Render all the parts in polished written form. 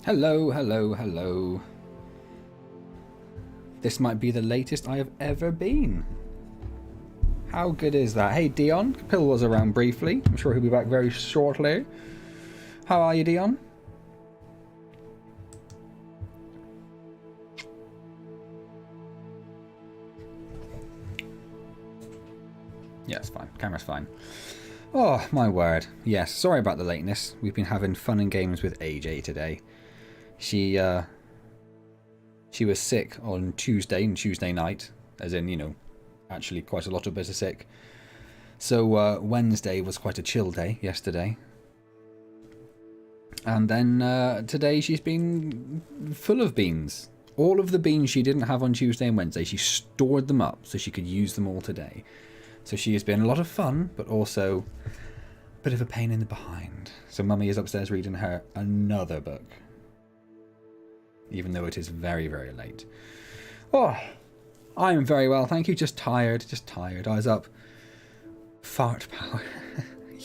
Hello, hello, hello. This might be the latest I have ever been. How good is that? Hey, Dion. Pill was around briefly. I'm sure he'll be back very shortly. How are you, Dion? Yeah, it's fine. Camera's fine. Oh, my word. Yes, sorry about the lateness. We've been having fun and games with AJ today. She was sick on Tuesday night, as in, you know, actually quite a lot of us are sick. So Wednesday was quite a chill day yesterday. And then today she's been full of beans. All of the beans she didn't have on Tuesday and Wednesday, she stored them up so she could use them all today. So she has been a lot of fun, but also a bit of a pain in the behind. So Mummy is upstairs reading her another book. Even though it is very, very late. Oh, I am very well, thank you. Just tired. I was up. Fart power.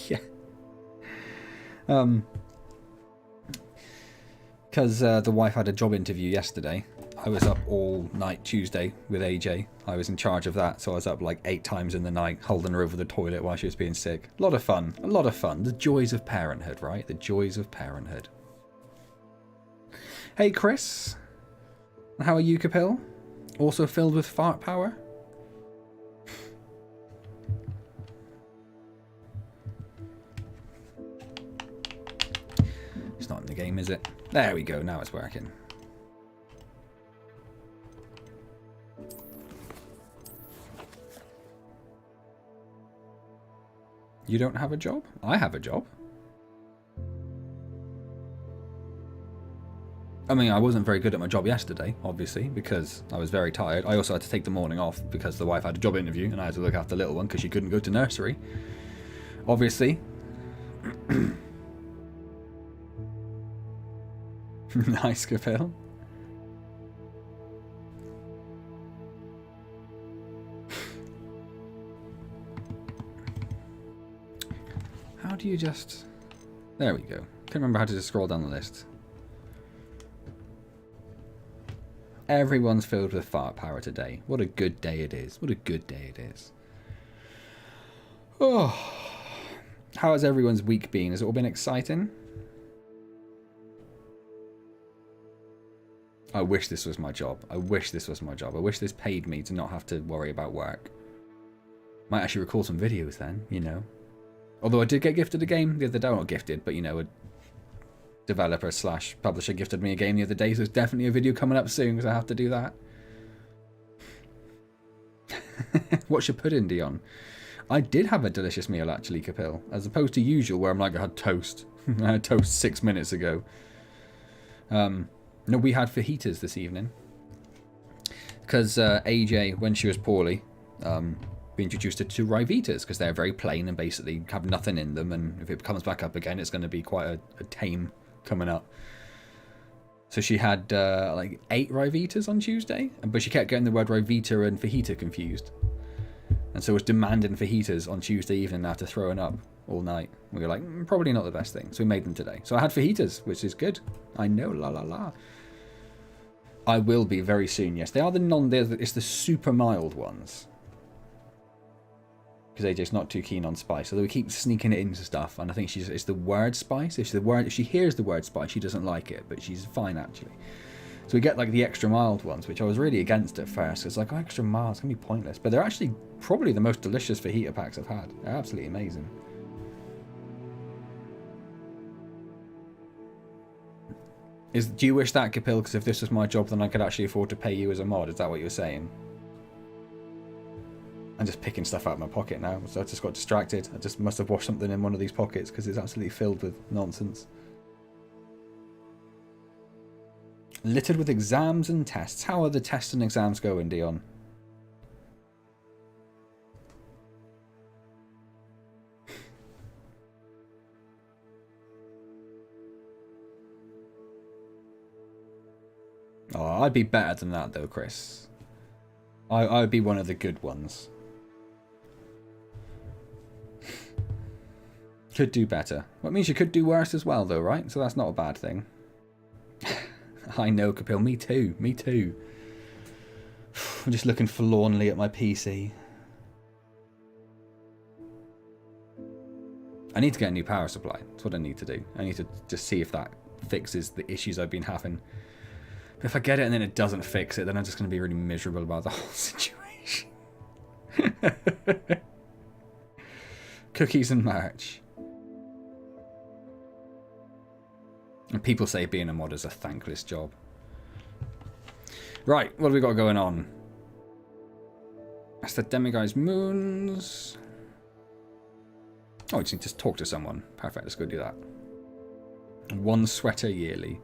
Yeah. Because the wife had a job interview yesterday. I was up all night Tuesday with AJ. I was in charge of that, so I was up like 8 times in the night, holding her over the toilet while she was being sick. A lot of fun. The joys of parenthood, right? The joys of parenthood. Hey, Chris. How are you, Capil? Also filled with fart power? It's not in the game, is it? There we go. Now it's working. You don't have a job? I have a job. I mean, I wasn't very good at my job yesterday, obviously, because I was very tired. I also had to take the morning off because the wife had a job interview and I had to look after the little one because she couldn't go to nursery. Obviously. Nice, Capel. How do you just... There we go. Can't remember how to just scroll down the list. Everyone's filled with fart power today. What a good day it is. What a good day it is. Oh. How has everyone's week been? Has it all been exciting? I wish this was my job. I wish this paid me to not have to worry about work. Might actually record some videos then, you know. Although I did get gifted a game the other day. Not gifted, but you know, a developer / publisher gifted me a game the other day, so there's definitely a video coming up soon because I have to do that. What's your pudding, Dion? I did have a delicious meal actually, Capil, as opposed to usual where I'm like, I had toast. I had toast 6 minutes ago. No, we had fajitas this evening because AJ, when she was poorly, we introduced her to Rivitas because they're very plain and basically have nothing in them, and if it comes back up again, it's going to be quite a tame coming up. So she had like 8 Rivitas on Tuesday, but she kept getting the word Rivita and fajita confused, and so was demanding fajitas on Tuesday evening after throwing up all night. We were like, probably not the best thing, so we made them today. So I had fajitas, which is good. I know, la la la. I will be very soon. Yes, they are it's the super mild ones. Because AJ's not too keen on spice, although we keep sneaking it into stuff, and I think it's the word spice. If she hears the word spice, she doesn't like it, but she's fine actually. So we get like the extra mild ones, which I was really against at first. It's like, oh, extra mild, it's gonna be pointless, but they're actually probably the most delicious fajita packs I've had. They're absolutely amazing. Do you wish that, Capil? Because if this was my job, then I could actually afford to pay you as a mod. Is that what you were saying? I'm just picking stuff out of my pocket now, so I just got distracted. I just must have washed something in one of these pockets because it's absolutely filled with nonsense. Littered with exams and tests. How are the tests and exams going, Dion? Oh, I'd be better than that though, Chris. I would be one of the good ones. Could do better. Well, it means you could do worse as well though, right? So that's not a bad thing. I know, Capil. Me too. Me too. I'm just looking forlornly at my PC. I need to get a new power supply. That's what I need to do. I need to just see if that fixes the issues I've been having. But if I get it and then it doesn't fix it, then I'm just going to be really miserable about the whole situation. Cookies and merch. And people say being a mod is a thankless job. Right, what have we got going on? That's the Demiguise Moons. Oh, I just need to talk to someone. Perfect, let's go do that. 1 sweater yearly.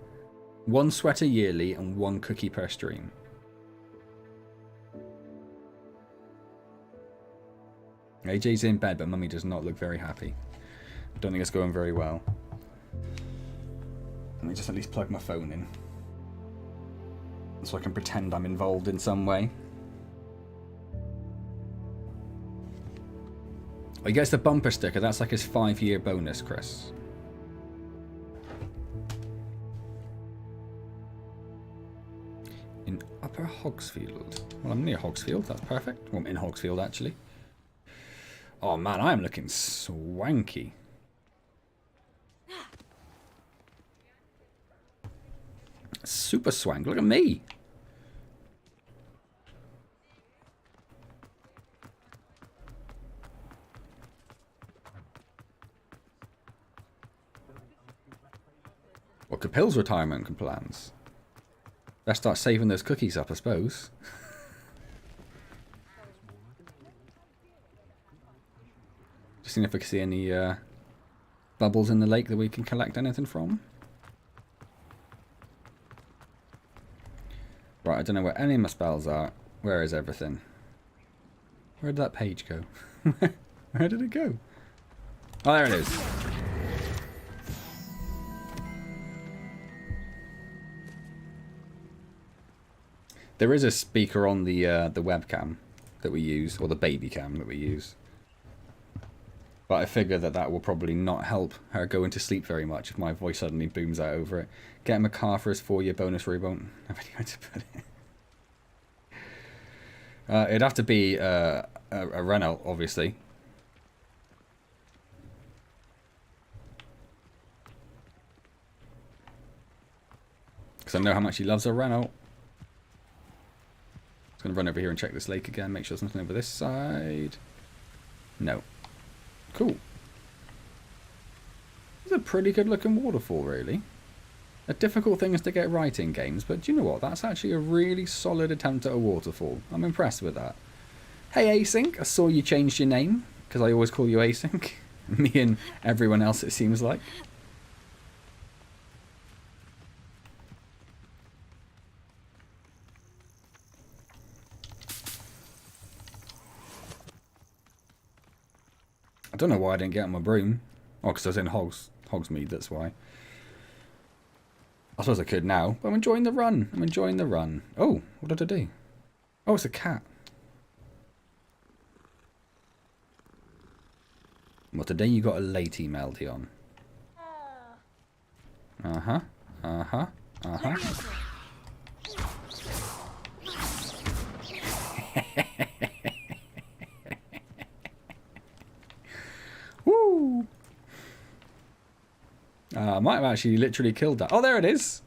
1 sweater yearly and 1 cookie per stream. AJ's in bed, but Mummy does not look very happy. Don't think it's going very well. Let me just at least plug my phone in, so I can pretend I'm involved in some way. Oh, he gets the bumper sticker. That's like his 5-year bonus, Chris. In Upper Hogsfield. Well, I'm near Hogsfield. That's perfect. Well, I'm in Hogsfield, actually. Oh, man, I am looking swanky. Super swank. Look at me. What Capil's retirement plans? Let's start saving those cookies up, I suppose. Just seeing if I can see any bubbles in the lake that we can collect anything from. Right, I don't know where any of my spells are. Where is everything? Where did that page go? Where did it go? Oh, there it is. There is a speaker on the webcam that we use, or the baby cam that we use. But I figure that that will probably not help her go into sleep very much if my voice suddenly booms out over it. Get him a car for his 4-year bonus, or he won't have anywhere to put it. It'd have to be a Renault, obviously. Because I know how much he loves a Renault. Just going to run over here and check this lake again, make sure there's nothing over this side. No. Cool. It's a pretty good looking waterfall, really. A difficult thing is to get right in games, but do you know what? That's actually a really solid attempt at a waterfall. I'm impressed with that. Hey Async, I saw you changed your name, because I always call you Async. Me and everyone else, it seems like. I don't know why I didn't get on my broom. Oh, because I was in Hogsmeade, that's why. I suppose I could now, but I'm enjoying the run. I'm enjoying the run. Oh, what did I do? Oh, it's a cat. Well, today you got a late email, Dion. Uh-huh. Uh-huh. Uh-huh. Woo! I might have actually literally killed that. Oh, there it is.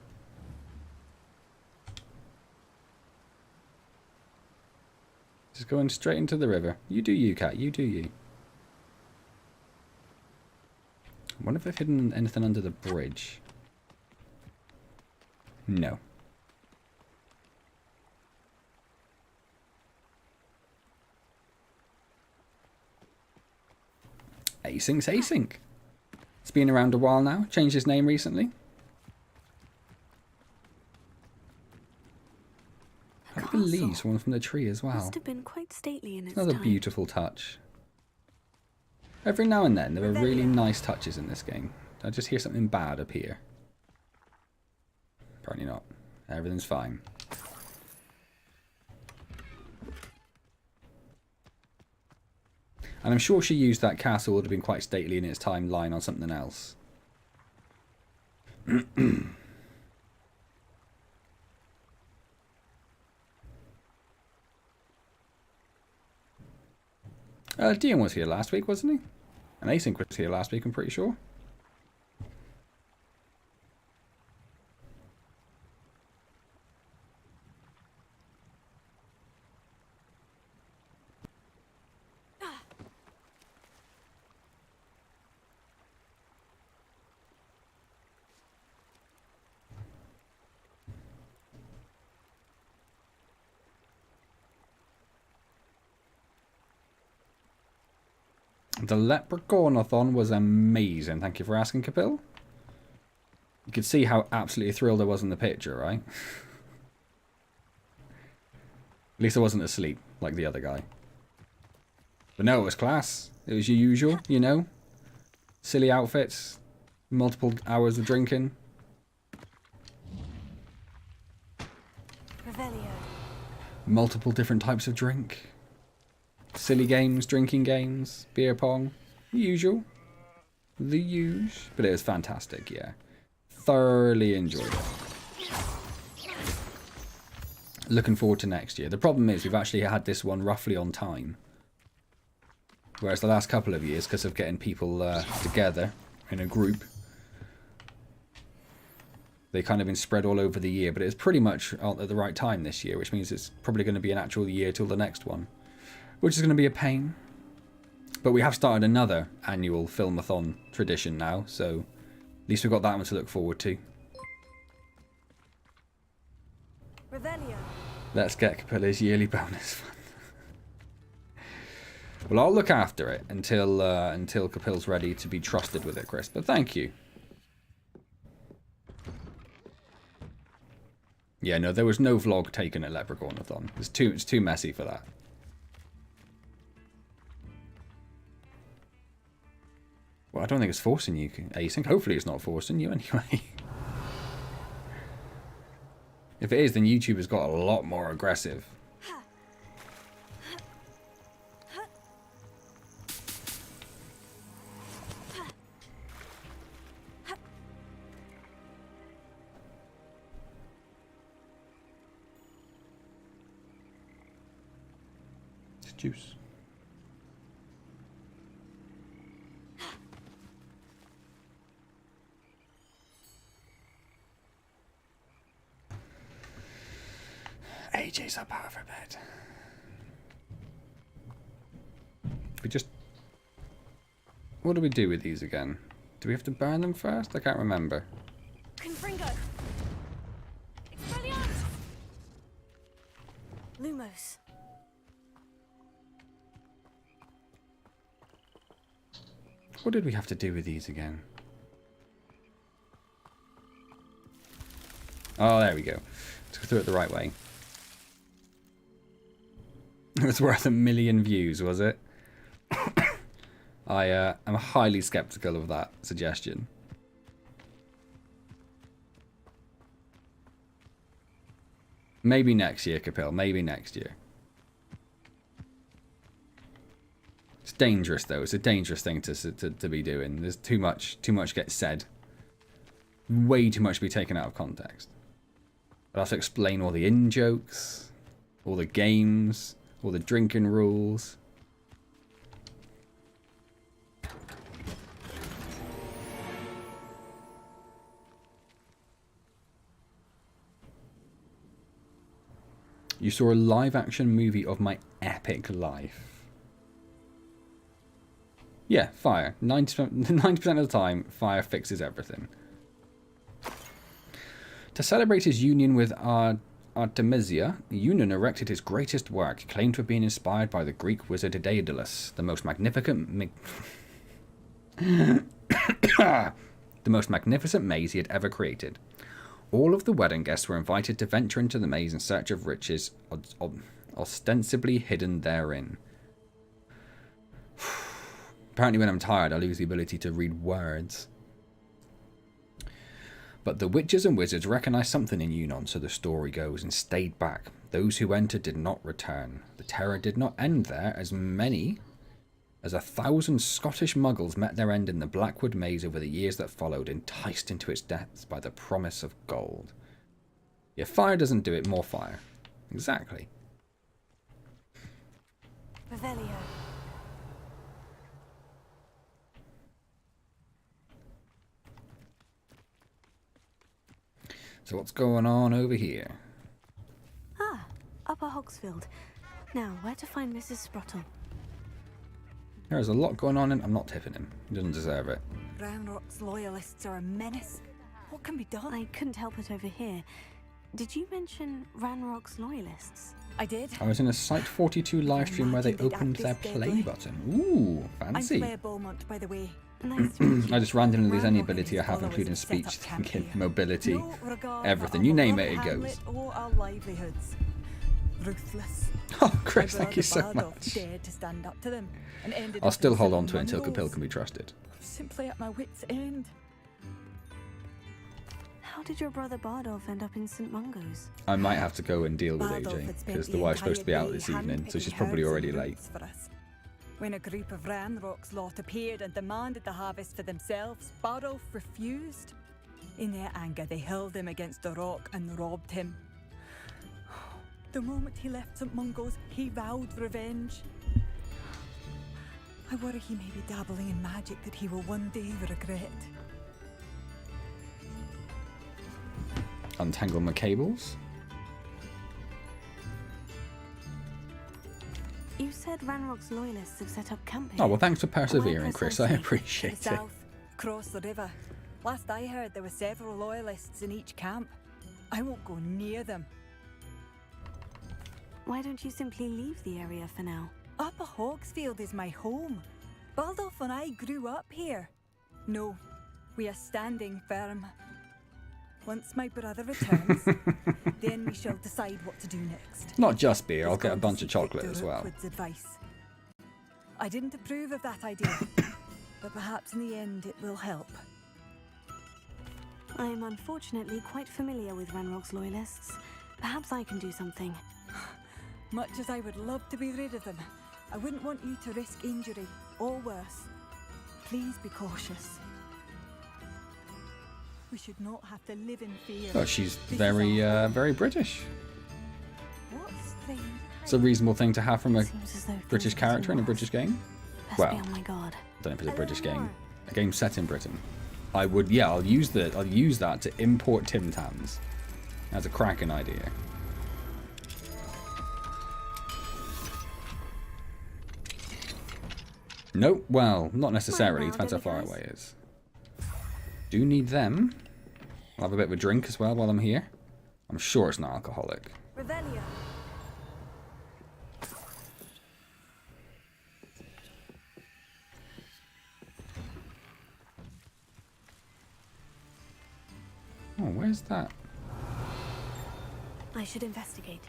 Just going straight into the river. You do you, cat. You do you. I wonder if they've hidden anything under the bridge. No. Async's Async. It's been around a while now. Changed his name recently. I believe one from the tree as well. Must have been quite stately in its Another time. beautiful touch. Every now and then there are really nice touches in this game. I just hear something bad up here. Apparently not. Everything's fine. And I'm sure she used that castle would have been quite stately in its timeline on something else. Dion was here last week, wasn't he? And Async was here last week, I'm pretty sure. The Leprechaun-a-thon was amazing. Thank you for asking, Kapil. You could see how absolutely thrilled I was in the picture, right? At least I wasn't asleep, like the other guy. But no, it was class. It was your usual, you know? Silly outfits. Multiple hours of drinking. Revelio. Multiple different types of drink. Silly games, drinking games, beer pong. The usual. The usual. But it was fantastic, yeah. Thoroughly enjoyed it. Looking forward to next year. The problem is we've actually had this one roughly on time. Whereas the last couple of years, because of getting people together in a group, they kind of been spread all over the year. But it's pretty much at the right time this year, which means it's probably going to be an actual year till the next one. Which is going to be a pain. But we have started another annual Filmathon tradition now, so at least we've got that one to look forward to. Revelio. Let's get Capilla's yearly bonus fund. Well, I'll look after it until Capill's ready to be trusted with it, Chris. But thank you. Yeah, no, there was no vlog taken at Leprechaun-a-thon. It's too messy for that. Well, I don't think it's forcing you, Async. Hopefully it's not forcing you anyway. If it is, then YouTube has got a lot more aggressive. It's juice. AJ's up out of her bed. We just... What do we do with these again? Do we have to burn them first? I can't remember. Confringo. Expelliarmus. Lumos. What did we have to do with these again? Oh, there we go. Let's go through it the right way. It was worth 1 million views, was it? I am highly skeptical of that suggestion. Maybe next year, Capil. Maybe next year. It's dangerous, though. It's a dangerous thing to be doing. There's too much gets said. Way too much to be taken out of context. I'll have to explain all the in-jokes, all the games, all the drinking rules. You saw a live-action movie of my epic life. Yeah, fire. 90% of the time, fire fixes everything. To celebrate his union with Artemisia, Eunon erected his greatest work, claimed to have been inspired by the Greek wizard Daedalus, the most magnificent maze he had ever created. All of the wedding guests were invited to venture into the maze in search of riches ostensibly hidden therein. Apparently when I'm tired, I lose the ability to read words. But the witches and wizards recognized something in Eunon, so the story goes, and stayed back. Those who entered did not return. The terror did not end there, as many as 1,000 Scottish muggles met their end in the Blackwood maze over the years that followed, enticed into its depths by the promise of gold. If fire doesn't do it, more fire. Exactly. Revelio. So what's going on over here? Ah, Upper Hogsfield. Now, where to find Mrs. Sprottle? There's a lot going on, and I'm not tipping him. He doesn't deserve it. Ranrock's loyalists are a menace. What can be done? I couldn't help it over here. Did you mention Ranrock's loyalists? I did. I was in a Site 42 live stream where they Imagine they'd opened act their this play deadly. button. Ooh, I'm fancy. Claire Beaumont, by the way. Nice to meet you. I just randomly lose any Ranrock ability I and his have, including followers have speech, set up camp thinking, here. mobility, No regard everything. for You our name love it, it hamlet goes. or our livelihoods. Ruthless. Oh, Chris, My thank you so brother Bardolph much. dared to stand up to them and ended I'll up still in hold 7 on to it until Mungos. Capil can be trusted. Simply at my wit's end. How did your brother Bardolph end up in St. Mungo's? I might have to go and deal with Bardolph AJ, had spent because the wife's supposed to be out entire this day evening, so she's handpicking probably herbs already and late. roots for us. When a group of Ranrock's lot appeared and demanded the harvest for themselves, Bardolph refused. In their anger, they hurled him against a rock and robbed him. The moment he left St. Mungo's, he vowed revenge. I worry he may be dabbling in magic that he will one day regret. Untangle my cables. You said Ranrock's loyalists have set up camp here. Oh, well, thanks for persevering, Where Chris. I precisely? To the appreciate it. south, across the river. Last I heard, there were several loyalists in each camp. I won't go near them. Why don't you simply leave the area for now? Upper Hogsfield is my home. Baldolph and I grew up here. No, we are standing firm. Once my brother returns, then we shall decide what to do next. Not just beer, I'll He's get a gone to bunch of seek chocolate Victor as well. Rookwood's advice. I didn't approve of that idea, but perhaps in the end it will help. I am unfortunately quite familiar with Ranrock's loyalists. Perhaps I can do something. Much as I would love to be rid of them, I wouldn't want you to risk injury, or worse. Please be cautious. We should not have to live in fear. Oh, she's This is very, our home. very British. What strange... It's a reasonable thing to have from a Seems as though British things are character in a getting British game. worse. Best Well, be on my guard. I don't know if it's a A British little game. more. A game set in Britain. I would, yeah, I'll use that to import Tim Tams. That's a cracking idea. Nope, well, not necessarily. Well, Depends how far Billy away it is. Do need them. I'll have a bit of a drink as well while I'm here. I'm sure it's not alcoholic. Revelio. Oh, where's that? I should investigate.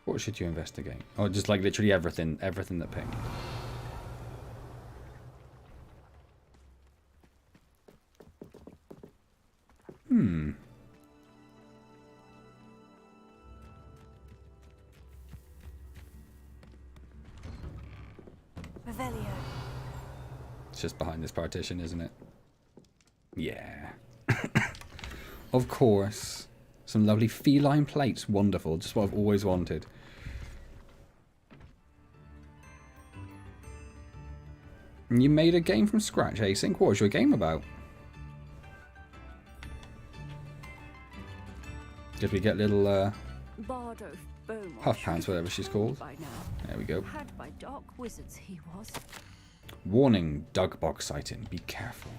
What should you investigate? Oh, just like literally everything that pinged. Revelio. It's just behind this partition, isn't it? Yeah. Of course. Some lovely feline plates. Wonderful. Just what I've always wanted. And you made a game from scratch, Async. What was your game about? Did we get little Bardolph Beaumont Puff Pants, whatever she's called? by now. There we go. Had by dark wizards he was. Warning, Doug Bog sighting. Be careful.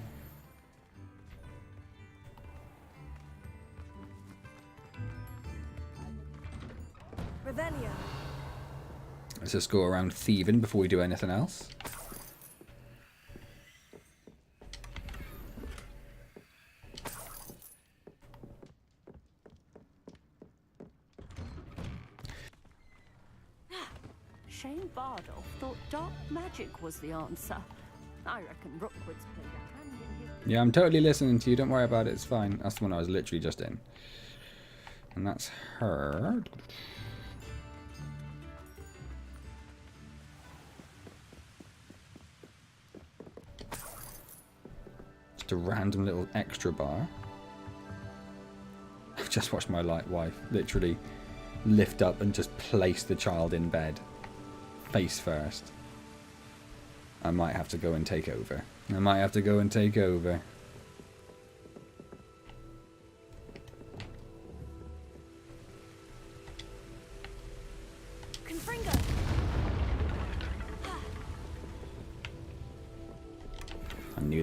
Revelio. Let's just go around thieving before we do anything else. Shane Bardolph thought dark magic was the answer. I reckon Rookwood's played a hand in his... Yeah, I'm totally listening to you. Don't worry about it. It's fine. That's the one I was literally just in. And that's her. Just a random little extra bar. I've just watched my wife literally lift up and just place the child in bed. Face first. I might have to go and take over. I might have to go and take over.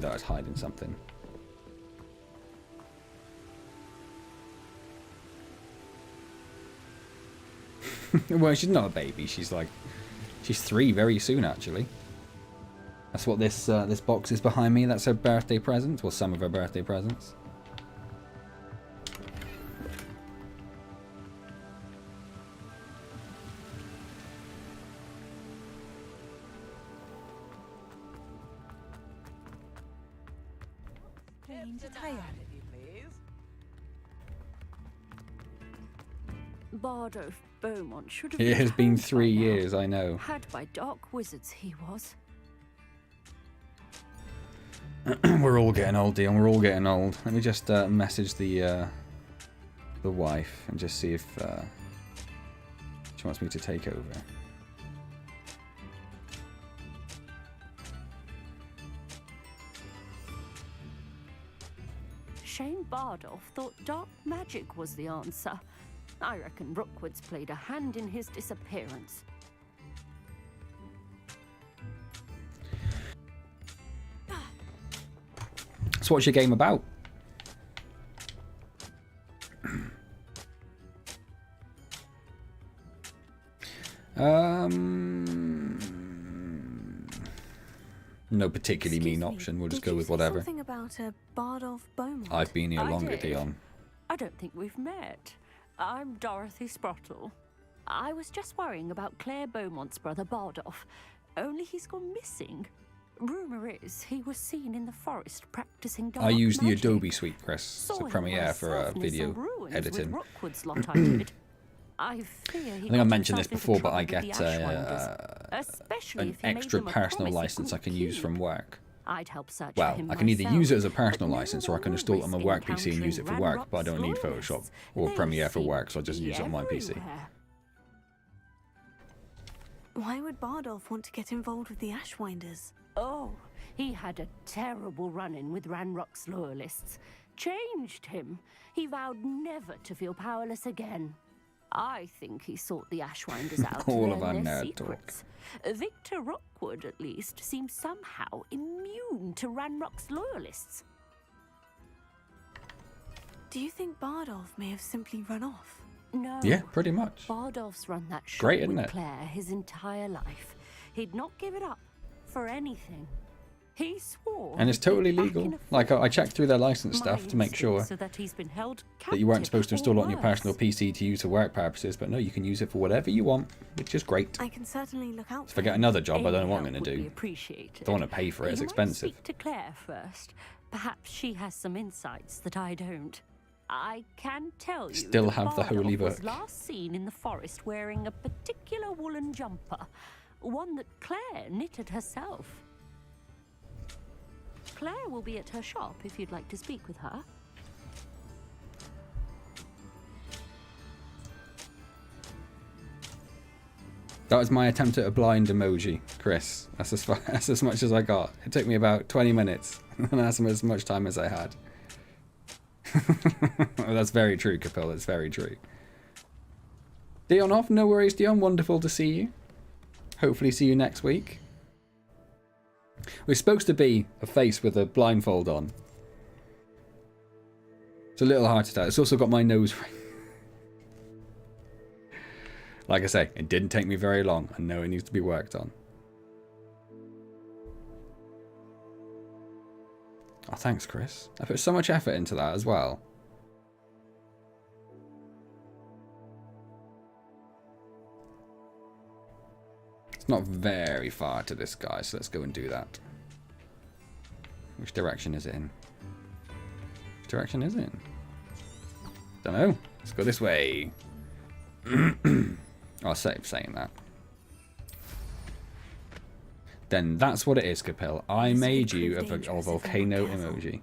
knew that I was hiding something. Well, she's not a baby. She's 3 very soon, actually. That's what this this box is behind me. That's her birthday present. Well, some of her birthday presents. Bardo Beaumont should have It has been hanged 3 by now. years, I know. Had by dark wizards he was. We're all getting old, Dion. We're all getting old. Let me just message the wife and just see if she wants me to take over. Shane Bardolph thought dark magic was the answer. I reckon Rookwood's played a hand in his disappearance. So what's your game about? No particularly mean option. We'll just go with whatever. Something about a Bardolph Beaumont. I've been here I longer, did. Dion. I don't think we've met. I'm Dorothy Sprottle. I was just worrying about Claire Beaumont's brother Bardolph. Only he's gone missing. Rumour is he was seen in the forest practicing dark I use the magic. Adobe Suite, Chris. Saw It's a him Premiere on for surfing in video some ruins editing. With Rookwood's lot I did. I fear he I think got I mentioned this himself into before, but I trouble with get the Ashwinders, especially an if he made extra them a personal promise he license I couldn't can use keep. from work. I'd help search Well, for him I can either myself, use it as a but personal no license or I can one install it on my risk work PC and use it for encountering work, but I don't need Ranrock's Photoshop loyalists. or They Premiere for seem work, so I just to use it be on my PC. everywhere. Why would Bardolph want to get involved with the Ashwinders? Oh, he had a terrible run-in with Ranrock's loyalists. Changed him. He vowed never to feel powerless again. I think he sought the Ashwinders out to All learn of our their nerd talk. secrets. Victor Rookwood, at least, seems somehow immune to Ranrock's loyalists. Do you think Bardolph may have simply run off? No. Yeah, pretty much. Bardolph's run that shop Great, isn't with it? Claire his entire life. He'd not give it up for anything. He swore. And it's he'd be totally back legal. in a Like, I fight. checked through their license My stuff to make sure instincts are that he's been held that you weren't captive supposed to or install it on your worse. personal PC to use for work purposes, but no, you can use it for whatever you want, which is great. I can certainly look out If for I get him. another job, I don't know Any what I'm help going to would be do. appreciated. Don't want to pay for it, it's You might expensive. speak to Claire first. Perhaps she has some insights that I don't. I can tell you Still that have the holy Bardolph was book. last seen in the forest wearing a particular woolen jumper, one that Claire knitted herself. Claire will be at her shop if you'd like to speak with her. That was my attempt at a blind emoji, Chris. That's that's as much as I got. It took me about 20 minutes, and that's as much time as I had. That's very true, Capel. That's very true. Dion off. No worries, Dion. Wonderful to see you. Hopefully see you next week. We're supposed to be a face with a blindfold on. It's a little hard to tell. It's also got my nose ring. Like I say, it didn't take me very long. I know it needs to be worked on. Oh, thanks, Chris. I put so much effort into that as well. It's not very far to this guy, so let's go and do that. Which direction is it in? Which direction is it in? Don't know. Let's go this way. I'll save saying that. Then that's what it is, Capel. I This made could you prove a dangerous if we're volcano not careful. emoji.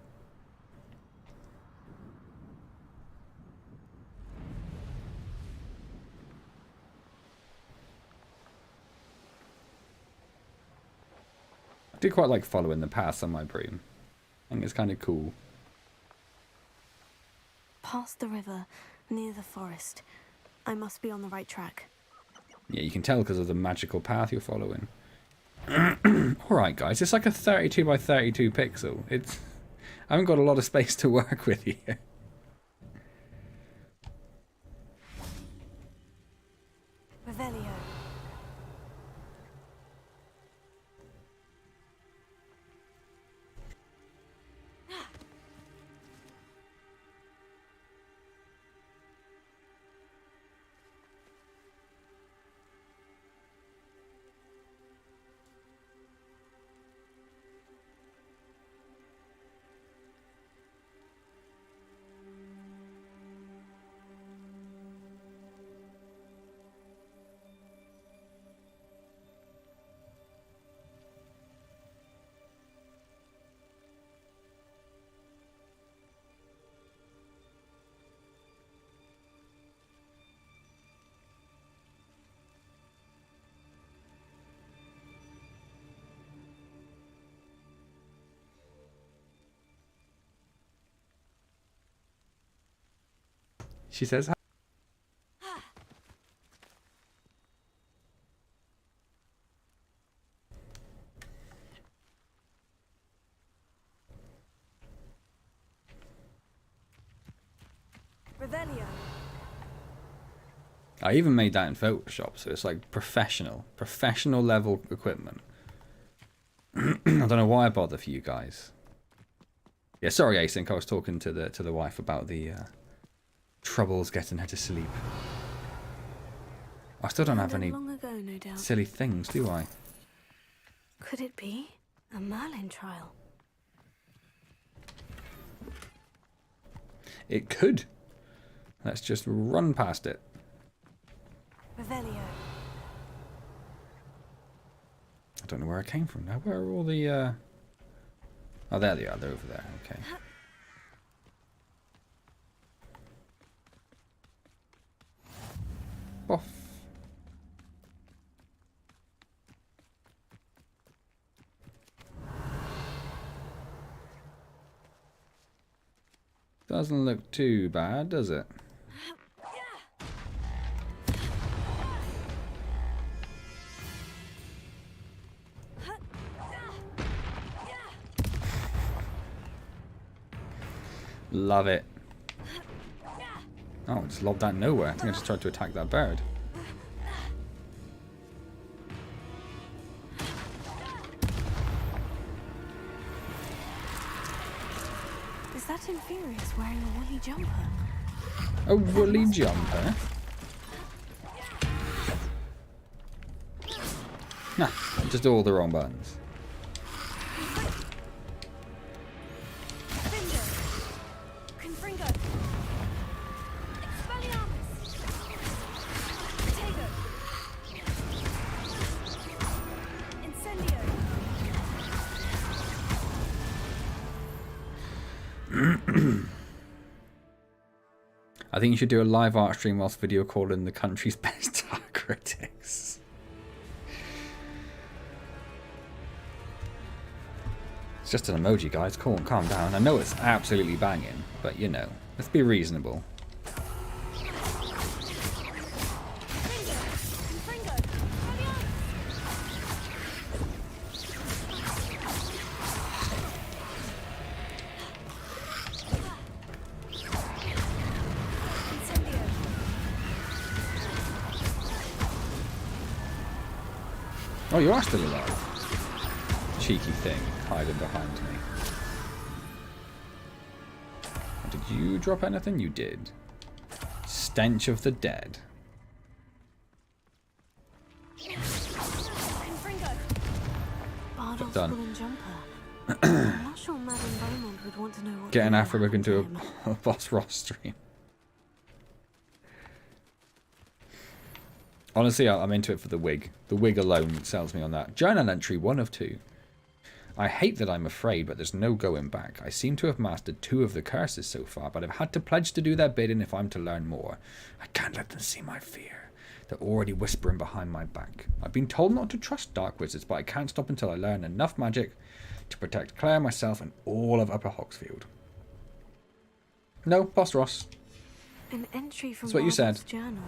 I do quite like following the paths on my broom. I think it's kind of cool. Past the river, near the forest. I must be on the right track. Yeah, you can tell because of the magical path you're following. Alright guys, it's like a 32 by 32 pixel. I haven't got a lot of space to work with here. Revelio. She says, Revelio. I even made that in Photoshop, so it's like professional level equipment. I don't know why I bother for you guys. Yeah, sorry, Async. I was talking to the wife about the troubles getting her to sleep. I still don't have any Long ago, no doubt. silly things, do I? Could it be a Merlin trial? It could. Let's just run past it. Revelio. I don't know where I came from now. Where are all the... Oh, there they are. They're over there. Okay. Off. Doesn't look too bad, does it? Love it. Oh, I just lobbed that nowhere. I think I just tried to attack that bird. Is that Inferius wearing a woolly jumper? A woolly jumper? Nah, just all the wrong buttons. I think you should do a live art stream whilst video calling the country's best art critics. It's just an emoji, guys. Calm down. I know it's absolutely banging, but you know, let's be reasonable. Oh, you are still alive. Cheeky thing, hiding behind me. Did you drop anything? You did. Stench of the dead. Done. I'm not sure Madame Beaumont would want to know what Get an really Afro happened to into him. a Boss Ross stream. Honestly, I'm into it for the wig. The wig alone sells me on that. Journal entry 1 of 2. I hate that I'm afraid, but there's no going back. I seem to have mastered 2 of the curses so far, but I've had to pledge to do their bidding if I'm to learn more. I can't let them see my fear. They're already whispering behind my back. I've been told not to trust dark wizards, but I can't stop until I learn enough magic to protect Claire, myself, and all of Upper Hogsfield. No, Boss Ross. An entry from That's what you said. Bardolph's journal.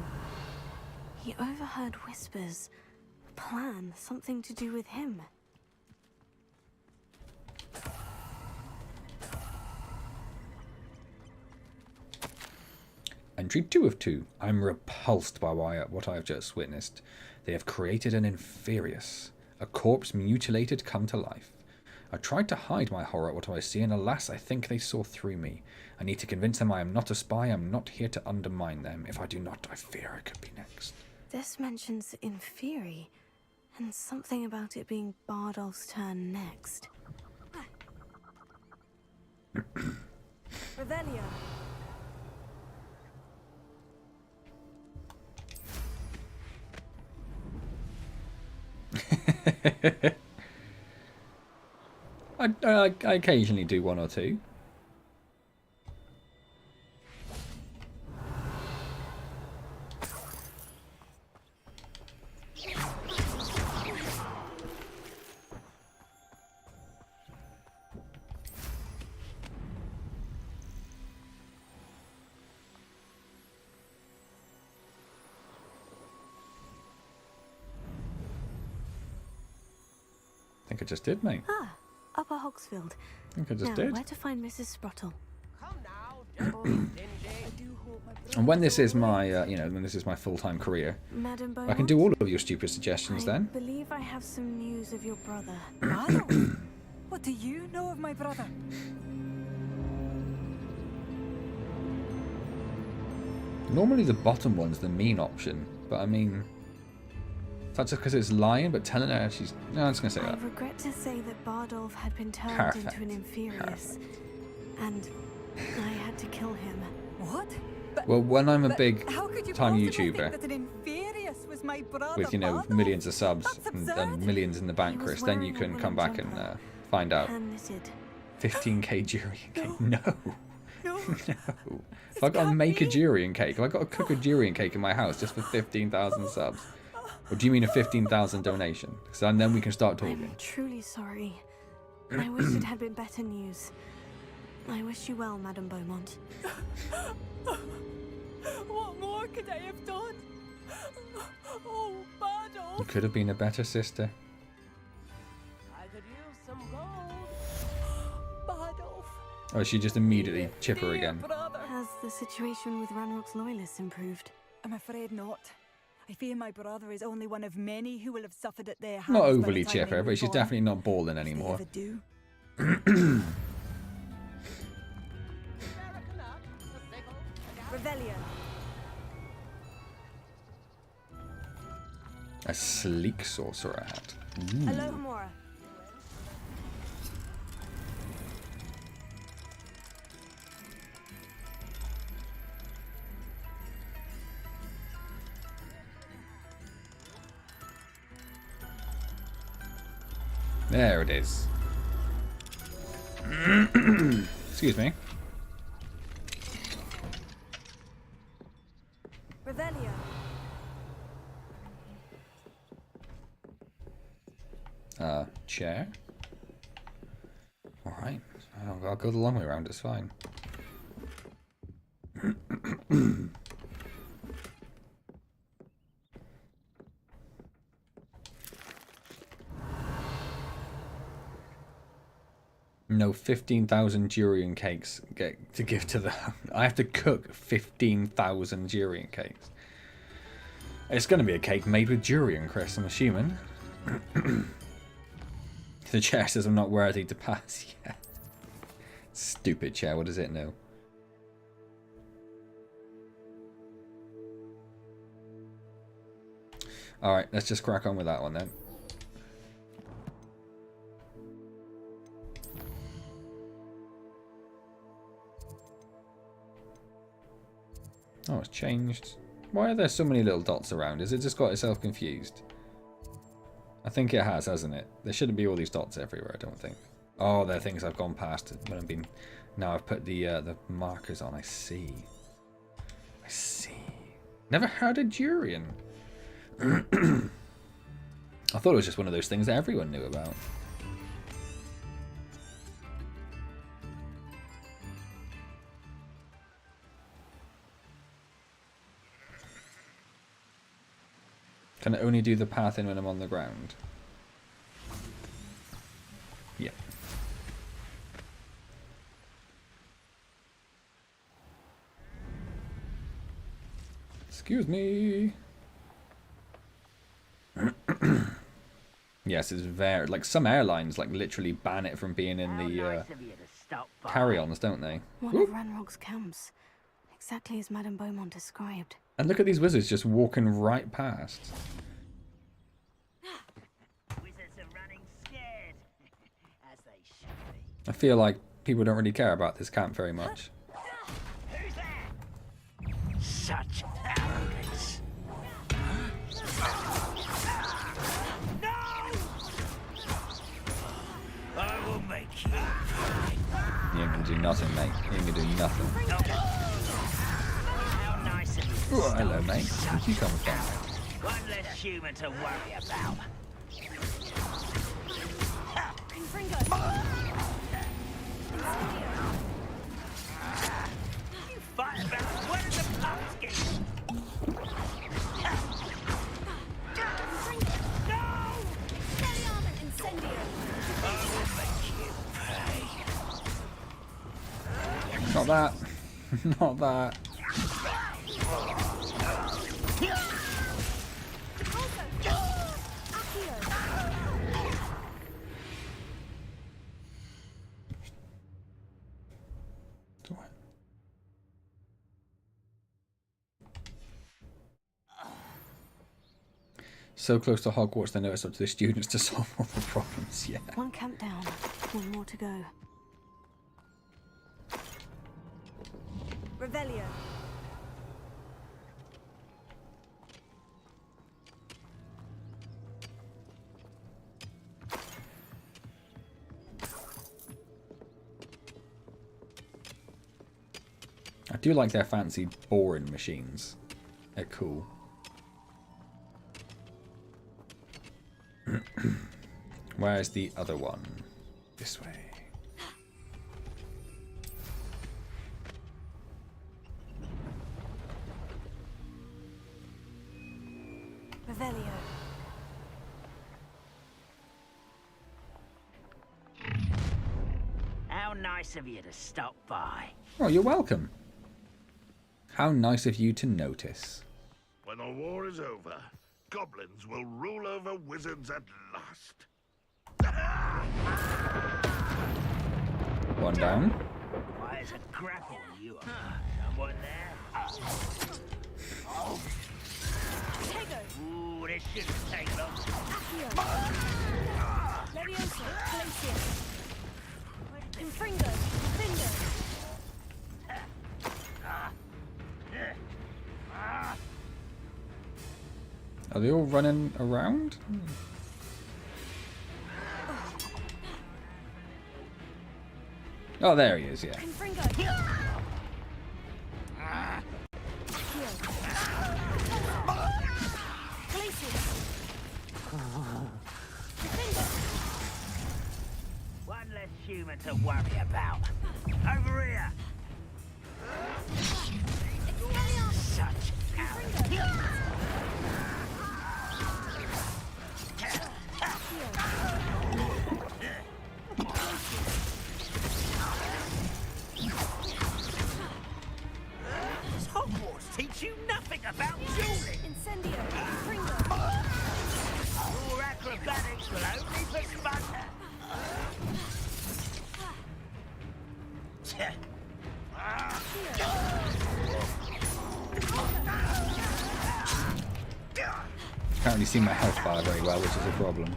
He overheard whispers, plan, something to do with him. Entry 2 of 2. I'm repulsed by what I have just witnessed. They have created an inferius, a corpse mutilated come to life. I tried to hide my horror at what I see, and alas, I think they saw through me. I need to convince them I am not a spy. I am not here to undermine them. If I do not, I fear I could be next. This mentions Inferi, and something about it being Bardolph's turn next. Revelia. I occasionally do one or two. I think I just did, mate. Ah, Upper Hogsfield. I think I just Now, did. where to find Mrs. Sprottle? And when this is my, when this is my full-time career, Madam Beaumont? I can do all of your stupid suggestions I then. believe I have some news of your brother. Bardolph? What do you know of my brother? Normally the bottom one's the mean option, but I mean, that's just because it's lying, but telling her she's... No, I'm just going to say I that. regret to say that Bardolph had been turned Perfect. into an Inferius, and I had to kill him. What? But, Well, when I'm a but big how could you time possibly YouTuber think that an Inferius was my brother with, Bardolph? millions of subs That's and absurd. millions in the bank, He was Chris, then you wearing a can come woolen back and jumper. find out. Hand-knitted. 15k Jurian cake? No. No. No. If I got to make a Jurian cake, if I got to cook a Jurian cake in my house just for 15,000 subs, or do you mean a 15,000 donation? Because then we can start talking. I'm truly sorry. I wish it had been better news. I wish you well, Madam Beaumont. What more could I have done? Oh, You Bardolph. could have been a better sister. I could use some gold. Bardolph. Oh, she just immediately chipper Dear again. brother. Has the situation with Ranrock's loyalists improved? I'm afraid not. I fear my brother is only one of many who will have suffered at their hands. Not by the overly time chipper, they but she's move on, definitely not balling if they anymore. ever do. American up, a sickle, a down. Revelia. A sleek sorcerer hat. Hello, Hamora. There it is. Excuse me. Revelia. Chair. Alright. I'll go the long way around, it's fine. No, 15,000 Jurian cakes get to give to the... I have to cook 15,000 Jurian cakes. It's going to be a cake made with Jurian, Chris, I'm assuming. The chair says I'm not worthy to pass yet. Stupid chair, what does it know? Alright, let's just crack on with that one then. Oh, it's changed. Why are there so many little dots around? Has it just got itself confused? I think it has, hasn't it? There shouldn't be all these dots everywhere, I don't think. Oh, there are things I've gone past when I've been... Now I've put the markers on. I see. I see. Never heard of Jurian. I thought it was just one of those things that everyone knew about. Can I only do the path in when I'm on the ground? Yep. Excuse me. Yes, it's very like some airlines like literally ban it from being in the carry-ons, don't they? One of Ranrock's camps. Exactly as Madame Beaumont described. And look at these wizards just walking right past. Wizards are running scared, as they should be. I feel like people don't really care about this camp very much. Who's that? Such arrogance. No! I will make you. You ain't gonna do nothing, mate. You ain't gonna do nothing. How nice of you. Oh, hello, mate. Where'd you come from? One less human to worry about. You fight about one of the pumpkins. No! I will make you pay. Not that. Not that. So close to Hogwarts, they know it's up to the students to solve all the problems. Yeah. One camp down, one more to go. Revelio. I do like their fancy boring machines. They're cool. Where's the other one? This way. Revelio. How nice of you to stop by. Oh, you're welcome. How nice of you to notice. When the war is over, goblins will rule over wizards at last. One down. Why is a grapple you are? Someone there? Ooh, this shouldn't take long. Levioso. Glacius. Infringo. Finger. Are they all running around? Oh, there he is, yeah. Infringo. One less human to worry about. Over here. Such arrogance. Does Hogwarts teach you nothing about dueling? Incendio. Infringo. Your acrobatics will only perspunder. Can't really see my health bar very well, which is a problem.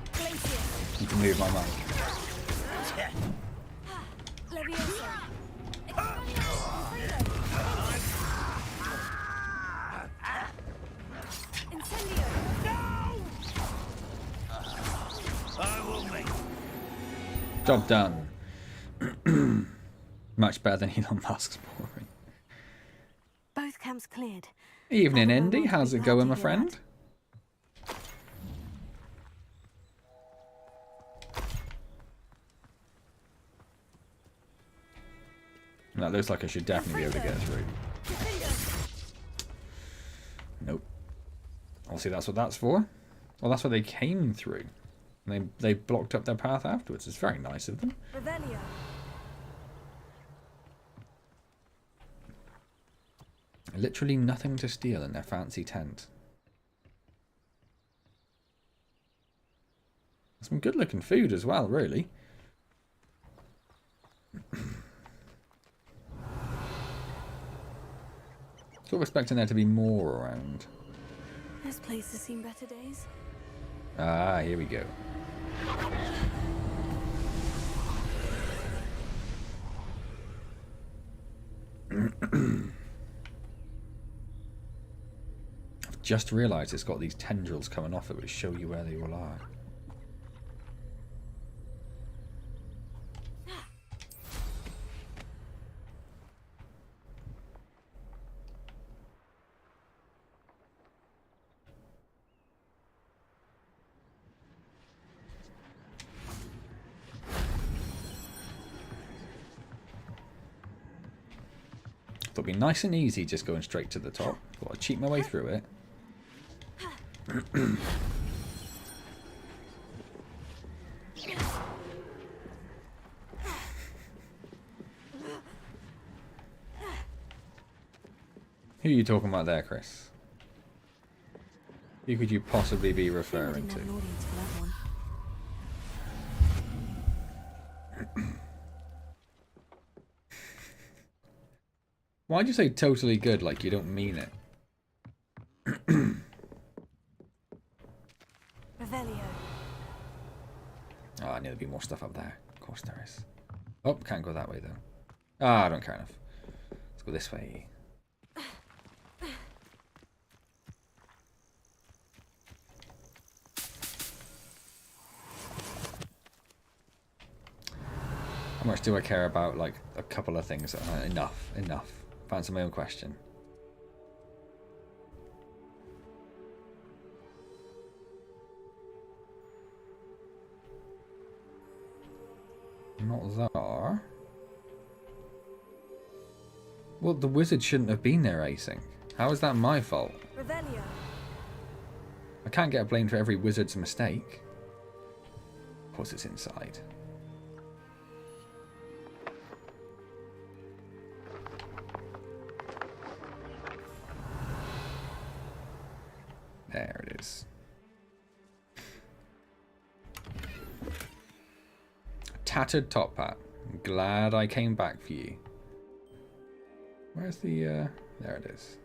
Need to move my mic. Levioso. Incendio. I will make Job done. Much better than Elon Musk's boring. Both camps cleared. Evening, Madame Indy. Beaumont will How's be it glad going, to my hear friend? that. That looks like I should definitely be able to get through. Nope. Obviously, that's what that's for. Well, that's what they came through. And they blocked up their path afterwards. It's very nice of them. Revelio. Literally nothing to steal in their fancy tent. Some good looking food as well, really. Sort of expecting there to be more around. This place has seen better days. Ah, here we go. I've just realised it's got these tendrils coming off it which show you where they all are. It'll be nice and easy just going straight to the top. Thought I'd cheat my way through it. Who are you talking about there, Chris? Who could you possibly be referring to? An audience for that one. Why'd you say totally good like you don't mean it? Revelio. Oh, I knew there'd be more stuff up there. Of course there is. Oh, can't go that way though. Ah, I don't care enough. Let's go this way. How much do I care about, like, a couple of things? Enough. Answer my own question. Not there. Well, the wizard shouldn't have been there, async. How is that my fault? Revelio. I can't get blamed for every wizard's mistake. Of course it's inside. There it is. Tattered top hat. I'm glad I came back for you. Where's the, there it is.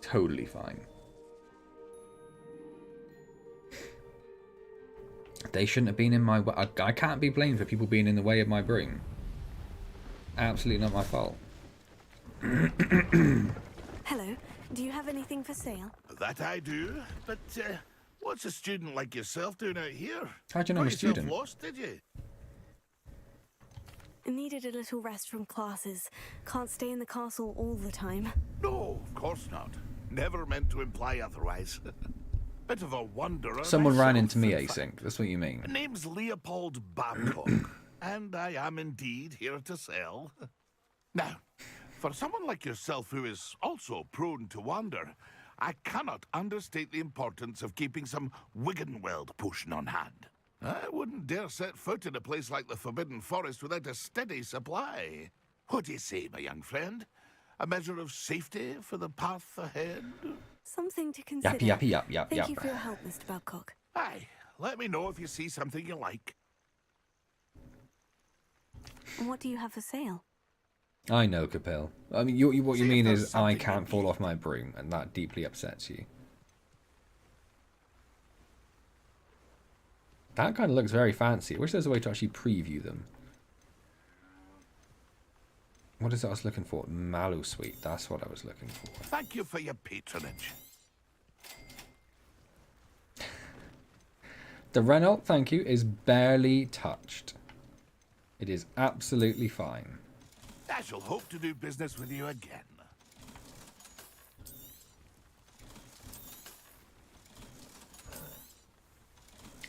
Totally fine. They shouldn't have been in my way. I can't be blamed for people being in the way of my broom. Absolutely not my fault. Hello. Do you have anything for sale? That I do, but what's a student like yourself doing out here? How'd you know I'm a Got yourself student? lost, did you? Needed a little rest from classes. Can't stay in the castle all the time. No, of course not. Never meant to imply otherwise. Bit of a wanderer. Someone ran myself, into me, in fact. async. That's what you mean. Name's Leopold Babcock, and I am indeed here to sell. Now, for someone like yourself who is also prone to wander, I cannot understate the importance of keeping some Wiggenweld potion on hand. I wouldn't dare set foot in a place like the Forbidden Forest without a steady supply. What do you say, my young friend? A measure of safety for the path ahead? Something to consider. Yap. Thank you for your help, Mr. Babcock. Aye, let me know if you see something you like. And what do you have for sale? I know, Capel. I mean, what you See if mean there's is I something can't you fall need. off my broom, and that deeply upsets you. That kind of looks very fancy. I wish there was a way to actually preview them. What is it I was looking for? Mallow Sweet. That's what I was looking for. Thank you for your patronage. The Renault, thank you, is barely touched. It is absolutely fine. I shall hope to do business with you again.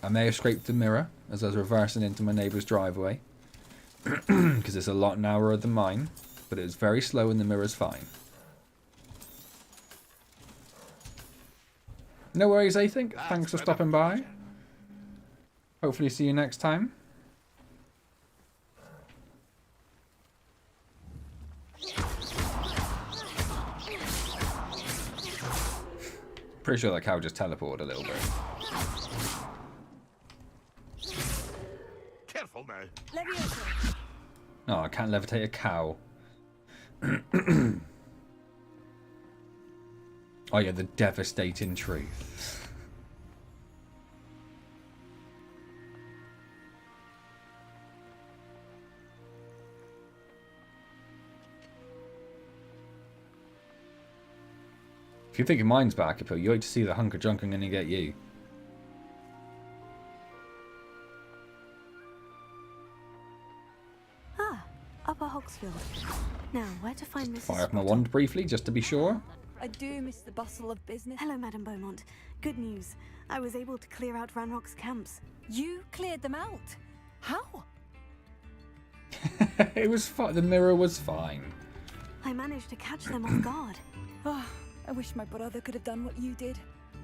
I may have scraped the mirror as I was reversing into my neighbour's driveway. Because it's a lot narrower than mine. But it was very slow and the mirror's fine. No worries, I think. That's Thanks for been a stopping by. pleasure. Hopefully see you next time. Pretty sure that cow just teleported a little bit. Careful now. Leviosa. Oh, I can't levitate a cow. Oh yeah, the devastating truth. If you're thinking mine's back up, you ought to see the hunk of junk I'm going to get you. Ah, Upper Hogsfield. Now, where to find Mrs. Fire up my Sprottle? wand briefly, just to be sure. I do miss the bustle of business. Hello, Madam Beaumont. Good news. I was able to clear out Ranrock's camps. You cleared them out. How? It was fine. The mirror was fine. I managed to catch them off guard. Oh, I wish my brother could have done what you did.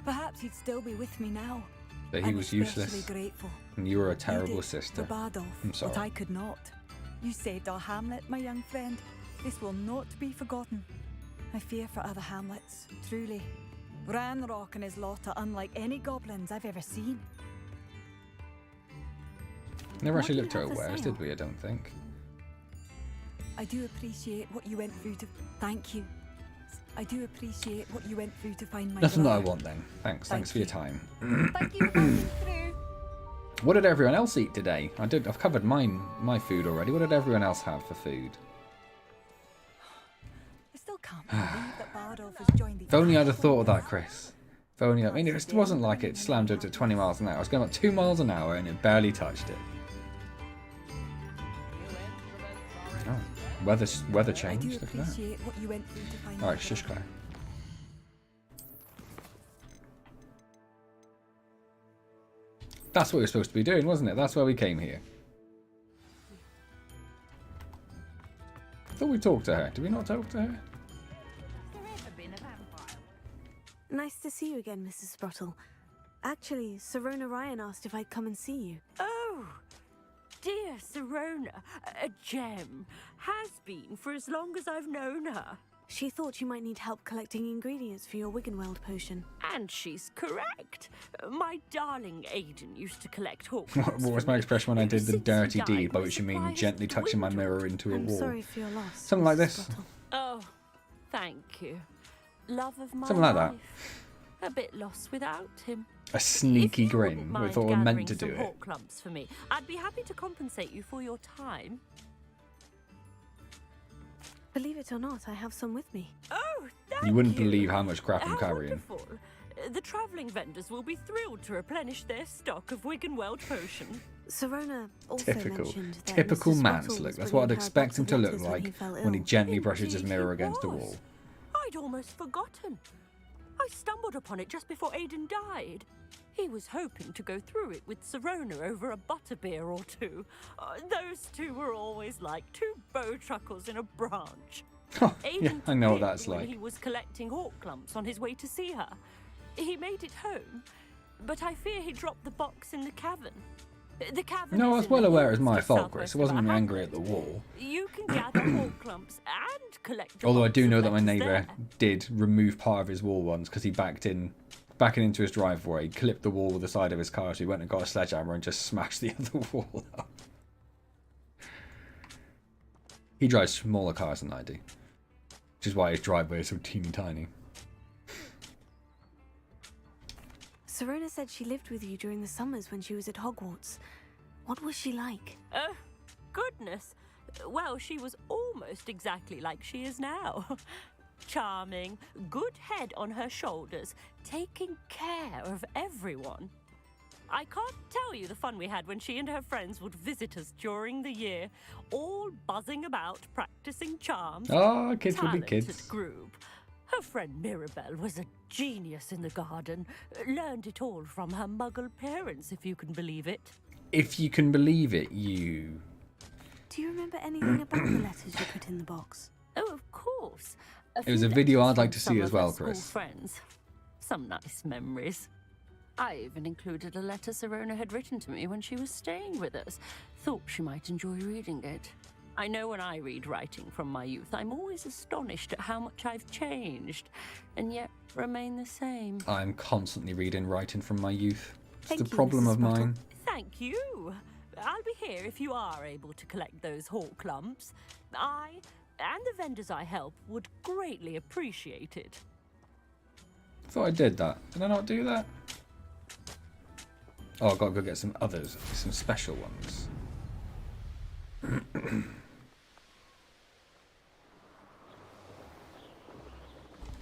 Perhaps he'd still be with me now. But he I'm was especially useless. grateful. And you were a You terrible did sister. For Badolf, I'm sorry. but I could not. You saved our hamlet, my young friend. This will not be forgotten. I fear for other hamlets, truly. Ranrock and his lot are unlike any goblins I've ever seen. Never What actually do you looked at have her for wares, sale? did we? I don't think. I do appreciate what you went through to... Thank you. I do appreciate what you went through to find my Nothing that I brother. want then. Thanks. Thank Thanks for your you. time. Thank you for coming through. What did everyone else eat today? I've covered my food already. What did everyone else have for food? I still can't believe that Badolf has joined the... If only I'd have thought of that, Chris. If only. I mean, it wasn't like it slammed it at 20 miles an hour. I was going about 2 miles an hour and it barely touched it. Oh, weather I do changed. Look at that. appreciate what you went through to find All right, my shush, brother. Claire. That's what we were supposed to be doing, wasn't it? That's why we came here. I thought we talked to her. Did we not talk to her? Nice to see you again, Mrs. Sprottle. Actually, Serona Ryan asked if I'd come and see you. Oh, dear Serona, a gem. Has been for as long as I've known her. She thought you might need help collecting ingredients for your Wiggenweld potion. And she's correct. My darling Aiden used to collect hawks. What was my expression when I did the Since he dirty died, deed, by my which you mean supply has gently touching my mirror dwindled. into a I'm wall? sorry for your loss. Something like Mrs. this. Sprottle. Oh, thank you. Love of my Something like that. life. A bit lost without him. A sneaky If you wouldn't grin. We mind thought we were meant gathering to do some it. hawk clumps for me, I'd be happy to compensate you for your time. Believe it or not, I have some with me. Oh, thank You wouldn't believe how much crap I'm How carrying. wonderful. The travelling vendors will be thrilled to replenish their stock of Wiggenweld potion. Serona also Typical. mentioned that Typical Mr. man's Sprottle look. was That's what I'd bringing her a expect box him of to look letters like fell when he ill. gently brushes his Indeed mirror he against a was. wall. I'd almost forgotten. I stumbled upon it just before Aiden died. He was hoping to go through it with Serona over a butterbeer or two. Those two were always like two bowtruckles in a branch. Oh, Aiden yeah, I know what took that's it when like. he was collecting hawk clumps on his way to see her. He made it home, but I fear he dropped the box in the cavern. The cavern No, I is was in well the aware it was hills my just fault, Chris. southwest It of wasn't our me angry at hamlet. the wall. You can gather hawk clumps and collect. Although I box do of know that my letters neighbour there. did remove part of his wall once because he backing into his driveway, he clipped the wall with the side of his car, so he went and got a sledgehammer and just smashed the other wall up. He drives smaller cars than I do, which is why his driveway is so teeny tiny. Serona said she lived with you during the summers when she was at Hogwarts. What was she like? Oh, goodness. Well, she was almost exactly like she is now. Charming, good head on her shoulders, taking care of everyone. I can't tell you the fun we had when she and her friends would visit us during the year, all buzzing about, practicing charms. Oh, kids will be Talented kids. group. Her friend Mirabelle was a genius in the garden. Learned it all from her muggle parents, if you can believe it. If you can believe it, you... Do you remember anything about the letters you put in the box? Oh, of course. It was few a video letters I'd like from to see some as of her well, school Chris. Friends. some nice memories. I even included a letter Sirona had written to me when she was staying with us. Thought she might enjoy reading it. I know when I read writing from my youth, I'm always astonished at how much I've changed, and yet remain the same. I'm constantly reading writing from my youth. It's Thank a you, problem Mrs. of mine. Thank you. I'll be here if you are able to collect those hawk lumps. I and the vendors I help would greatly appreciate it. I thought I did that. Did I not do that? Oh, I've got to go get some others, some special ones.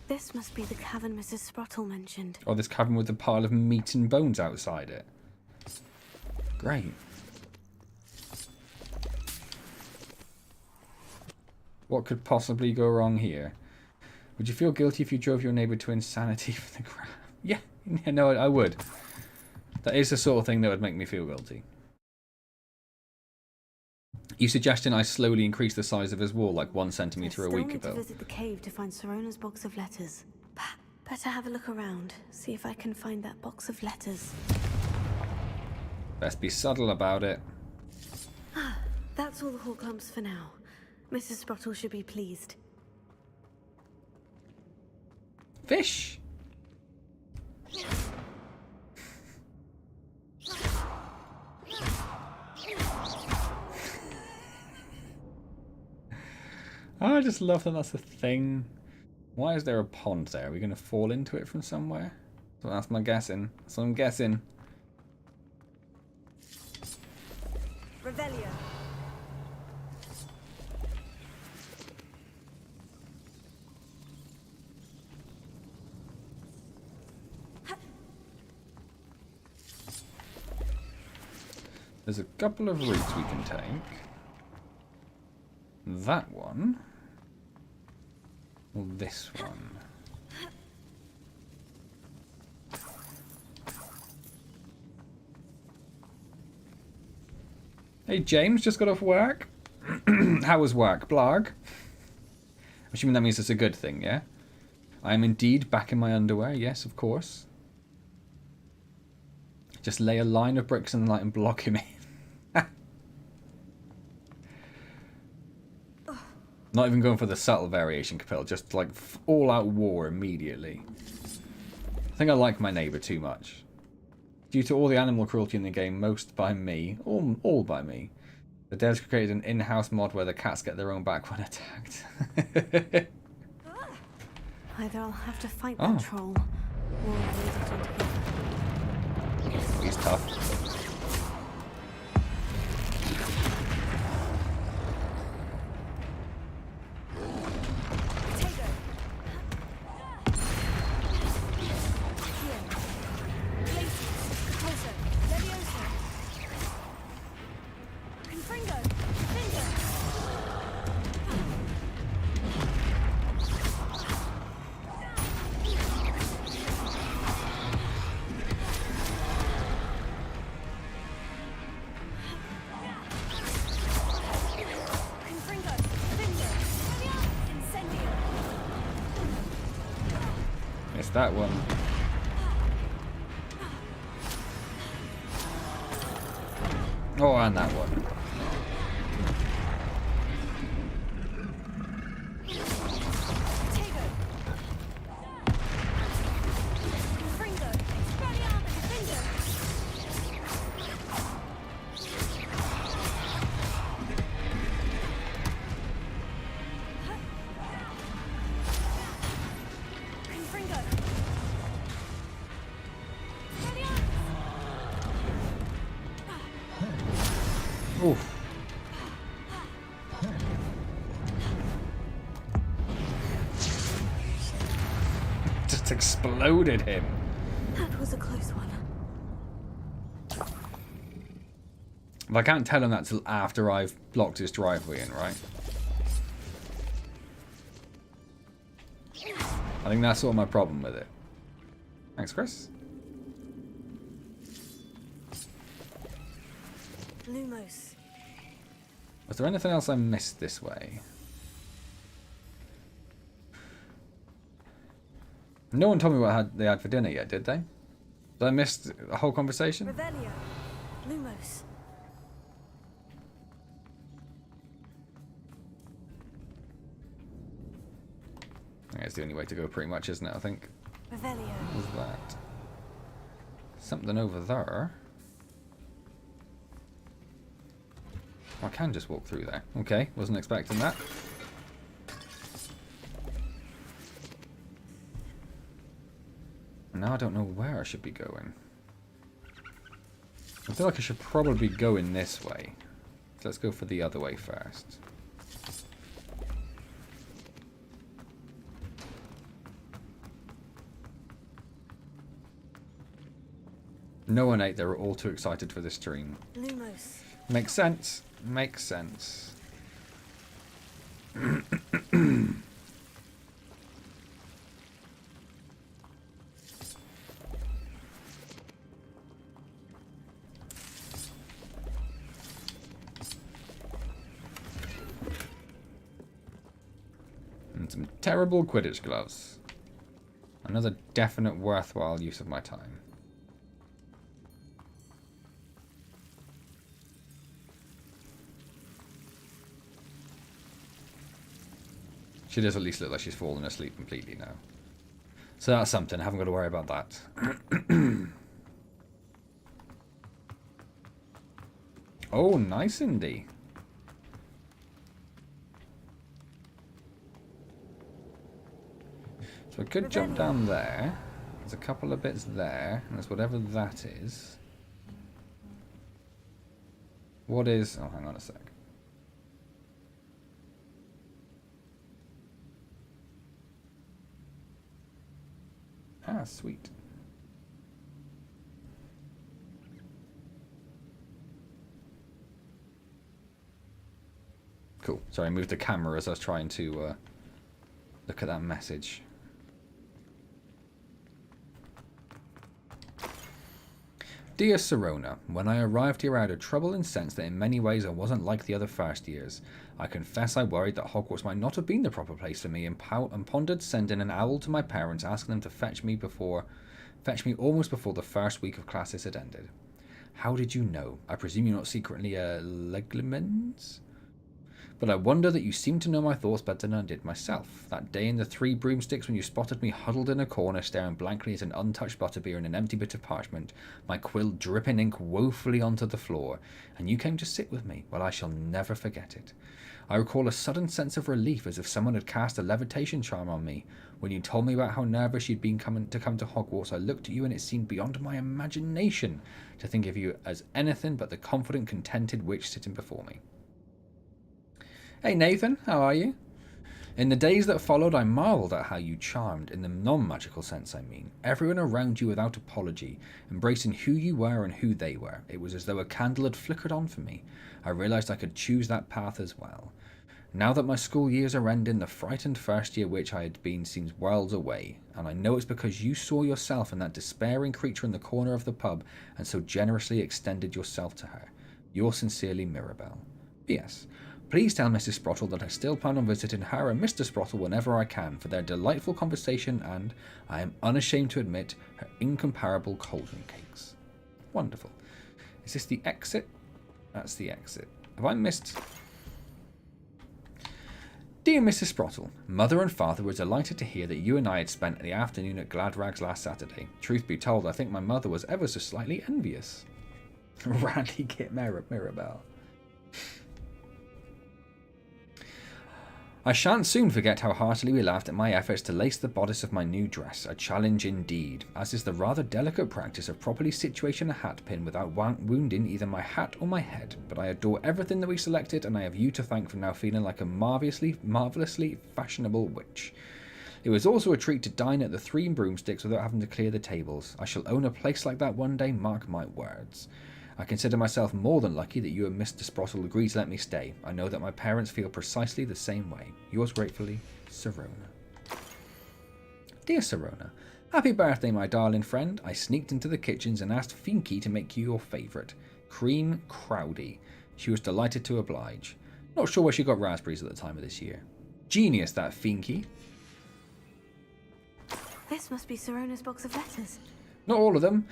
This must be the cavern Mrs. Sprottle mentioned. Oh, this cavern with a pile of meat and bones outside it. Great. What could possibly go wrong here? Would you feel guilty if you drove your neighbour to insanity for the crap? Yeah, no, I would. That is the sort of thing that would make me feel guilty. You suggesting I slowly increase the size of his wall like 1 centimetre a week I still need ago? to visit the cave to find Sirona's box of letters. Better have a look around, see if I can find that box of letters. Best be subtle about it. That's all the hawk lumps for now. Mrs. Sprottle should be pleased. Fish! I just love that that's a thing. Why is there a pond there? Are we going to fall into it from somewhere? So that's my guessing. That's what I'm guessing. Revelio. There's a couple of routes we can take. That one. Or this one. Hey James, just got off work. How was work? Blarg? Assuming that means it's a good thing, yeah? I am indeed back in my underwear, yes, of course. Just lay a line of bricks in the light and block him in. Not even going for the subtle variation, Capel. Just like all-out war immediately. I think I like my neighbour too much. Due to all the animal cruelty in the game, most by me, all by me, the devs created an in-house mod where the cats get their own back when attacked. Either I'll have to fight that troll, or lead it on together. He's tough. Missed that one. Oh, and that one. Oof. Just exploded him. That was a close one. But I can't tell him that till after I've blocked his driveway in, right? I think that's sort of my problem with it. Thanks, Chris. Lumos. Was there anything else I missed this way? No one told me what they had for dinner yet, did they? Did I miss the whole conversation? Revelio. Lumos. I think it's the only way to go pretty much, isn't it, I think? Revelio. What was that? Something over there. I can just walk through there. Okay, wasn't expecting that. Now I don't know where I should be going. I feel like I should probably be going this way. So let's go for the other way first. No one ate. They were all too excited for this stream. Lumos. Makes sense. Makes sense. And some terrible Quidditch gloves. Another definite worthwhile use of my time. She does at least look like she's fallen asleep completely now. So that's something. I haven't got to worry about that. Oh, nice indie. So I could jump down there. There's a couple of bits there. And there's whatever that is. What is... Oh, hang on a sec. Ah, sweet. Cool. Sorry, I moved the camera as I was trying to look at that message. Dear Sirona, when I arrived here I had a trouble and sense that in many ways I wasn't like the other first years. I confess I worried that Hogwarts might not have been the proper place for me and pondered sending an owl to my parents asking them to fetch me almost before the first week of classes had ended. How did you know? I presume you're not secretly a Leglemans? But I wonder that you seem to know my thoughts better than I did myself. That day in the Three Broomsticks when you spotted me huddled in a corner staring blankly at an untouched butterbeer and an empty bit of parchment, my quill dripping ink woefully onto the floor, and you came to sit with me, well, I shall never forget it. I recall a sudden sense of relief as if someone had cast a levitation charm on me. When you told me about how nervous you'd been to come to Hogwarts, I looked at you and it seemed beyond my imagination to think of you as anything but the confident, contented witch sitting before me. Hey Nathan, how are you? In the days that followed, I marvelled at how you charmed, in the non-magical sense I mean, everyone around you without apology, embracing who you were and who they were. It was as though a candle had flickered on for me. I realised I could choose that path as well. Now that my school years are ending, the frightened first year witch I had been seems worlds away, and I know it's because you saw yourself in that despairing creature in the corner of the pub and so generously extended yourself to her. Yours sincerely, Mirabelle. P.S. Please tell Mrs. Sprottle that I still plan on visiting her and Mr. Sprottle whenever I can for their delightful conversation and, I am unashamed to admit, her incomparable cauldron cakes. Wonderful. Is this the exit? That's the exit. Have I missed... Dear Mrs. Sprottle, Mother and Father were delighted to hear that you and I had spent the afternoon at Gladrags last Saturday. Truth be told, I think my mother was ever so slightly envious. Randy Kit Mirabelle. I shan't soon forget how heartily we laughed at my efforts to lace the bodice of my new dress, a challenge indeed, as is the rather delicate practice of properly situating a hat pin without wounding either my hat or my head, but I adore everything that we selected and I have you to thank for now feeling like a marvellously fashionable witch. It was also a treat to dine at the Three Broomsticks without having to clear the tables. I shall own a place like that one day, mark my words. I consider myself more than lucky that you and Mr. Sprottle agreed to let me stay. I know that my parents feel precisely the same way. Yours gratefully, Sirona. Dear Sirona, happy birthday, my darling friend. I sneaked into the kitchens and asked Finky to make you your favourite, Cream Crowdy. She was delighted to oblige. Not sure where she got raspberries at the time of this year. Genius, that Finky. This must be Sorona's box of letters. Not all of them.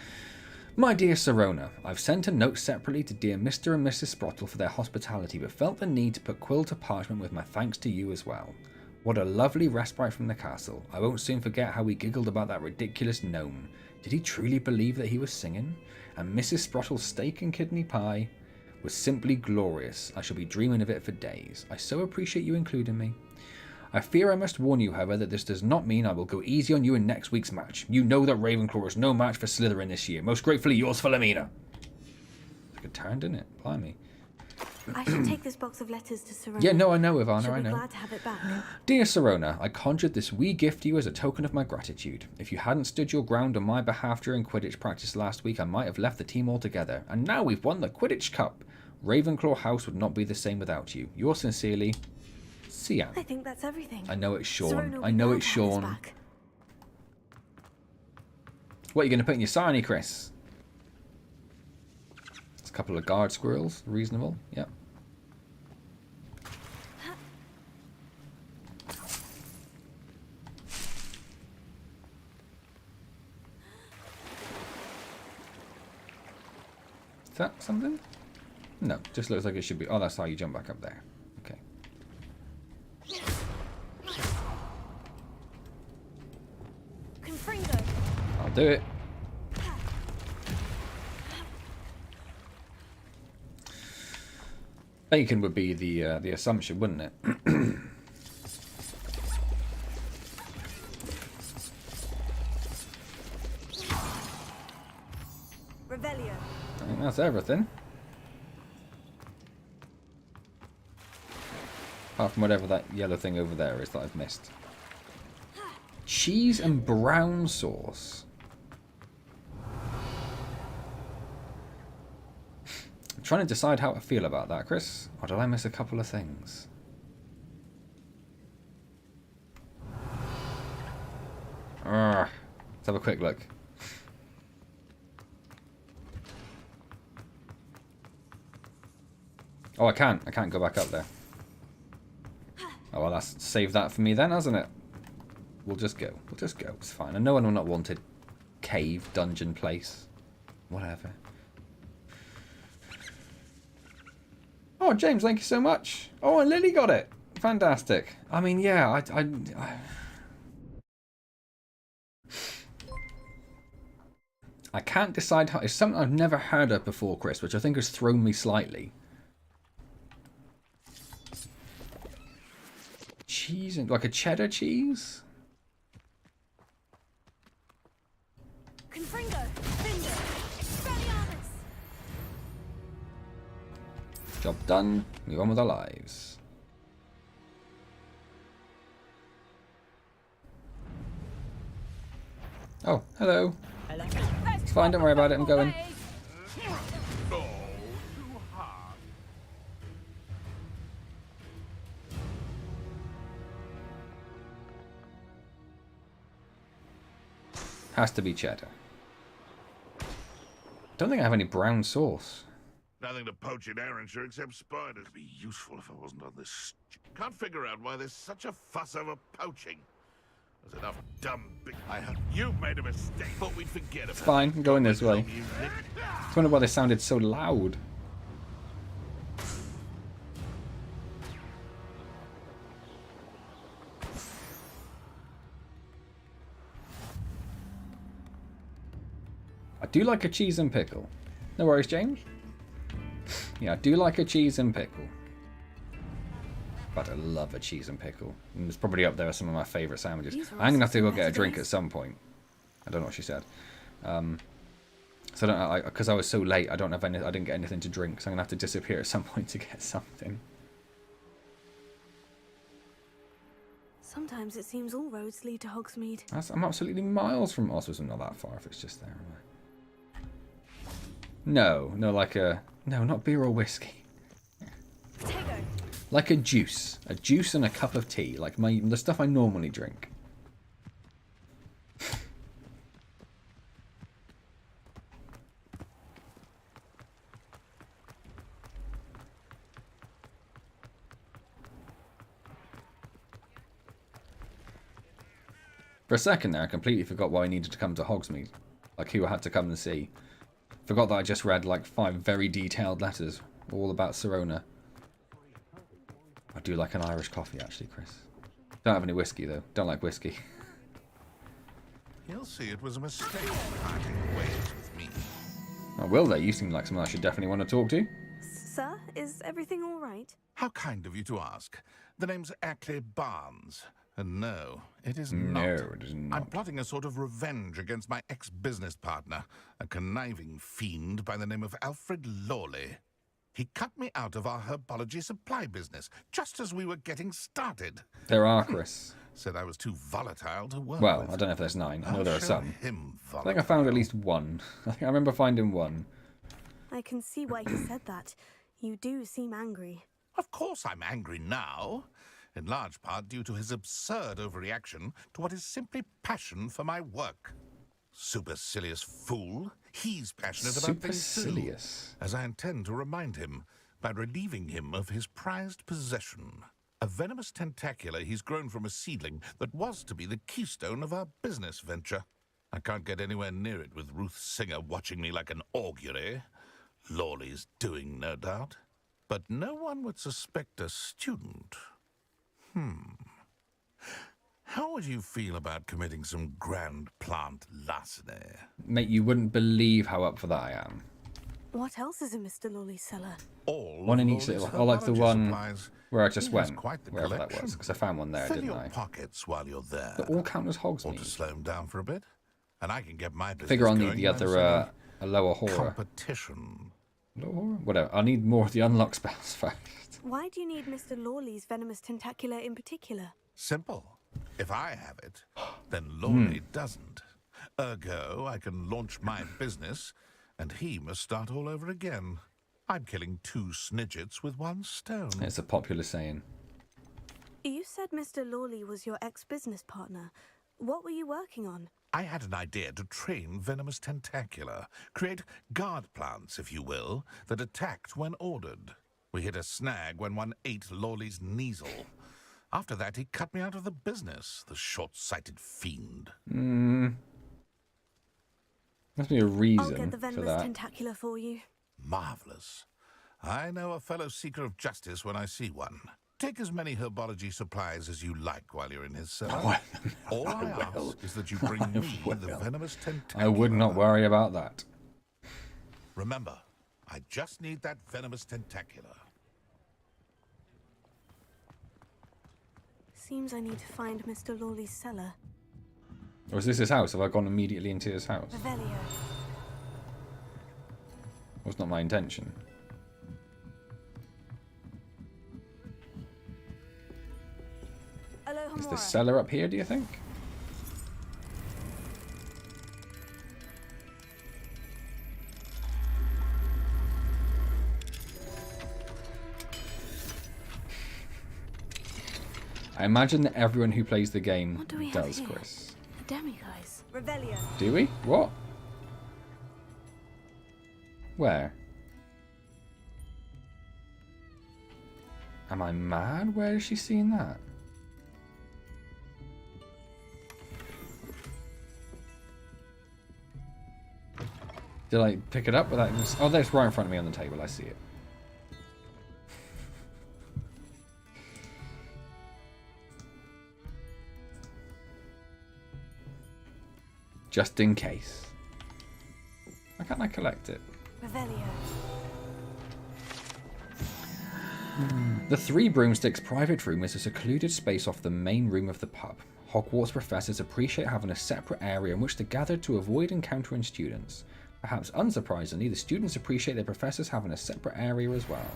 My dear Serona, I've sent a note separately to dear Mr. and Mrs. Sprottle for their hospitality, but felt the need to put quill to parchment with my thanks to you as well. What a lovely respite from the castle. I won't soon forget how we giggled about that ridiculous gnome. Did he truly believe that he was singing? And Mrs. Sprottle's steak and kidney pie was simply glorious. I shall be dreaming of it for days. I so appreciate you including me. I fear I must warn you, however, that this does not mean I will go easy on you in next week's match. You know that Ravenclaw is no match for Slytherin this year. Most gratefully yours, Philomena. Like a turn, didn't it? Blimey. I should take this box of letters to Sirona. Yeah, no, I know, Ivana, She'll I be know. glad to have it back. Dear Sirona, I conjured this wee gift to you as a token of my gratitude. If you hadn't stood your ground on my behalf during Quidditch practice last week, I might have left the team altogether. And now we've won the Quidditch Cup. Ravenclaw House would not be the same without you. Yours sincerely, Sian. I think that's everything. I know it's Sean. Sirona will I be know glad it's to have this Sean. back. What are you going to put in your sarnie, Chris? It's a couple of guard squirrels. Reasonable. Yep. Is that something? No, just looks like it should be. Oh, that's how you jump back up there. Okay. Confringo. I'll do it. Bacon would be the assumption, wouldn't it? Revelio. I think that's everything. Apart from whatever that yellow thing over there is that I've missed. Cheese and brown sauce. I'm trying to decide how I feel about that, Chris. Or did I miss a couple of things? Let's have a quick look. Oh, I can't go back up there. Oh, well, that's saved that for me then, hasn't it? We'll just go. We'll just go. It's fine. I know I'm not wanted. Cave, dungeon place. Whatever. Oh, James, thank you so much. Oh, and Lily got it. Fantastic. I mean, yeah, I can't decide how... It's something I've never heard of before, Chris, which I think has thrown me slightly. Cheese and like a cheddar cheese? Confringo. Finger. Expelliarmus. Job done. Move on with our lives. Oh, hello. It's fine, don't worry about it, I'm going. Oh, too hard. Has to be cheddar. Don't think I have any brown sauce. Nothing to poach in Arrynshire except spiders. Be useful if I wasn't on this. Can't figure out why there's such a fuss over poaching. There's enough dumb big. You've made a mistake. Thought we'd forget about It's fine, I'm going this way. I wonder why they sounded so loud. I do like a cheese and pickle. No worries, James. Yeah, I do like a cheese and pickle. But I love a cheese and pickle. And it's probably up there with some of my favourite sandwiches. I'm going to have to go get a drink at some point. I don't know what she said. So I don't know, because I was so late, I didn't get anything to drink, so I'm going to have to disappear at some point to get something. Sometimes it seems all roads lead to Hogsmeade. I'm absolutely miles from Oswald. I'm not that far if it's just there, am I? No, like a... No, not beer or whiskey. Potato. Like a juice. A juice and a cup of tea. Like the stuff I normally drink. For a second there, I completely forgot why I needed to come to Hogsmeade. Like, who I had to come and see. Forgot that I just read, like, 5 very detailed letters. All about Sirona. I do like an Irish coffee, actually, Chris. Don't have any whiskey, though. Don't like whiskey. You'll see it was a mistake parting ways with me. Oh, will they? You seem like someone I should definitely want to talk to. Sir, is everything all right? How kind of you to ask. The name's Ackley Barnes. And no, it is No, not. it is not. I'm plotting a sort of revenge against my ex-business partner, a conniving fiend by the name of Alfred Lawley. He cut me out of our herbology supply business, just as we were getting started. There are, Chris. Said I was too volatile to work Well, with. I don't know if there's 9. I know I'll there are show some. him I think I found volatile. at least 1. I think I remember finding 1. I can see why he said that. You do seem angry. Of course I'm angry now, in large part due to his absurd overreaction to what is simply passion for my work. Supercilious fool. He's passionate about things too, Supercilious. as I intend to remind him by relieving him of his prized possession. A venomous tentacula he's grown from a seedling that was to be the keystone of our business venture. I can't get anywhere near it with Ruth Singer watching me like an augury. Lawley's doing, no doubt. But no one would suspect a student. How would you feel about committing some grand plant larceny? Mate, you wouldn't believe how up for that I am. What else is in Mr. Lawley's cellar? All One in of each Lawley's little... I like the herbology one supplies. where I just He has went. quite the Wherever that collection. was. Because I found one there, Fill didn't your I? pockets while you're there. They all count as Want to Hogsmeade. slow him down for a bit? And I can get my business Figure I'll need going the without other, any a lower horror. competition. Lower horror? Whatever. I'll need more of the unlock spells first. Why do you need Mr. Lawley's venomous tentacula in particular? Simple. If I have it, then Lawley doesn't. Ergo, I can launch my business, and he must start all over again. I'm killing 2 snidgets with 1 stone. It's a popular saying. You said Mr. Lawley was your ex-business partner. What were you working on? I had an idea to train venomous tentacula, create guard plants, if you will, that attacked when ordered. We hit a snag when one ate Lawley's Kneasel. After that, he cut me out of the business, the short-sighted fiend. Must be a reason I'll get the for venomous that. tentacula for you. Marvelous. I know a fellow seeker of justice when I see one. Take as many herbology supplies as you like while you're in his cellar. All I ask is that you bring me the venomous tentacula. I would not worry about that. Remember, I just need that venomous tentacula. Seems I need to find Mr. Lawley's cellar. Or is this his house? Have I gone immediately into his house? Revelio. Was not my intention. Is the cellar up here, do you think? I imagine that everyone who plays the game What do we have does, here? Chris. A demiguise. Revelio. Do we? What? Where? Am I mad? Where is she seeing that? Did I pick it up without... Oh, that's right in front of me on the table. I see it. Just in case. Why can't I collect it? Revelio. The Three Broomsticks private room is a secluded space off the main room of the pub. Hogwarts professors appreciate having a separate area in which to gather to avoid encountering students. Perhaps unsurprisingly, the students appreciate their professors having a separate area as well.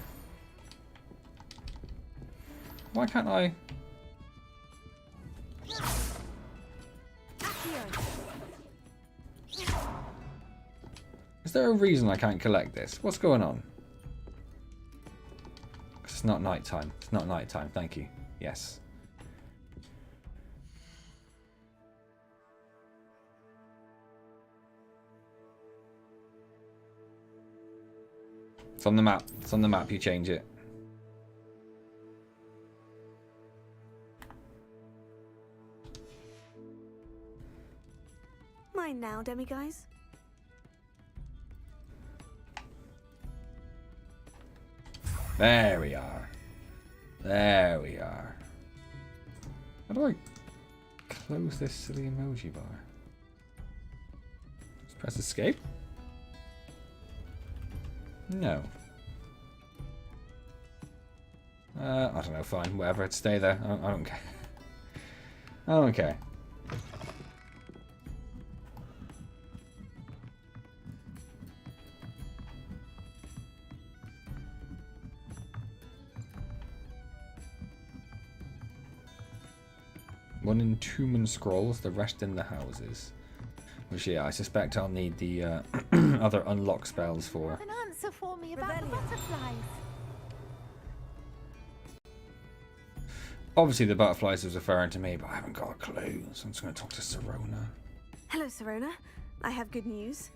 Why can't I... Is there a reason I can't collect this? What's going on? It's not night time. It's not night time. Thank you. Yes. It's on the map. It's on the map. You change it. mind now, demiguise? There we are. There we are. How do I close this silly emoji bar? Just press escape? No. I don't know, fine, whatever, it'd stay there. I don't care. I don't care. One in Tumen scrolls, the rest in the houses. Which, yeah, I suspect I'll need the other unlock spells for. An answer for me about the butterflies. Obviously, the butterflies was referring to me, but I haven't got a clue, so I'm just going to talk to Sirona. Hello, Sirona. I have good news.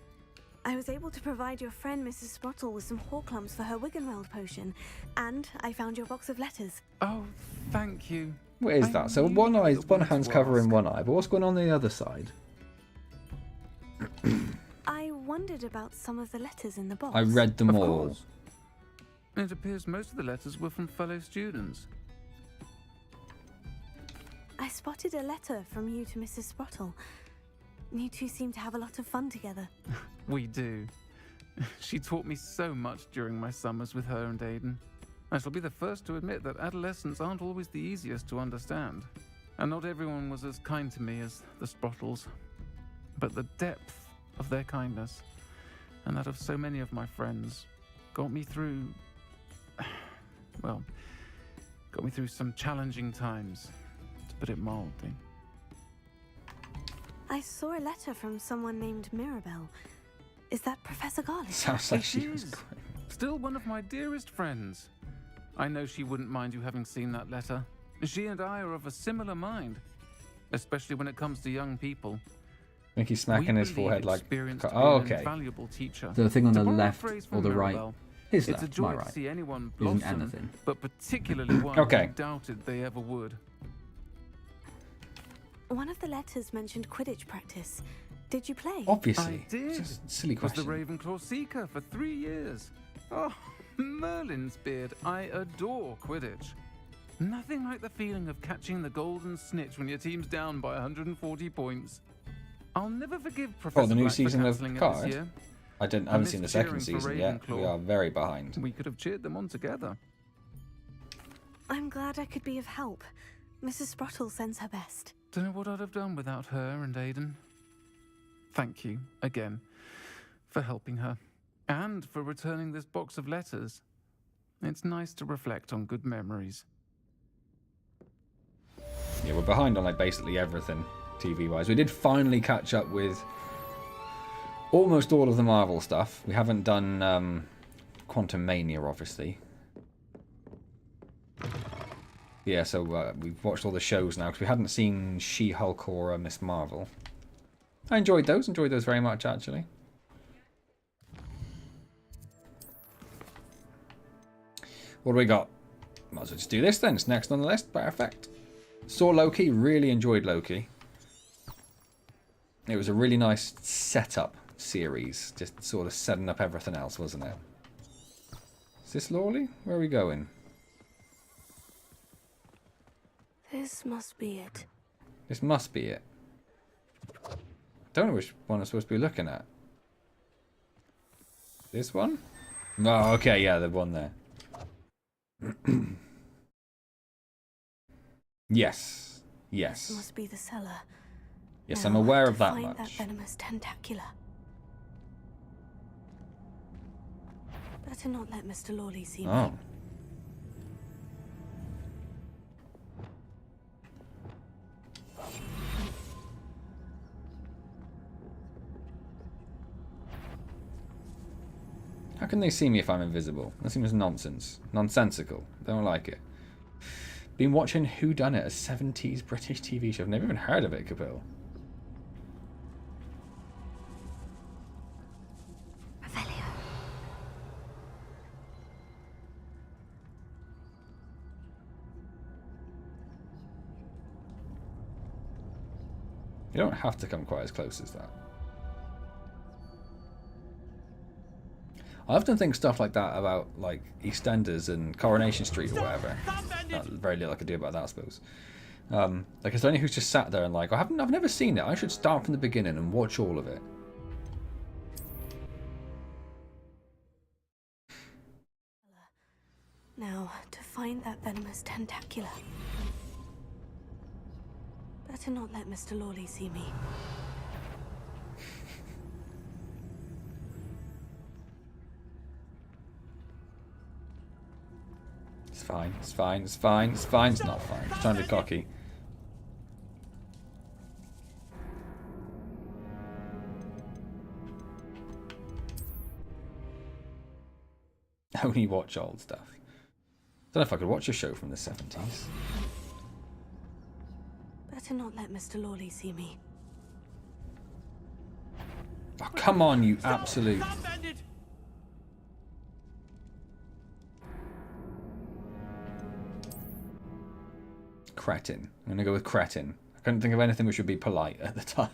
I was able to provide your friend Mrs. Sprottle with some Horklums for her Wiggenweld potion, and I found your box of letters. Oh, thank you. What is that? So one hand's covering one eye, but what's going on the other side? I wondered about some of the letters in the box. I read them Of all. course. It appears most of the letters were from fellow students. I spotted a letter from you to Mrs. Sprottle. You two seem to have a lot of fun together. We do. She taught me so much during my summers with her and Aiden. I shall be the first to admit that adolescents aren't always the easiest to understand. And not everyone was as kind to me as the Sprottles. But the depth of their kindness, and that of so many of my friends, got me through... well, got me through some challenging times, to put it mildly. I saw a letter from someone named Mirabelle. Is that Professor Garlick? Sounds like It she was is. great. Still one of my dearest friends. I know she wouldn't mind you having seen that letter. She and I are of a similar mind, especially when it comes to young people. I think he's smacking We his believe forehead like... experience to be Oh, an okay. invaluable teacher. The thing on To the borrow a left phrase or from the right? Mirabelle, His it's a left, my joy right. to see anyone Isn't blossom, anything. but particularly one Okay. who doubted they ever would. One of the letters mentioned Quidditch practice. Did you play? Obviously. I did. It's just a silly Was the question. Ravenclaw Seeker for 3 years. Oh, Merlin's beard. I adore Quidditch. Nothing like the feeling of catching the golden snitch when your team's down by 140 points. I'll never forgive Professor the new Black for season of cancelling it Card? this year. I haven't seen the missed second cheering for season yet. We Ravenclaw. are very behind. We could have cheered them on together. I'm glad I could be of help. Mrs. Sprottle sends her best. Don't know what I'd have done without her and Aiden. Thank you, again, for helping her. And for returning this box of letters. It's nice to reflect on good memories. Yeah, we're behind on like basically everything TV-wise. We did finally catch up with almost all of the Marvel stuff. We haven't done Quantum Mania, obviously. Yeah, so we've watched all the shows now because we hadn't seen She-Hulk or Miss Marvel. I enjoyed those very much, actually. What do we got? Might as well just do this then. It's next on the list. Perfect. Saw Loki. Really enjoyed Loki. It was a really nice setup series. Just sort of setting up everything else, wasn't it? Is this Lawley? Where are we going? This must be it. This must be it. Don't know which one I'm supposed to be looking at. This one? Oh, okay, yeah, the one there. Yes. Yes. This must be the cellar. Yes, Now I'm I'll aware have of to that find much. that venomous tentacula. Better not let Mr. Lawley see me. Oh. How can they see me if I'm invisible? That seems nonsense. Nonsensical. Don't like it. Been watching Who Done It, a 70s British TV show. I've never even heard of it, Kapil. Revelio. You don't have to come quite as close as that. I often think stuff like that about like EastEnders and Coronation Street or whatever. Very little I could do about that, I suppose. Like, it's only who's just sat there and like, I've never seen it. I should start from the beginning and watch all of it. Now, to find that venomous tentacula. Better not let Mr. Lawley see me. It's fine, it's fine, it's fine, it's fine, it's not fine. It's trying to be cocky. Only watch old stuff. Don't know if I could watch a show from the 70s. Better not let Mr. Lawley see me. Oh, come on, you absolute... Cretin. I'm going to go with cretin. I couldn't think of anything which would be polite at the time.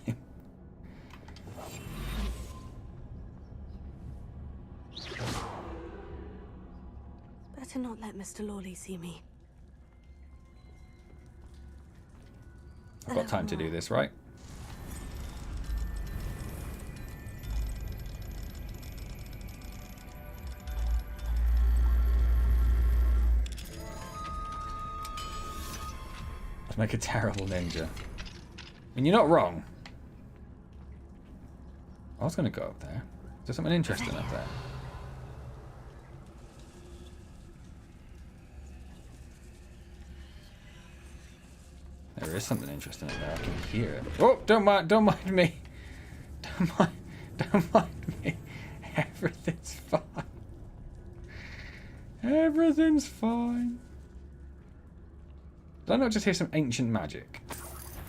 Better not let Mr. Lawley see me. I've got time to do this, right? To make a terrible ninja. I mean, you're not wrong. I was going to go up there. Is there something interesting up there? There is something interesting up there. I can hear it. Oh, don't mind me. Don't mind me. Everything's fine. Everything's fine. Did I not just hear some ancient magic?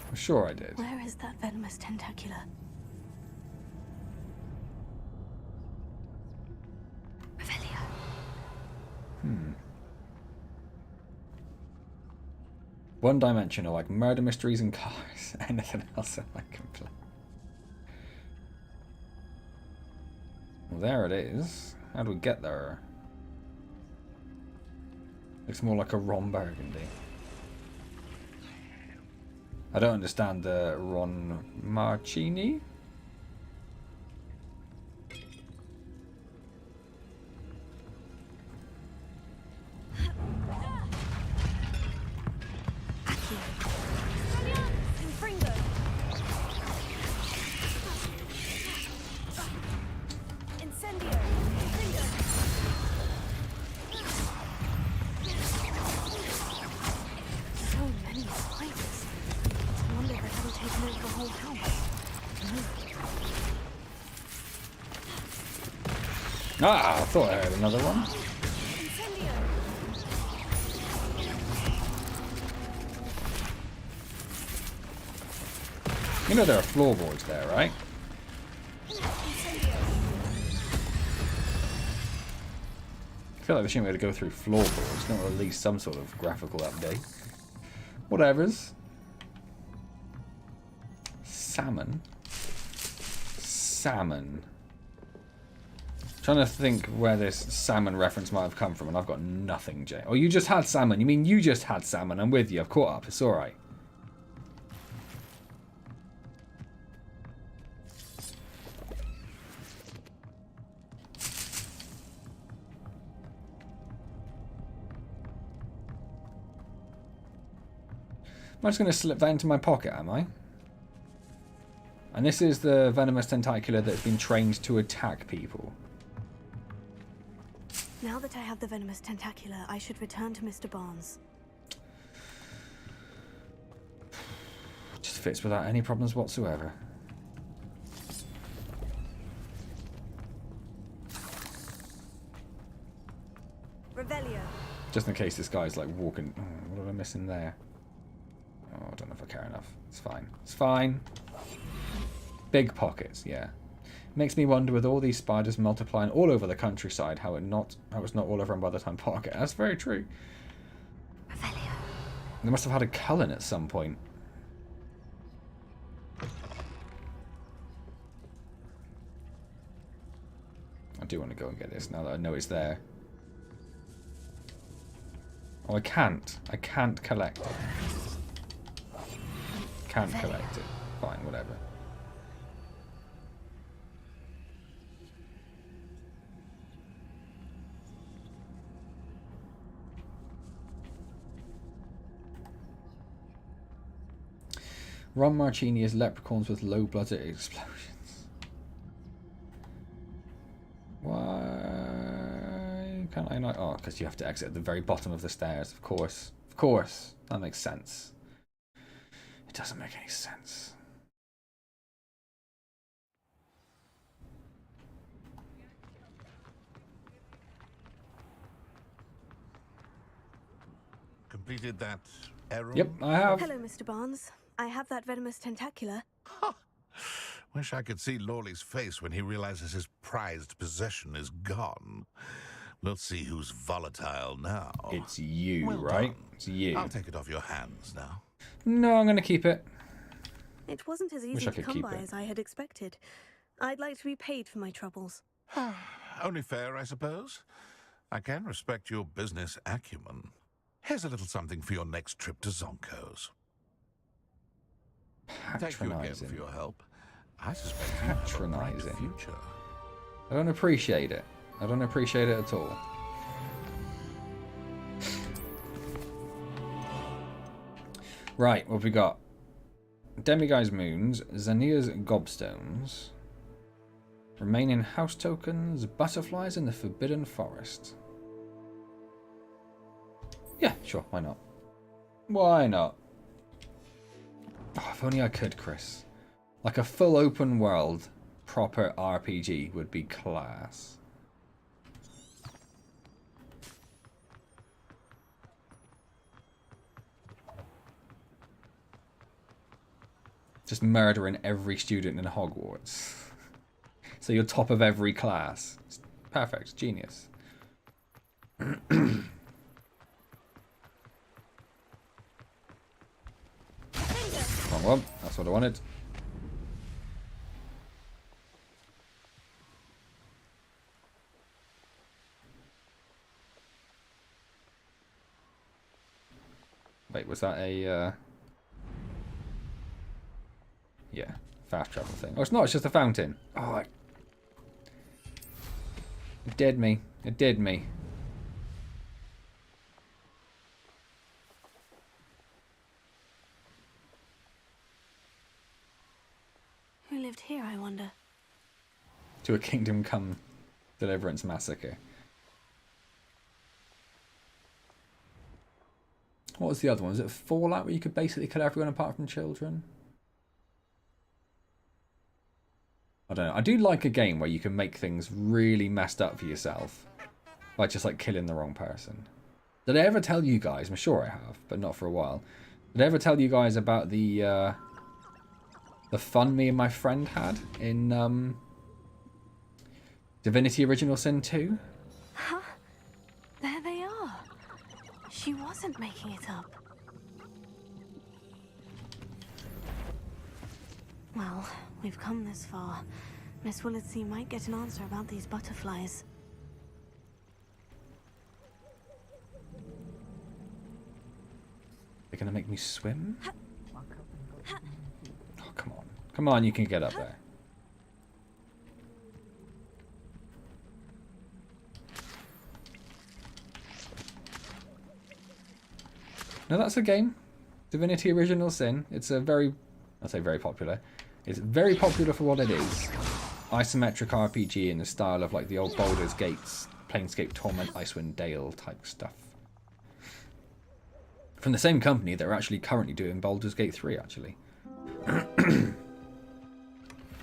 I'm sure I did. Where is that venomous tentacula? Revelio. One-dimensional, like murder mysteries and cars. Anything else I can play. Well, there it is. How do we get there? Looks more like a Ron Burgundy. I don't understand the Ron Marcini. Ah, I thought I heard another one. You know there are floorboards there, right? I feel like they shouldn't be able to go through floorboards, not at least some sort of graphical update. Whatevers. Salmon. Salmon. Trying to think where this salmon reference might have come from, and I've got nothing, Jay. Oh, you just had salmon. You mean you just had salmon? I'm with you. I've caught up. It's alright. I'm just going to slip that into my pocket, am I? And this is the venomous tentacula that's been trained to attack people. Now that I have the venomous tentacula, I should return to Mr. Barnes. Just fits without any problems whatsoever. Revelio. Just in case this guy's like walking. Oh, what did I miss in there? Oh, I don't know if I care enough. It's fine. It's fine. Big pockets, yeah. Makes me wonder, with all these spiders multiplying all over the countryside, how it's not all overrun by the time Parker. That's very true. Revelio. They must have had a Cullen at some point. do want to go and get this now that I know it's there. Oh, I can't. I can't collect it. Can't collect it. Fine, whatever. Ron Martini is leprechauns with low-blooded explosions. Why can't I not? Oh, because you have to exit at the very bottom of the stairs. Of course. Of course. That makes sense. It doesn't make any sense. Completed that errand? Yep, I have. Hello, Mr. Barnes. I have that venomous tentacula. Wish I could see Lawley's face when he realizes his prized possession is gone. We'll see who's volatile now. It's you, Well right? done. It's you. I'll take it off your hands now. No, I'm going to keep it. It wasn't as Wish easy I to could come keep by it. as I had expected. I'd like to be paid for my troubles. Only fair, I suppose. I can respect your business acumen. Here's a little something for your next trip to Zonko's. Thank you again Patronizing. for your help. I suspect you have a bright Patronizing. future. I don't appreciate it. I don't appreciate it at all. Right, what have we got? Demiguise moons, Zania's gobstones, remaining house tokens, butterflies in the Forbidden Forest. Yeah, sure, why not? Why not? Oh, if only I could, Chris. Like a full open world, proper RPG would be class. Just murdering every student in Hogwarts. So you're top of every class. It's perfect. Genius. Wrong one. That's what I wanted. Wait, was that a... Yeah, fast travel thing. Oh, it's not. It's just a fountain. Oh, it did me. It did me. Who lived here, I wonder? To a Kingdom Come Deliverance massacre. What was the other one? Was it Fallout where you could basically kill everyone apart from children? I don't know. I do like a game where you can make things really messed up for yourself. Like just like killing the wrong person. Did I ever tell you guys? I'm sure I have, but not for a while. Did I ever tell you guys about the fun me and my friend had in Divinity Original Sin 2? Huh? There they are. She wasn't making it up. Well, we've come this far. Miss Willetsey might get an answer about these butterflies. They're gonna make me swim? Oh, come on. Come on, you can get up there. No, that's a game. Divinity Original Sin. It's a very... I'll say very popular. It's very popular for what it is. Isometric RPG in the style of like the old Baldur's Gates, Planescape Torment, Icewind Dale type stuff. From the same company that are actually currently doing Baldur's Gate 3, actually. Oh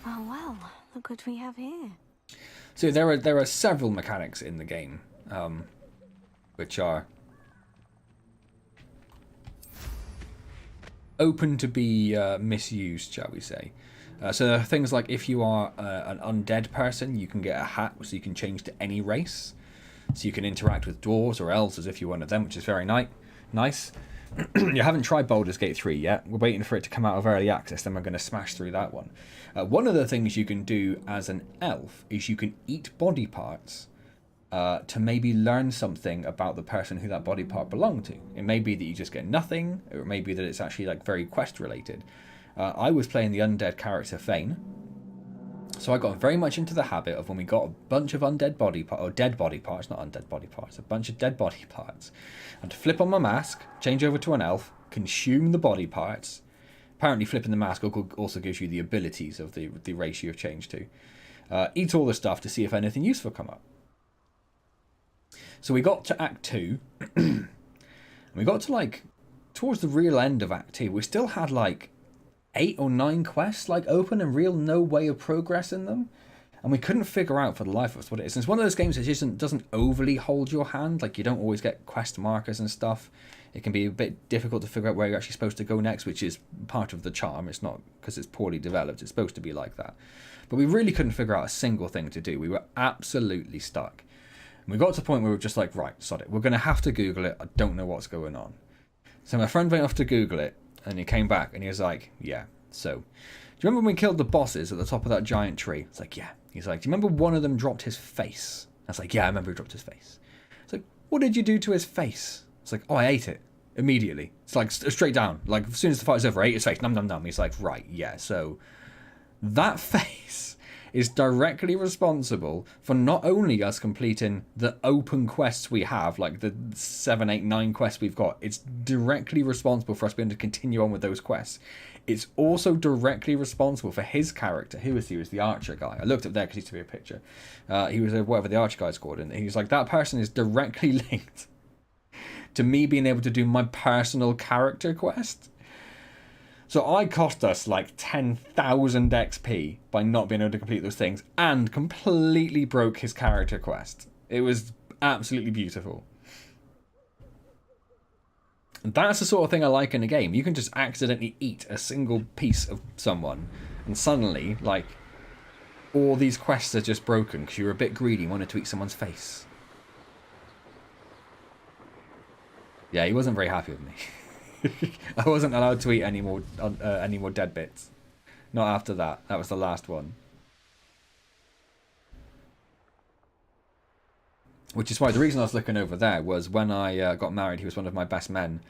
well, look what we have here. So there are several mechanics in the game, which are open to be misused, shall we say. So there are things like if you are an undead person, you can get a hat so you can change to any race. So you can interact with dwarves or elves as if you're one of them, which is very nice. You haven't tried Baldur's Gate 3 yet. We're waiting for it to come out of early access, then we're going to smash through that one. One of the things you can do as an elf is you can eat body parts to maybe learn something about the person who that body part belonged to. It may be that you just get nothing, or it may be that it's actually like very quest related. I was playing the undead character Fane, so I got very much into the habit of when we got a bunch of undead body parts, or dead body parts, not undead body parts, a bunch of dead body parts, and to flip on my mask, change over to an elf, consume the body parts. Apparently flipping the mask also gives you the abilities of the race you have changed to. Eat all the stuff to see if anything useful come up. So we got to Act 2, and we got to like, towards the real end of Act 2, we still had like 8 or 9 quests like open and real no way of progress in them. And we couldn't figure out for the life of us what it is. And it's one of those games that doesn't overly hold your hand. Like, you don't always get quest markers and stuff. It can be a bit difficult to figure out where you're actually supposed to go next, which is part of the charm. It's not because it's poorly developed. It's supposed to be like that. But we really couldn't figure out a single thing to do. We were absolutely stuck. And we got to the point where we were just like, right, sod it. We're going to have to Google it. I don't know what's going on. So my friend went off to Google it, and he came back, and he was like, yeah, so... Do you remember when we killed the bosses at the top of that giant tree? It's like, yeah. He's like, do you remember one of them dropped his face? I was like, yeah, I remember he dropped his face. It's like, what did you do to his face? It's like, oh, I ate it. Immediately. It's like, straight down. Like, as soon as the fight's over, I ate his face. Num, num, num. He's like, right, yeah. So, that face is directly responsible for not only us completing the open quests we have, like the 7, 8, 9 quests we've got. It's directly responsible for us being able to continue on with those quests. It's also directly responsible for his character. Who was he? He was the archer guy. I looked up there because he used to be a picture. He was whatever the archer guy's called. And he was like, that person is directly linked to me being able to do my personal character quest. So I cost us like 10,000 XP by not being able to complete those things and completely broke his character quest. It was absolutely beautiful. And that's the sort of thing I like in a game. You can just accidentally eat a single piece of someone and suddenly, like, all these quests are just broken because you were a bit greedy and wanted to eat someone's face. Yeah, he wasn't very happy with me. I wasn't allowed to eat any more dead bits. Not after that. That was the last one. Which is why the reason I was looking over there was when I got married, he was one of my best men,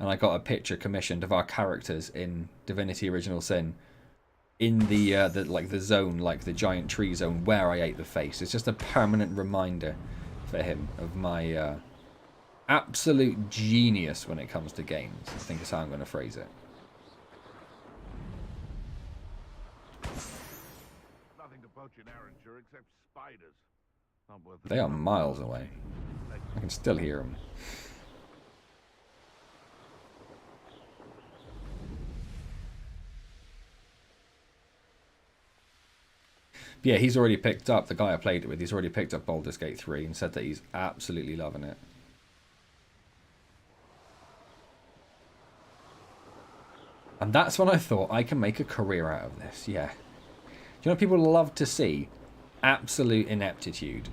and I got a picture commissioned of our characters in Divinity Original Sin in the zone, like the giant tree zone where I ate the face. It's just a permanent reminder for him of my absolute genius when it comes to games, I think is how I'm going to phrase it. Nothing to poach in Arranger except spiders. Not worth They are miles away. I can still hear them. But yeah, he's already picked up, the guy I played it with, he's already picked up Baldur's Gate 3 and said that he's absolutely loving it. And that's when I thought I can make a career out of this, yeah. Do you know what people love to see? Absolute ineptitude.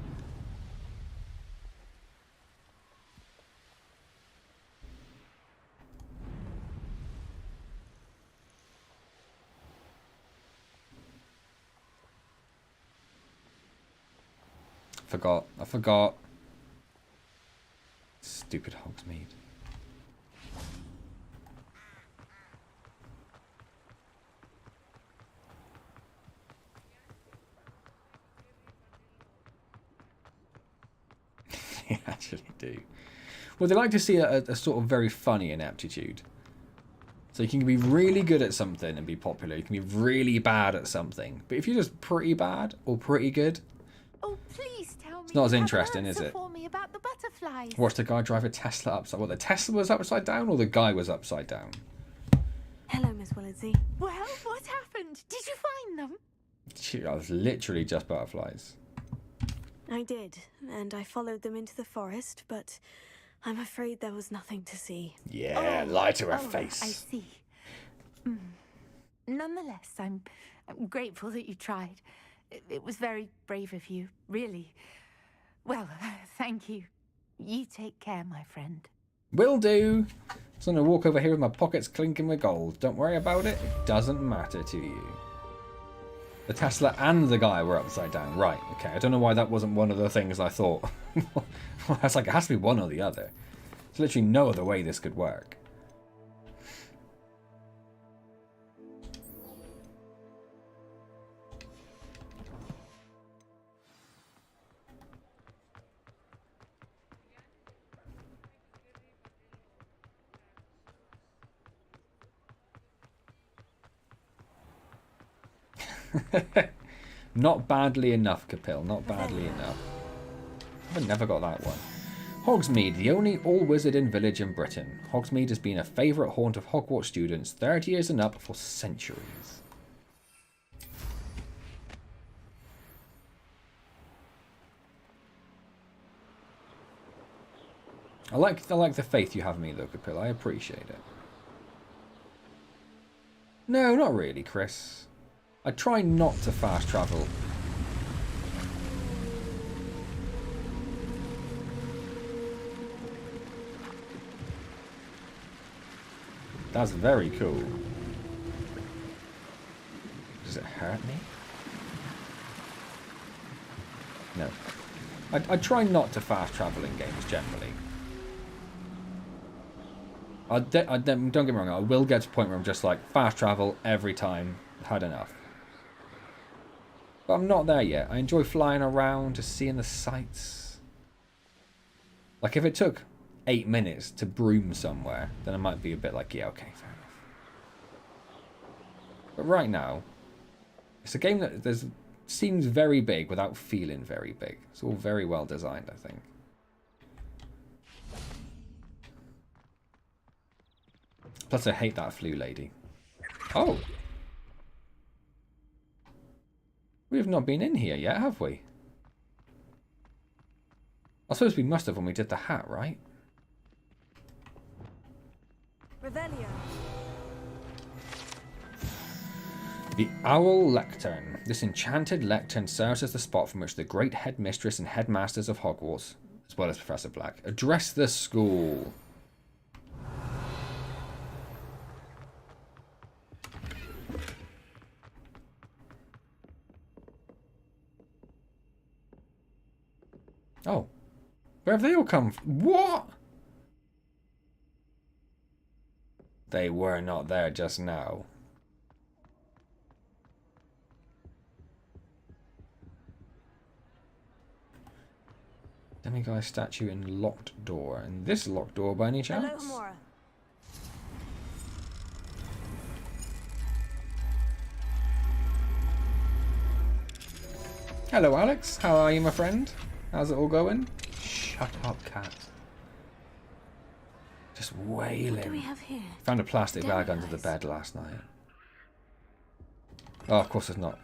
I forgot. Stupid Hogsmeade. They actually do. Well, they like to see a sort of very funny ineptitude. So you can be really good at something and be popular. You can be really bad at something. But if you're just pretty bad or pretty good, Oh, please tell me. it's not as you have an interesting, is answer it? For me about the butterflies. Watch the guy drive a Tesla upside. Well, the Tesla was upside down, or the guy was upside down. Hello, Miss Willardsey. Well, what happened? Did you find them? Shoot, I was literally just butterflies. I did, and I followed them into the forest, but I'm afraid there was nothing to see. Yeah, lie to her I face. see. Nonetheless, I'm grateful that you tried. It was very brave of you, really. Well, thank you. You take care, my friend. Will do. So I'm going to walk over here with my pockets clinking with gold. Don't worry about it. It doesn't matter to you. The Tesla and the guy were upside down. Right, okay. I don't know why that wasn't one of the things I thought. I was like, it has to be one or the other. There's literally no other way this could work. Not badly enough, Capil. Not badly enough. I've never got that one. Hogsmeade, the only all-wizarding village in Britain. Hogsmeade has been a favourite haunt of Hogwarts students, 30 years and up, for centuries. I like the faith you have in me, though, Capil. I appreciate it. No, not really, Chris. I try not to fast travel. That's very cool. Does it hurt me? No. I try not to fast travel in games generally. Don't get me wrong, I will get to a point where I'm just like, fast travel every time, had enough. But I'm not there yet. I enjoy flying around, just seeing the sights. Like if it took 8 minutes to broom somewhere, then I might be a bit like, yeah, okay, fair enough. But right now, it's a game that seems very big without feeling very big. It's all very well designed, I think. Plus, I hate that flu lady. Oh! We have not been in here yet, have we? I suppose we must have when we did the hat, right? Revelio. The Owl Lectern. This enchanted lectern serves as the spot from which the great headmistress and headmasters of Hogwarts, as well as Professor Black, address the school. Oh. Where have they all come from? What? They were not there just now. Demiguise statue in locked door. And this locked door by any chance? Hello, Hamora. Hello, Alex. How are you, my friend? How's it all going? Shut up, cat. Just wailing. What do we have here? Found a plastic bag under the bed last night. Oh, of course it's not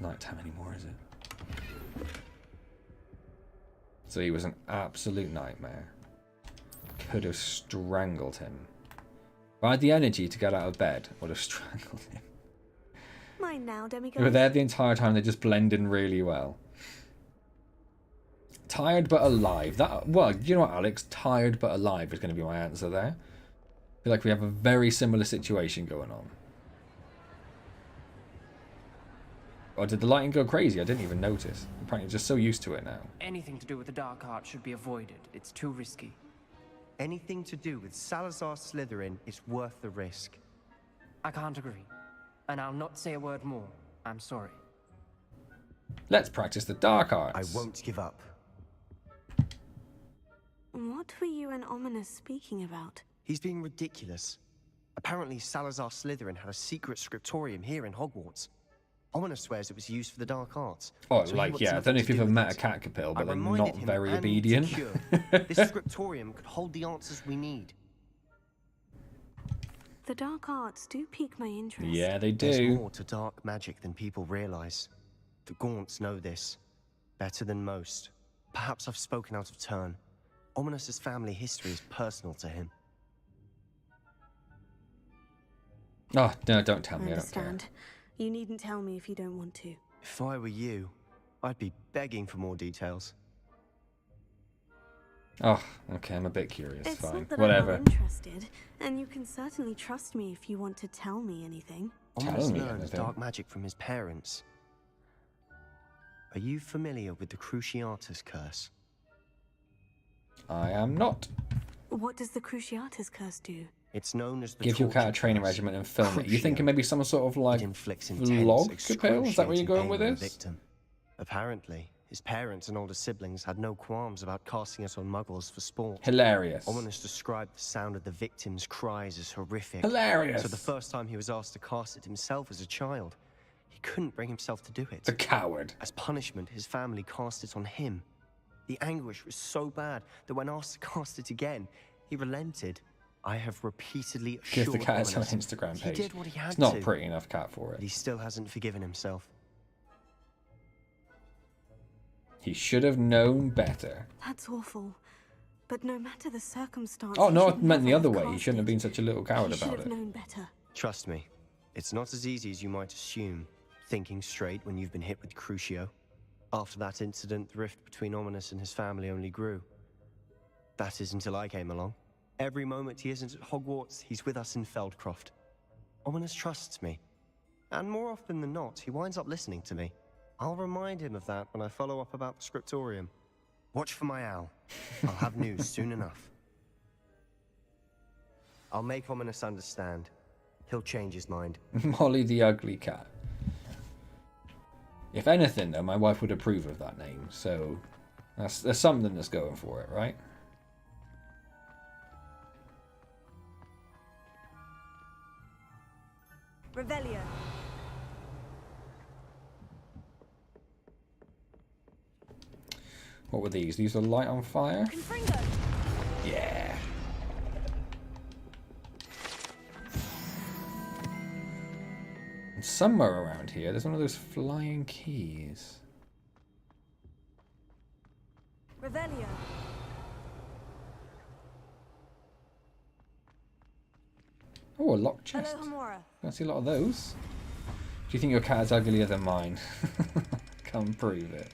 nighttime anymore, is it? So he was an absolute nightmare. Could have strangled him. If I had the energy to get out of bed, would have strangled him. Mine now, Demiguise. They were there the entire time, they just blend in really well. Tired but alive. Well, you know what, Alex? Tired but alive is going to be my answer there. I feel like we have a very similar situation going on. Or did the lighting go crazy? I didn't even notice. Apparently I'm just so used to it now. Anything to do with the dark art should be avoided. It's too risky. Anything to do with Salazar Slytherin is worth the risk. I can't agree. And I'll not say a word more. I'm sorry. Let's practice the dark arts. I won't give up. What were you and Ominous speaking about? He's being ridiculous. Apparently Salazar Slytherin had a secret scriptorium here in Hogwarts. Ominous swears it was used for the dark arts. Oh, so like, yeah, I don't know if you've ever met a cat capil, but they're not very obedient. This scriptorium could hold the answers we need. The dark arts do pique my interest. Yeah, they do. There's more to dark magic than people realize. The Gaunts know this better than most. Perhaps I've spoken out of turn. Ominous's family history is personal to him. Oh, no, don't tell me. I I don't care. understand. You needn't tell me if you don't want to. If I were you, I'd be begging for more details. Oh, okay, I'm a bit curious. It's Fine. not that Whatever. I'm not interested, and you can certainly trust me if you want to tell me anything. Ominous me learned anything. dark magic from his parents. Are you familiar with the Cruciatus curse? I am not. What does the Cruciatus curse do? It's known as the Give your cat a torture training curse. regimen and film it. You Crucio. thinking maybe some sort of like It inflicts vlog intense, appeal? Is that where you're excruciating going pain with on the this? victim. Apparently, his parents and older siblings had no qualms about casting it on muggles for sport. Hilarious. Ominous described the sound of the victim's cries as horrific. Hilarious. So the first time he was asked to cast it himself as a child, he couldn't bring himself to do it. The coward. As punishment, his family cast it on him. The anguish was so bad that when asked to cast it again, he relented. I have repeatedly Give assured the cat its own Ominous Instagram he page. did what he had It's not to, pretty enough cat for but it. he still hasn't forgiven himself. He should have known better. That's awful. But no matter the circumstance. Oh, he no, I should meant the never other have way. He cast shouldn't have it. been such a little coward He should about have it. known better. Trust me, it's not as easy as you might assume, thinking straight when you've been hit with Crucio. After that incident, the rift between Ominous and his family only grew. That is until I came along. Every moment he isn't at Hogwarts, he's with us in Feldcroft. Ominous trusts me. And more often than not, he winds up listening to me. I'll remind him of that when I follow up about the scriptorium. Watch for my owl. I'll have news soon enough. I'll make Ominous understand. He'll change his mind. Molly the ugly cat. If anything, though, my wife would approve of that name. So there's something that's going for it, right? Revelio. What were these? These are light on fire? Confringo. Yeah. And somewhere around here, there's one of those flying keys. Revelio. Oh, a locked chest. Hello, Hamora. Don't see a lot of those. Do you think your cat is uglier than mine? Come prove it.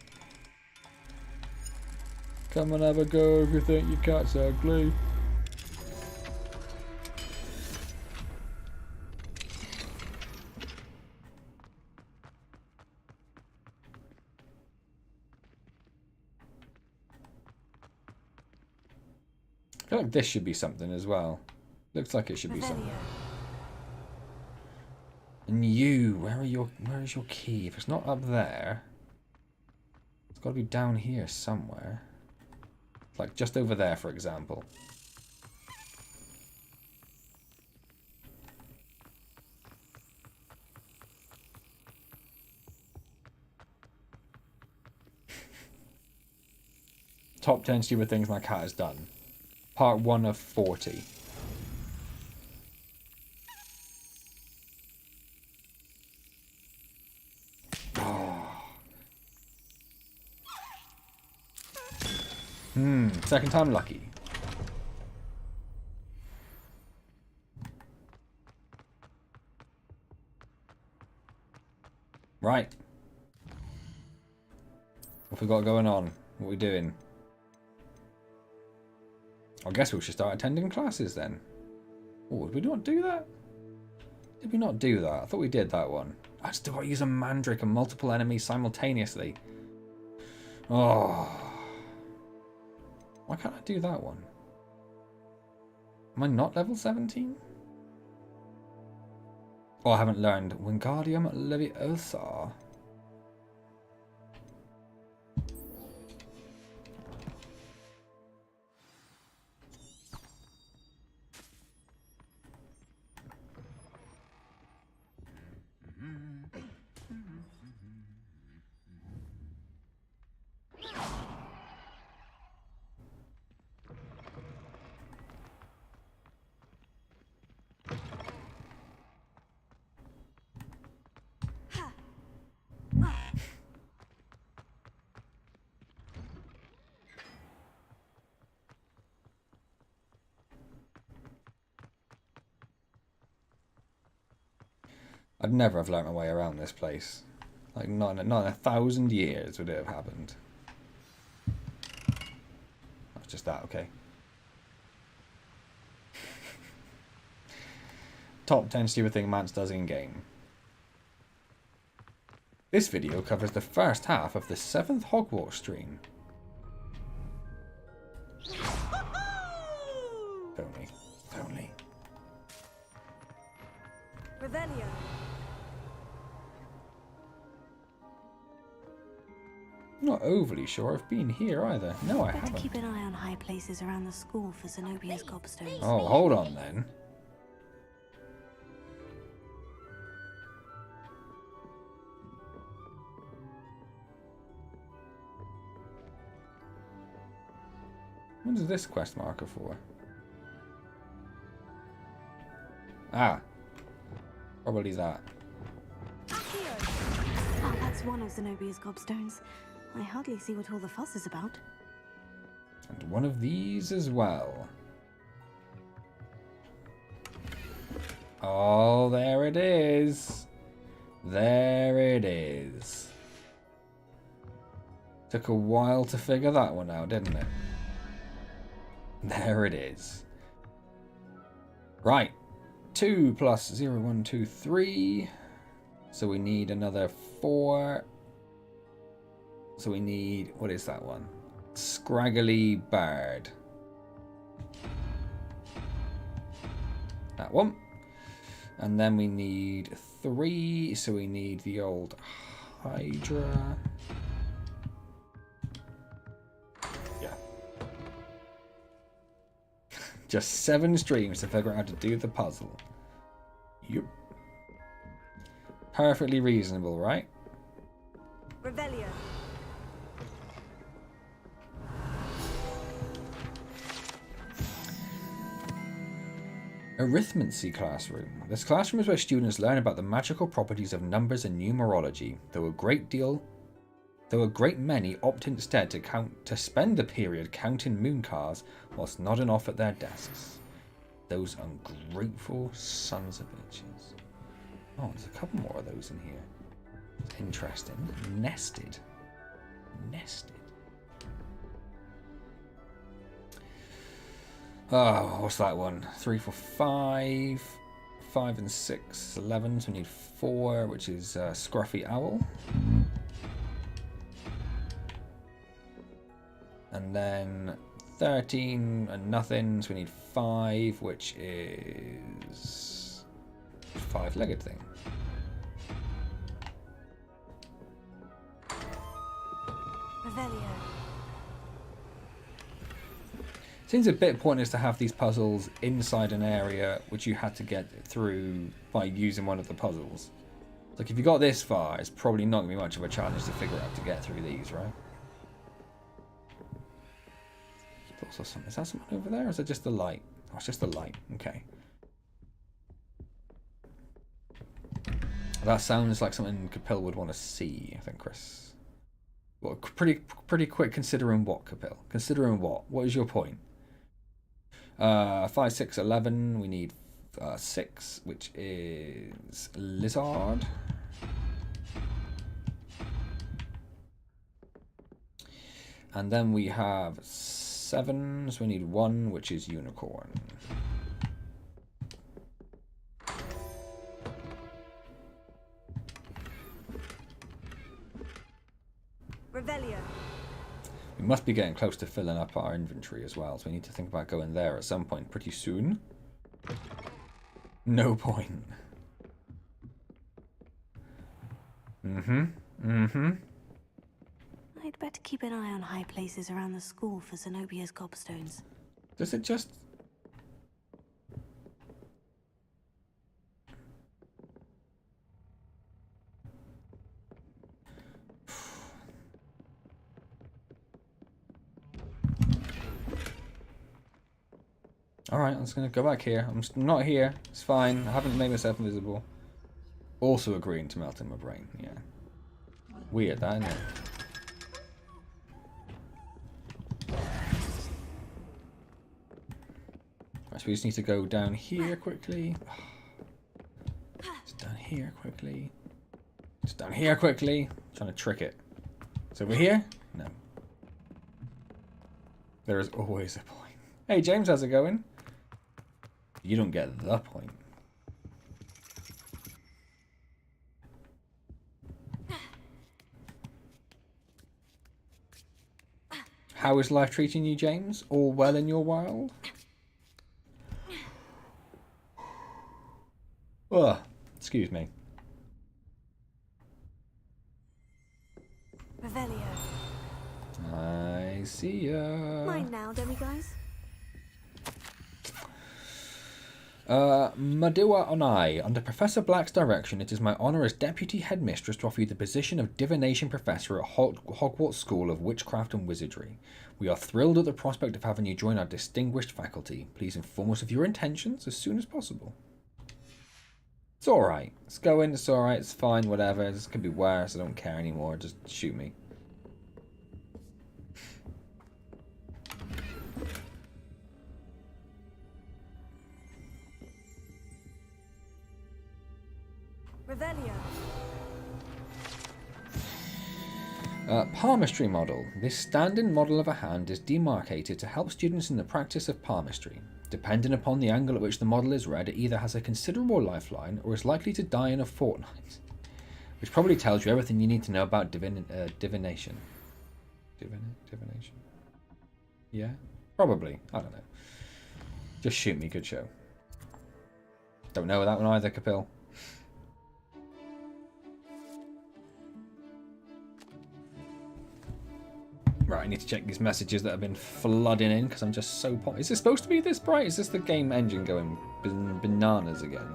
Come and have a go if you think your cat's ugly. I feel like this should be something as well. Looks like it should be something. And you, where is your key? If it's not up there, it's got to be down here somewhere. Like just over there, for example. Top 10 stupid things my cat has done. Part 1 of 40. Second time lucky. Right. What we got going on? What are we doing? I guess we should start attending classes then. Oh, did we not do that? Did we not do that? I thought we did that one. I still got to use a mandrake and multiple enemies simultaneously. Oh. Why can't I do that one? Am I not level 17? Oh, I haven't learned Wingardium Leviosa. I'd never have learnt my way around this place. Like, not in 1,000 years would it have happened. I've just that, okay. Top 10 stupid thing Antz does in game. This video covers the first half of the 7th Hogwarts stream. If only. Revelio. Not overly sure I've been here either. No, I Better haven't. keep an eye on high places around the school for Zenobia's gobstones. Oh, hold on then. What is this quest marker for? Ah. Probably that. Oh, that's one of Zenobia's gobstones. I hardly see what all the fuss is about. And one of these as well. Oh, there it is. There it is. Took a while to figure that one out, didn't it? There it is. Right. 2 plus 0, 1, 2, 3. So we need another 4. So we need... What is that one? Scraggly Bird. That one. And then we need 3. So we need the old Hydra. Just 7 streams to figure out how to do the puzzle. Yup. Perfectly reasonable, right? Revelio. Arithmancy classroom. This classroom is where students learn about the magical properties of numbers and numerology, though a great many opt instead to spend the period counting moon cars whilst nodding off at their desks. Those ungrateful sons of bitches. Oh, there's a couple more of those in here. Interesting. Nested. Oh, what's that one? 3, 4, 5. 5 and 6, 11. So we need 4, which is Scruffy Owl. And then 13 and nothing, so we need 5, which is 5-legged thing. Revelio. Seems a bit pointless to have these puzzles inside an area which you had to get through by using one of the puzzles. Like if you got this far, it's probably not going to be much of a challenge to figure out to get through these, right? Is that something over there, or is it just the light? Oh, it's just the light. Okay. That sounds like something Capel would want to see, I think, Chris. Well, pretty quick considering what, Capel? Considering what? What is your point? 5, 6, 11. We need 6, which is Lizard. And then we have 7, so we need 1, which is Unicorn. Revelio. We must be getting close to filling up our inventory as well, so we need to think about going there at some point pretty soon. No point. I'd better keep an eye on high places around the school for Zenobia's gobstones. Does it just... Alright, I'm just going to go back here. I'm not here. It's fine. I haven't made myself invisible. Also agreeing to melt in my brain. Yeah. Weird, that, isn't it? Right, so we just need to go down here quickly. Just down here quickly. Just down here quickly. I'm trying to trick it. It's over here? No. There is always a point. Hey, James, how's it going? You don't get the point. How is life treating you, James? All well in your world? Ugh, excuse me. Revelio. I see ya. Mine now, demiguise. Madua Onai. Under Professor Black's direction, it is my honour as Deputy Headmistress to offer you the position of Divination Professor at Hogwarts School of Witchcraft and Wizardry. We are thrilled at the prospect of having you join our distinguished faculty. Please inform us of your intentions as soon as possible. It's alright. Let's go in, it's alright, it's fine, whatever. This could be worse, I don't care anymore. Just shoot me. Revelio. Palmistry model. This stand-in model of a hand is demarcated to help students in the practice of palmistry. Depending upon the angle at which the model is read, it either has a considerable lifeline or is likely to die in a fortnight. Which probably tells you everything you need to know about divination. Divination? Yeah? Probably. I don't know. Just shoot me, good show. Don't know that one either, Kapil. Right, I need to check these messages that have been flooding in because I'm just so Is this supposed to be this bright? Is this the game engine going bananas again?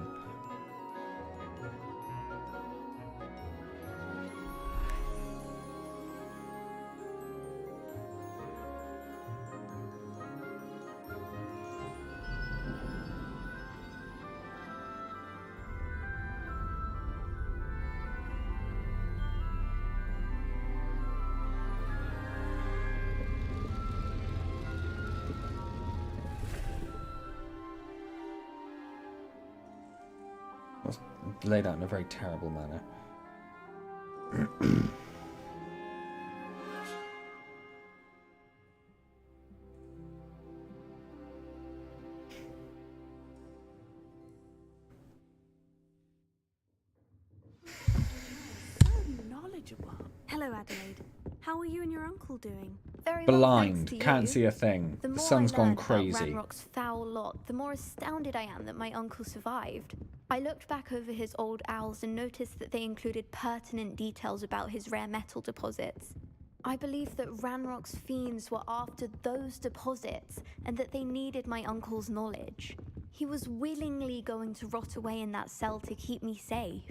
Laid out in a very terrible manner. Knowledgeable. Hello, Adelaide. How are you and your uncle doing? Very well, Blind, thanks to can't you. see a thing. The The more sun's I gone learned about crazy. Ranrock's foul lot, the more astounded I am that my uncle survived. I looked back over his old owls and noticed that they included pertinent details about his rare metal deposits. I believe that Ranrock's fiends were after those deposits and that they needed my uncle's knowledge. He was willingly going to rot away in that cell to keep me safe.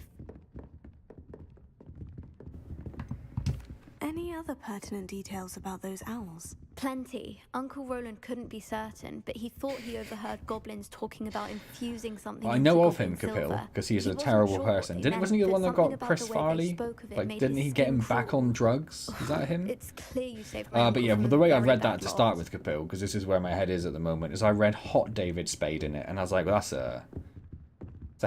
Any other pertinent details about those owls? Plenty. Uncle Roland couldn't be certain, but he thought he overheard goblins talking about infusing something. I know into of him, goblin Kapil, silver. because he's He a wasn't terrible sure what person. they Wasn't he the meant, one but that got something about Chris the way they Farley? spoke of it Like, made didn't his he get him skin back crawl. on drugs? Is that him? It's clear you saved my But uncle yeah, from well, a the way I very read bad that to lot. start with, Kapil, because this is where my head is at the moment, is I read Hot David Spade in it, and I was like, well, that's a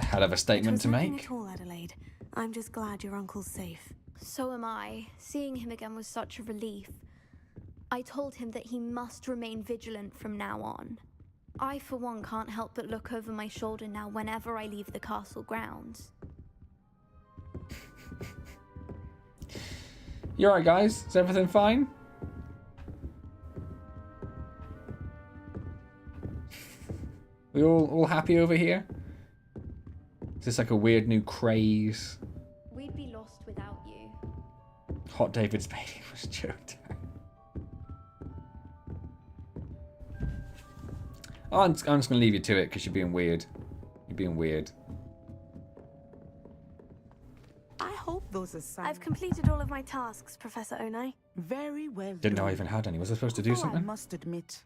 hell of a statement to Nothing make. at all, Adelaide. I'm just glad your uncle's safe. So am I. Seeing him again was such a relief. I told him that he must remain vigilant from now on. I, for one, can't help but look over my shoulder now whenever I leave the castle grounds. You alright, guys? Is everything fine? We all happy over here? Is this like a weird new craze? We'd be lost without you. Hot David Spade was choked. Oh, I'm just going to leave you to it because you're being weird. You're being weird. I hope those assignments... I've completed all of my tasks, Professor Onai. Very well Didn't know I done. even had any. Was I supposed to do Although something? I must admit,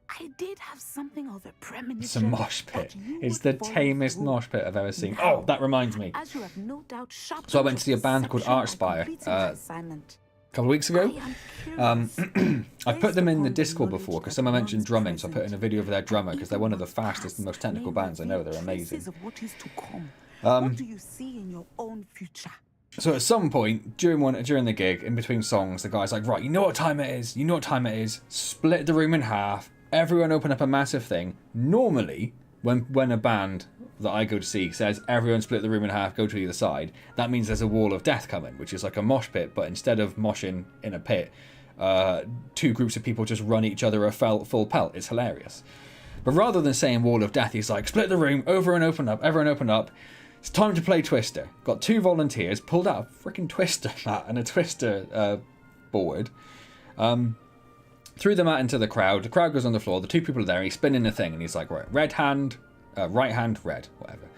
I did have something of a It's a premonition. mosh pit. that you It's would the follow tamest through. mosh pit I've ever seen. Now, Oh, that reminds me. As you have no doubt sharpened So I went to see a your band called perception by Archspire, completing my assignment. A couple of weeks ago. I am curious, I put them in the based upon the Discord knowledge before because that someone mentioned once drumming, so I put in present, a video of their drummer because they're one of the even fastest and most past technical may bands I know. reveal They're amazing. traces of what is to come. Um, What do you see in your own future? So at some point during the gig, in between songs, the guy's like, right, you know what time it is? You know what time it is? Split the room in half. Everyone open up a massive thing. Normally, when a band that I go to see says everyone split the room in half, go to either side, that means there's a wall of death coming, which is like a mosh pit, but instead of moshing in a pit, two groups of people just run each other a full pelt. It's hilarious. But rather than saying wall of death, he's like, split the room, over and open up, everyone open up. It's time to play Twister. Got 2 volunteers, pulled out a freaking Twister mat and a Twister board. Threw the mat into the crowd. The crowd goes on the floor. The 2 people are there. He's spinning the thing, and he's like, right, right hand, red, whatever.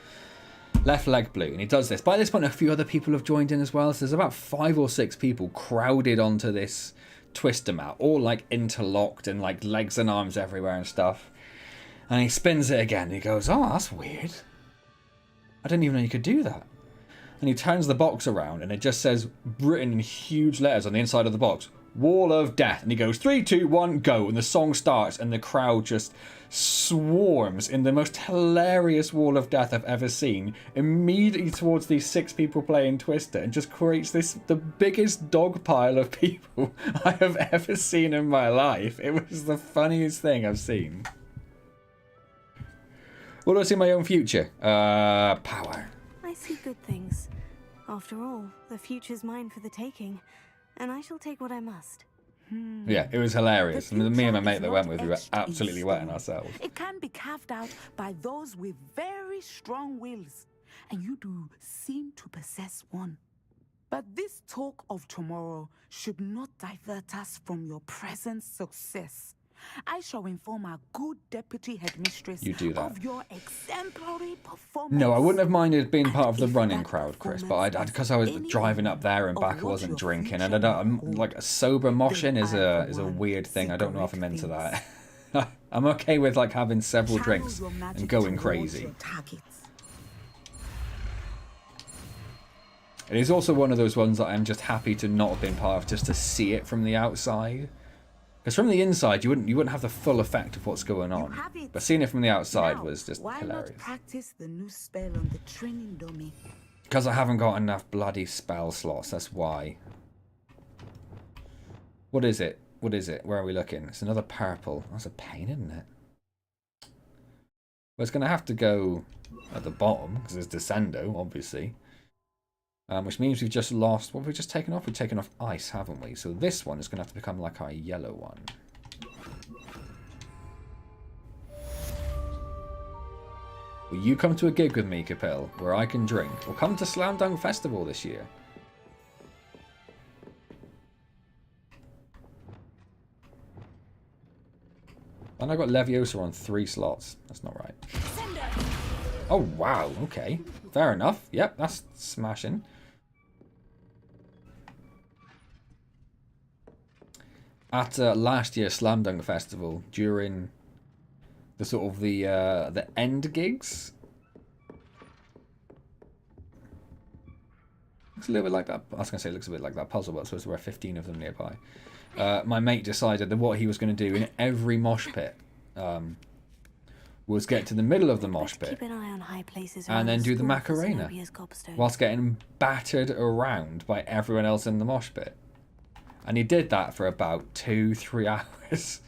Left leg blue, and he does this. By this point, a few other people have joined in as well. So there's about 5 or 6 people crowded onto this Twister mat, all like interlocked and like legs and arms everywhere and stuff. And he spins it again. And he goes, oh, that's weird. I didn't even know you could do that. And he turns the box around, and it just says, written in huge letters on the inside of the box, Wall of Death. And he goes, 3, 2, 1, go. And the song starts, and the crowd just swarms in the most hilarious Wall of Death I've ever seen, immediately towards these 6 people playing Twister, and just creates the biggest dog pile of people I have ever seen in my life. It was the funniest thing I've seen. What do I see in my own future? Power. I see good things. After all, the future's mine for the taking, and I shall take what I must. Yeah, it was hilarious. Me and my mate that went with, we were absolutely wetting ourselves. It can be carved out by those with very strong wills, and you do seem to possess one. But this talk of tomorrow should not divert us from your present success. I shall inform our good deputy headmistress of your exemplary performance. No, I wouldn't have minded being part of the running crowd, Chris, but because I was driving up there and back, I wasn't drinking, and I'm like a sober moshing is a weird thing. I don't know if I'm into that. I'm okay with like having several drinks and going crazy. It is also one of those ones that I'm just happy to not have been part of, just to see it from the outside. Because from the inside, you wouldn't have the full effect of what's going on. But seeing it from the outside was just hilarious. Practice the new spell on the training dummy? Because I haven't got enough bloody spell slots, that's why. What is it? What is it? Where are we looking? It's another purple. That's a pain, isn't it? Well, it's going to have to go at the bottom, because there's Descendo, obviously. Which means we've just lost... What have we just taken off? We've taken off ice, haven't we? So this one is going to have to become like our yellow one. Will you come to a gig with me, Capel, where I can drink? Or come to Slam Dunk Festival this year? And I got Leviosa on 3 slots. That's not right. Oh, wow. Okay. Fair enough. Yep, that's smashing. At last year's Slam Dunk Festival, during the sort of the end gigs, looks a little bit like that. I was going to say it looks a bit like that puzzle, but I suppose there were 15 of them nearby. My mate decided that what he was going to do in every mosh pit was get to the middle of the mosh pit and then do the Macarena whilst getting battered around by everyone else in the mosh pit. And he did that for about 2-3 hours.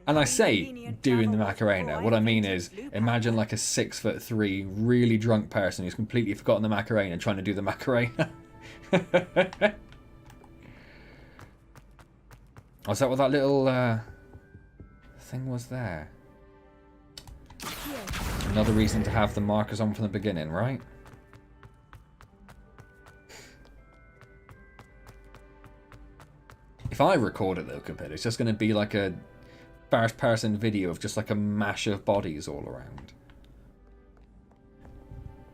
And I say doing the Macarena. What I mean is, imagine like a 6'3" really drunk person who's completely forgotten the Macarena trying to do the Macarena. Was that what that little thing was there? Another reason to have the markers on from the beginning, right? If I record it though, compared, it's just going to be like a first-person video of just like a mash of bodies all around.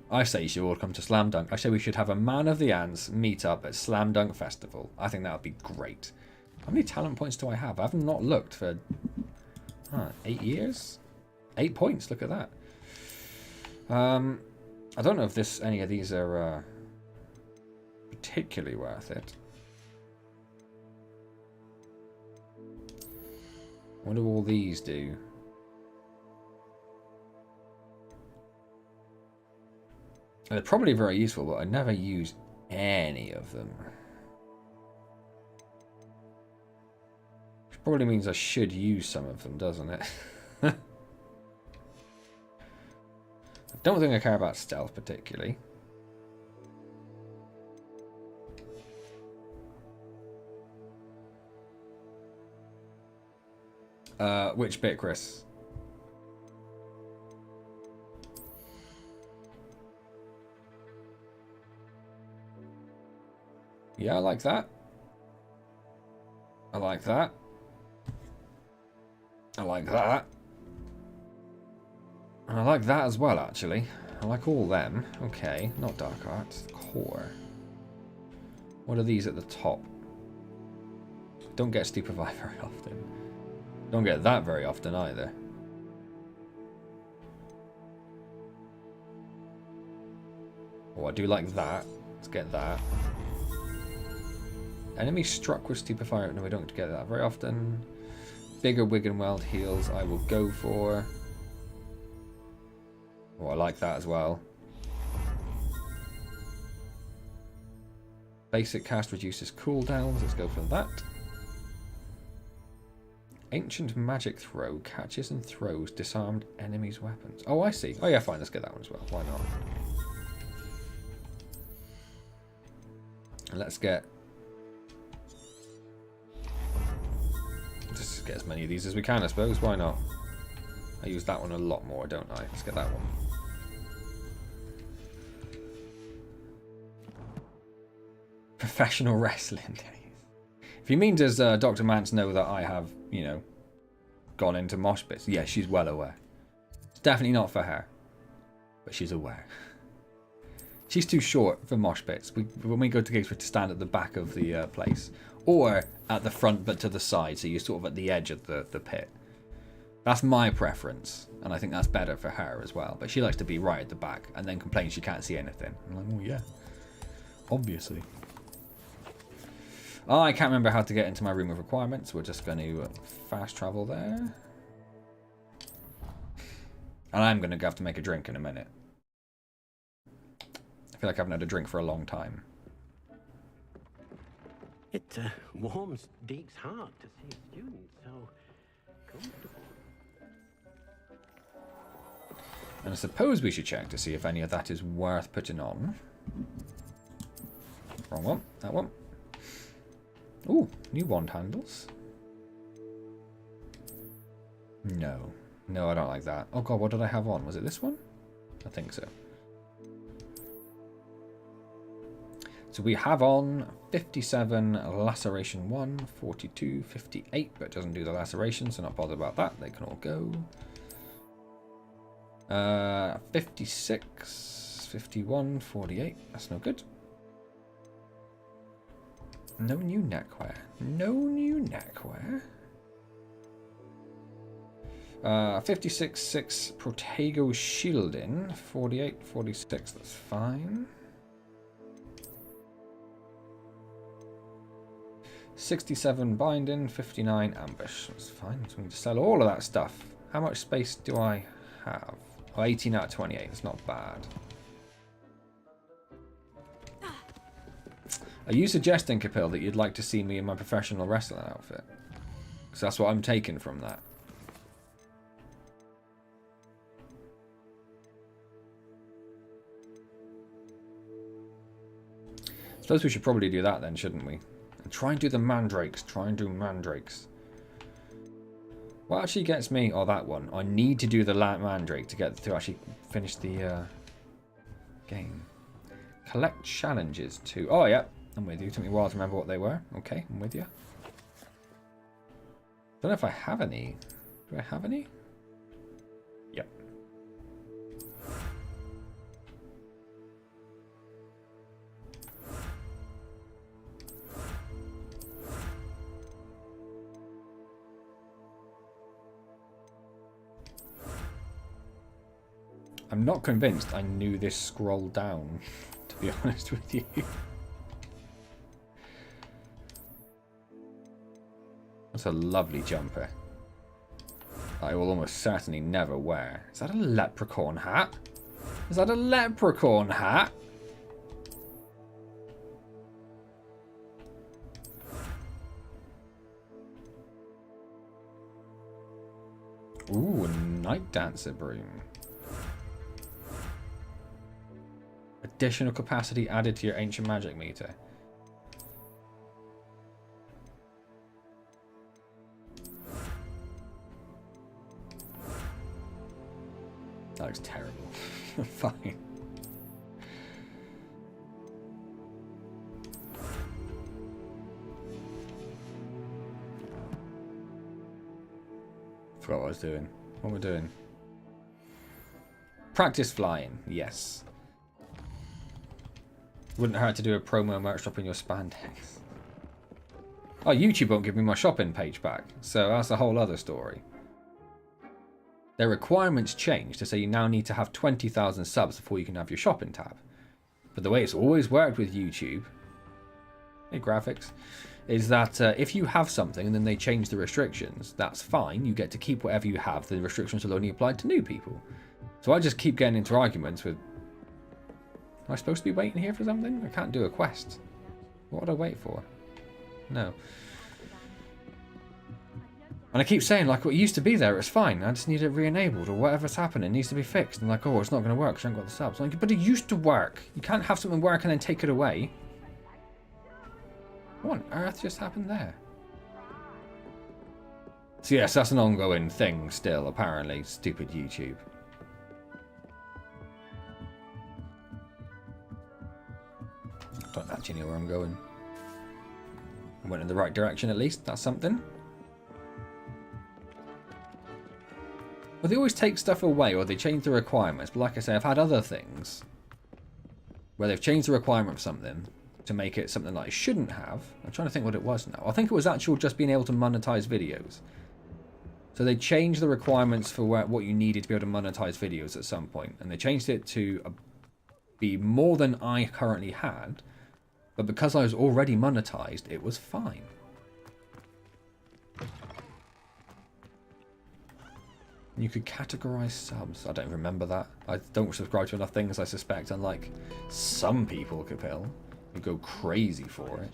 I say you should all come to Slam Dunk. I say we should have a Man of the Antz meet up at Slam Dunk Festival. I think that would be great. How many talent points do I have? I have not looked for 8 years? 8 points, look at that. I don't know if any of these are particularly worth it. What do all these do? They're probably very useful, but I never use any of them. Which probably means I should use some of them, doesn't it? I don't think I care about stealth particularly. Which bit, Chris? Yeah, I like that. I like that. I like that. And I like that as well, actually. I like all them. Okay, not dark arts. Core. What are these at the top? Don't get stupefy very often. Don't get that very often either. Oh, I do like that. Let's get that. Enemy struck with stupefier. No, we don't get that very often. Bigger Wiggenweld heals I will go for. Oh, I like that as well. Basic cast reduces cooldowns. Let's go for that. Ancient magic throw catches and throws disarmed enemies' weapons. Oh, I see. Oh yeah, fine. Let's get that one as well. Why not? And let's get... just get as many of these as we can, I suppose. Why not? I use that one a lot more, don't I? Let's get that one. Professional wrestling days. If you mean, does Dr. Mance know that I have, you know, gone into mosh pits? Yeah, she's well aware. It's definitely not for her, but she's aware. She's too short for mosh pits. When we go to gigs, we have to stand at the back of the place, or at the front but to the side, so you're sort of at the edge of the pit. That's my preference, and I think that's better for her as well. But she likes to be right at the back, and then complains she can't see anything. I'm like, oh yeah, obviously. Oh, I can't remember how to get into my room of requirements. We're just going to fast travel there. And I'm going to have to make a drink in a minute. I feel like I haven't had a drink for a long time. It warms Deke's heart to see a student so comfortable. And I suppose we should check to see if any of that is worth putting on. Wrong one. That one. Ooh, new wand handles. No. No, I don't like that. Oh god, what did I have on? Was it this one? I think so. So we have on 57 laceration 1, 42, 58, but it doesn't do the laceration, so not bothered about that. They can all go. 56, 51, 48. That's no good. No new neckwear. No new neckwear. 56, 6 Protego shielding. 48, 46. That's fine. 67 binding, 59 ambush. That's fine. So we need to sell all of that stuff. How much space do I have? Oh, 18 out of 28. It's not bad. Are you suggesting, Capil, that you'd like to see me in my professional wrestling outfit? Because that's what I'm taking from that. I suppose we should probably do that then, shouldn't we? And try and do the mandrakes. Try and do mandrakes. What actually gets me... oh, that one. I need to do the mandrake to actually finish the game. Collect challenges too. Oh, yeah. I'm with you. Took me a while to remember what they were. Okay, I'm with you. Don't know if I have any. Do I have any? Yep. I'm not convinced I knew this scroll down, to be honest with you. That's a lovely jumper. I will almost certainly never wear. Is that a leprechaun hat? Is that a leprechaun hat? Ooh, a night dancer broom. Additional capacity added to your ancient magic meter. That looks terrible. Fine. Forgot what I was doing. What am I doing? Practice flying. Yes. Wouldn't hurt to do a promo merch shop in your spandex. Oh, YouTube won't give me my shopping page back. So that's a whole other story. Their requirements change to say you now need to have 20,000 subs before you can have your shopping tab. But the way it's always worked with YouTube, hey graphics, is that if you have something and then they change the restrictions, that's fine. You get to keep whatever you have. The restrictions will only apply to new people. So I just keep getting into arguments with, am I supposed to be waiting here for something? I can't do a quest. What would I wait for? No. And I keep saying, like, what used to be there, it's fine. I just need it re-enabled, or whatever's happening needs to be fixed. And like, oh, it's not going to work because I haven't got the subs. I'm like, but it used to work. You can't have something work and then take it away. What on earth just happened there? So yes, that's an ongoing thing still, apparently. Stupid YouTube. Don't actually know where I'm going. I went in the right direction at least. That's something. Well, they always take stuff away or they change the requirements. But like I say, I've had other things where they've changed the requirement for something to make it something that I shouldn't have. I'm trying to think what it was now. I think it was actual just being able to monetize videos. So they changed the requirements for what you needed to be able to monetize videos at some point. And they changed it to be more than I currently had. But because I was already monetized, it was fine. You could categorize subs. I don't remember that. I don't subscribe to enough things, I suspect, unlike some people, Capel, who go crazy for it.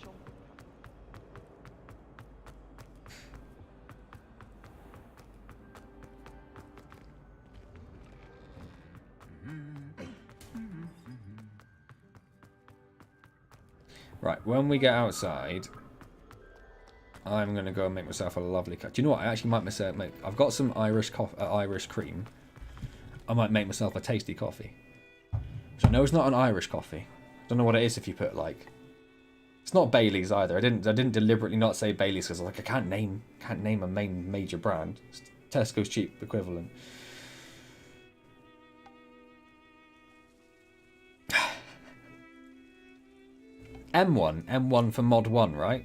Right, when we get outside, I'm going to go and make myself a lovely cup. Do you know what? I actually might make... I've got some Irish cream. I might make myself a tasty coffee. So I know it's not an Irish coffee. I don't know what it is if you put, like... It's not Bailey's either. I didn't deliberately not say Bailey's because I can't name a major brand. It's Tesco's cheap equivalent. M1 for mod 1, right?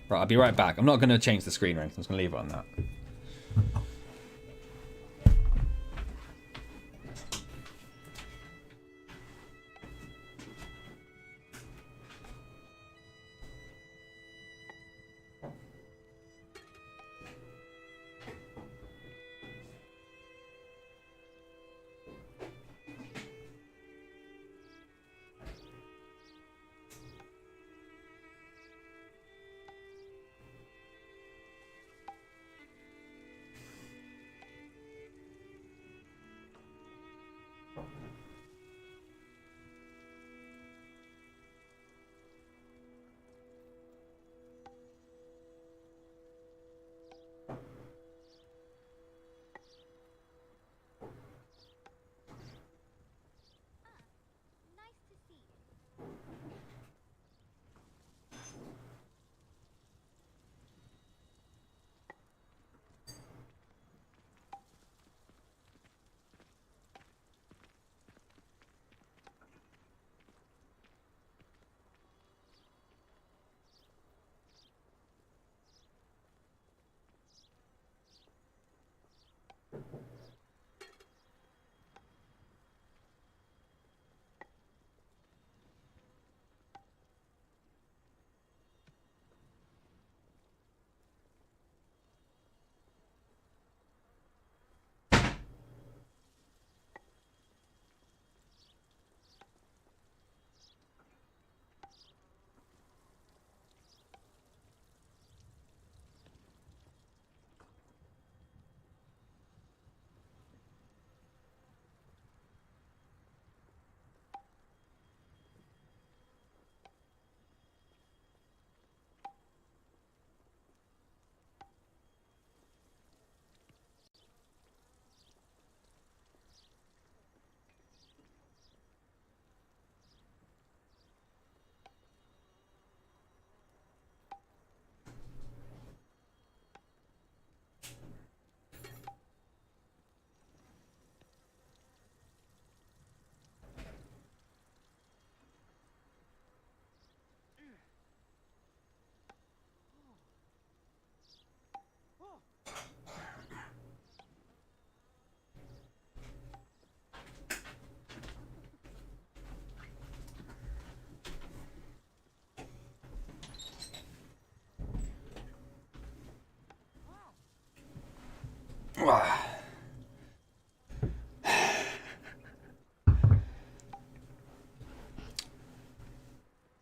Right, I'll be right back. I'm not going to change the screen or anything. I'm just going to leave it on that.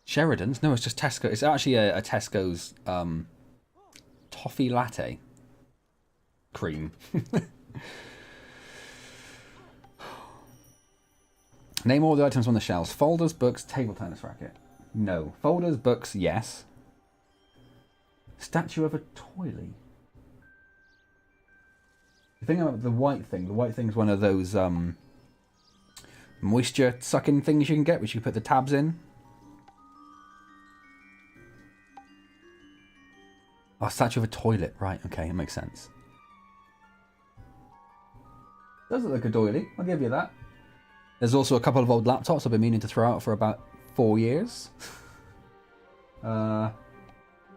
Sheridan's? No, it's just Tesco. It's actually a Tesco's toffee latte cream. Name all the items on the shelves. Folders, books, table tennis racket. No. Folders, books, yes. Statue of a toilie. The thing about the white thing's one of those moisture sucking things you can get, which you can put the tabs in. Oh, statue of a toilet. Right, okay, it makes sense. Does look like a doily, I'll give you that. There's also a couple of old laptops I've been meaning to throw out for about 4 years. A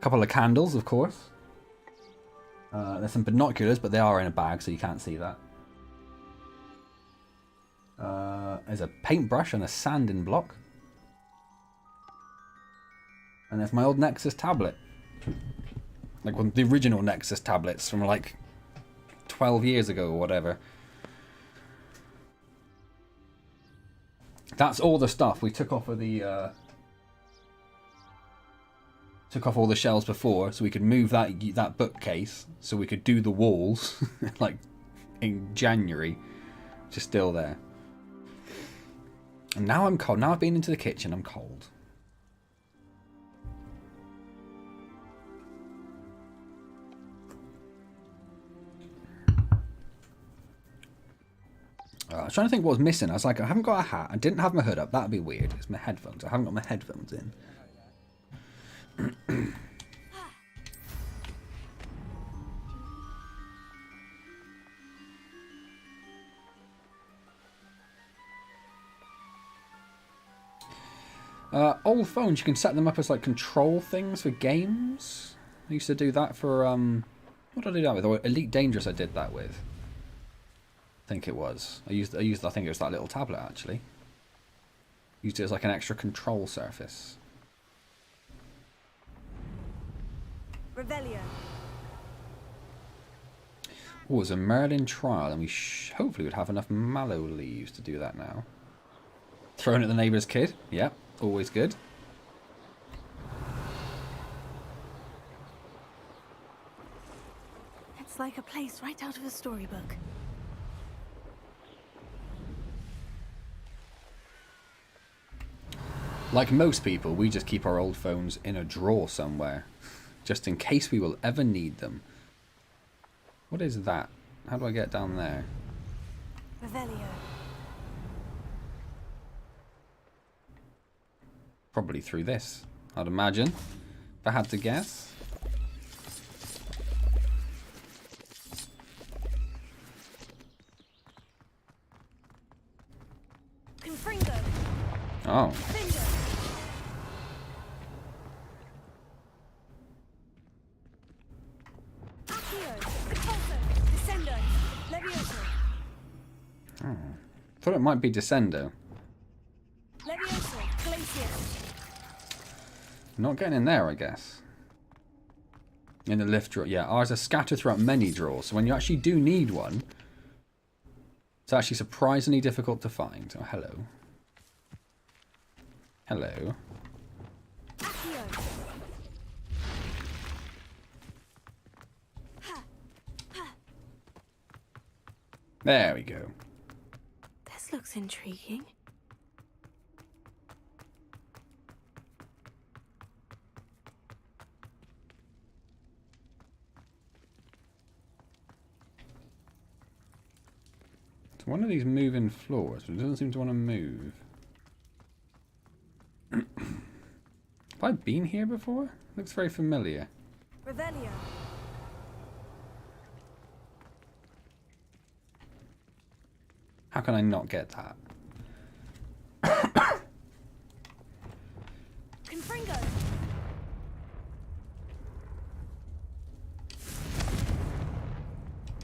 couple of candles, of course. There's some binoculars, but they are in a bag, so you can't see that. There's a paintbrush and a sanding block. And there's my old Nexus tablet. Like one of the original Nexus tablets from like 12 years ago or whatever. That's all the stuff we took off of the took off all the shelves before, so we could move that bookcase, so we could do the walls like in January, which is still there. And now I'm cold. Now I've been into the kitchen, I'm cold. I was trying to think what was missing. I was like, I haven't got a hat. I didn't have my hood up. That'd be weird. It's my headphones. I haven't got my headphones in. Old phones, you can set them up as like control things for games. I used to do that for what did I do that with? Oh, Elite Dangerous I did that with. I think it was. I think it was that little tablet actually. Used it as like an extra control surface. Revelio. Oh, it's a Merlin trial, and we hopefully would have enough mallow leaves to do that now. Thrown at the neighbour's kid. Yep, always good. It's like a place right out of a storybook. Like most people, we just keep our old phones in a drawer somewhere, just in case we will ever need them. What is that? How do I get down there? Revelio. Probably through this, I'd imagine, if I had to guess. Confringo. Oh. Oh. Thought it might be Descendo. Not getting in there, I guess. In the lift drawer. Yeah, ours are scattered throughout many drawers, so when you actually do need one, it's actually surprisingly difficult to find. Oh, hello. Hello. There we go. This looks intriguing. It's one of these moving floors, but it doesn't seem to want to move. Have I been here before? Looks very familiar. Revelio. How can I not get that? Confringo.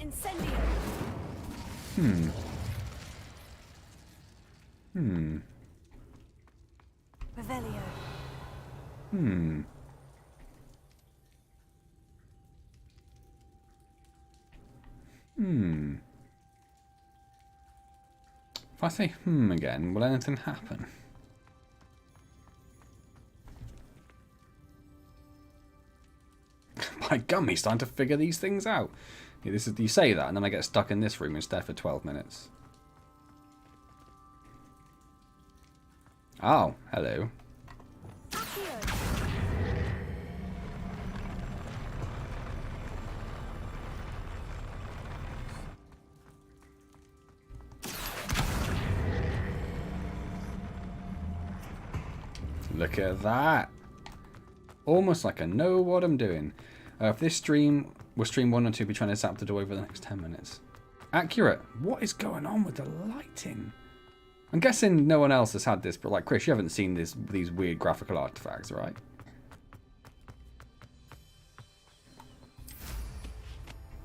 Incendio. Revelio. If I say again, will anything happen? My gum, he's starting to figure these things out. Yeah, this is, you say that, and then I get stuck in this room instead for 12 minutes. Oh, hello. Look at that. Almost like I know what I'm doing. If this stream was stream 1 or 2, be trying to zap the door over the next 10 minutes. Accurate. What is going on with the lighting? I'm guessing no one else has had this, but like Chris, you haven't seen these weird graphical artifacts, right?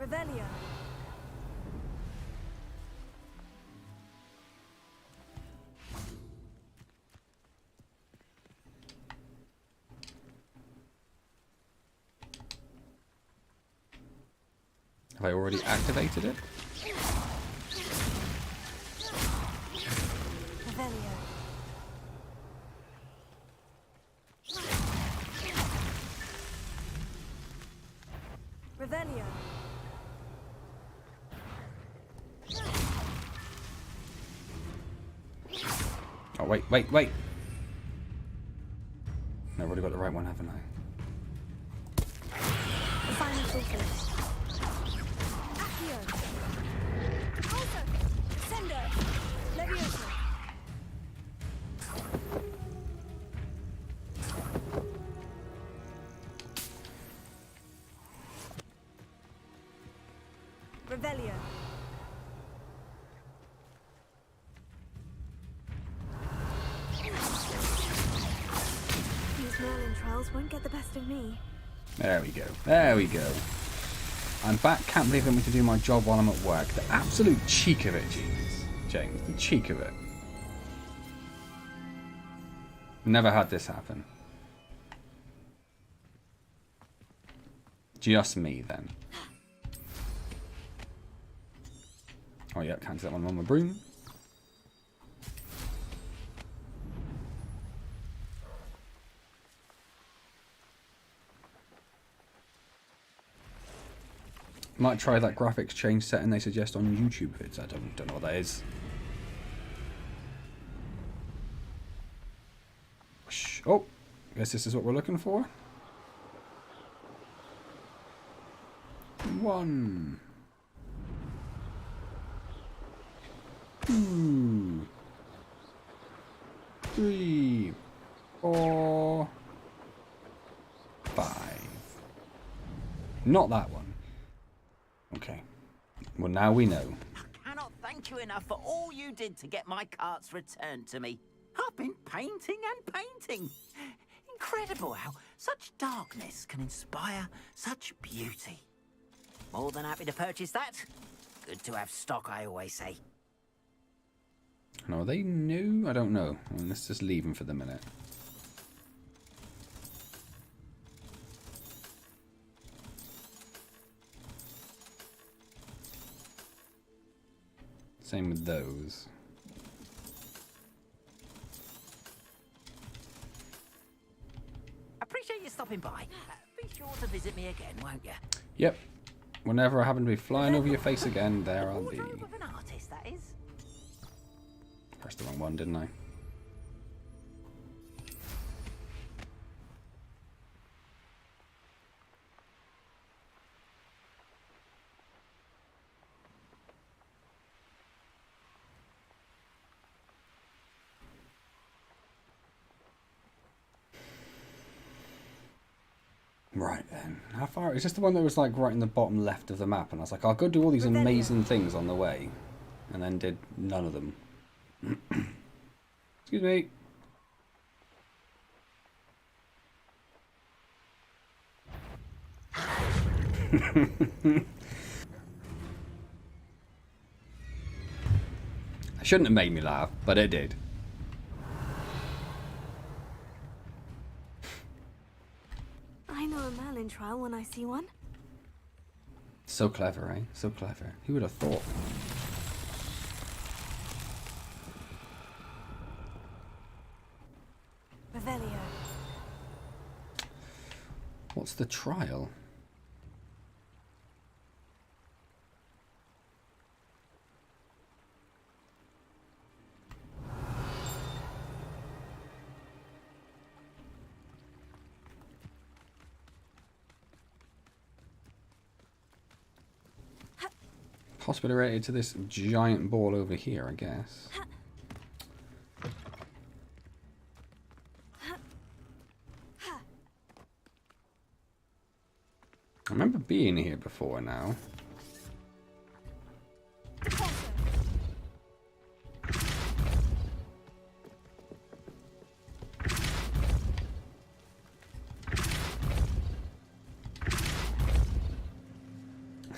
Revelio. Have I already activated it? Revelio. Revelio. Oh, wait. I've already got the right one, haven't I? Final filter. Revelio. These Merlin trials won't get the best of me. There we go. There we go. I'm back. Can't believe I'm going to do my job while I'm at work. The absolute cheek of it, James. The cheek of it. Never had this happen. Just me, then. Oh, yeah, cancel that one on my broom. Might try that graphics change setting they suggest on YouTube vids. I don't know what that is. Oh, guess this is what we're looking for. 1, 2, 3, 4, 5. Not that one. Okay. Well, now we know. I cannot thank you enough for all you did to get my carts returned to me. I've been painting and painting. Incredible how such darkness can inspire such beauty. More than happy to purchase that. Good to have stock, I always say. No, are they new? I don't know. Well, let's just leave them for the minute. Same with those. Appreciate you stopping by. Be sure to visit me again, won't you? Yep. Whenever I happen to be flying over your face again, there I'll be. Wardrobe of an artist, that is. Pressed the wrong one, didn't I? Right then, how far is this? The one that was like right in the bottom left of the map, and I was like, I'll go do all these amazing things on the way, and then did none of them. Excuse me. I shouldn't have made me laugh, but it did. I know a Merlin trial when I see one. So clever, eh? So clever. Who would have thought? Revelio. What's the trial? Possibly related to this giant ball over here, I guess. I remember being here before now.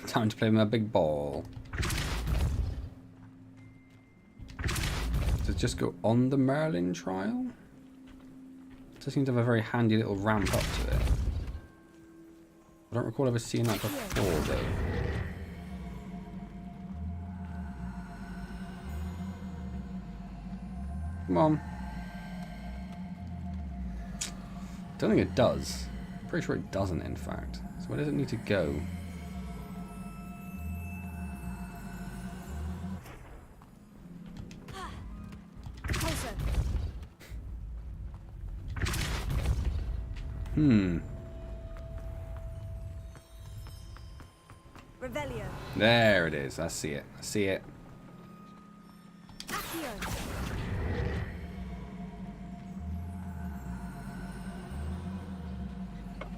Time to play with my big ball. Does it just go on the Merlin trial? It does seem to have a very handy little ramp up to it. I don't recall ever seeing that before, though. Come on. Don't think it does. Pretty sure it doesn't, in fact. So where does it need to go? Revelio. There it is. I see it. I see it. Accio.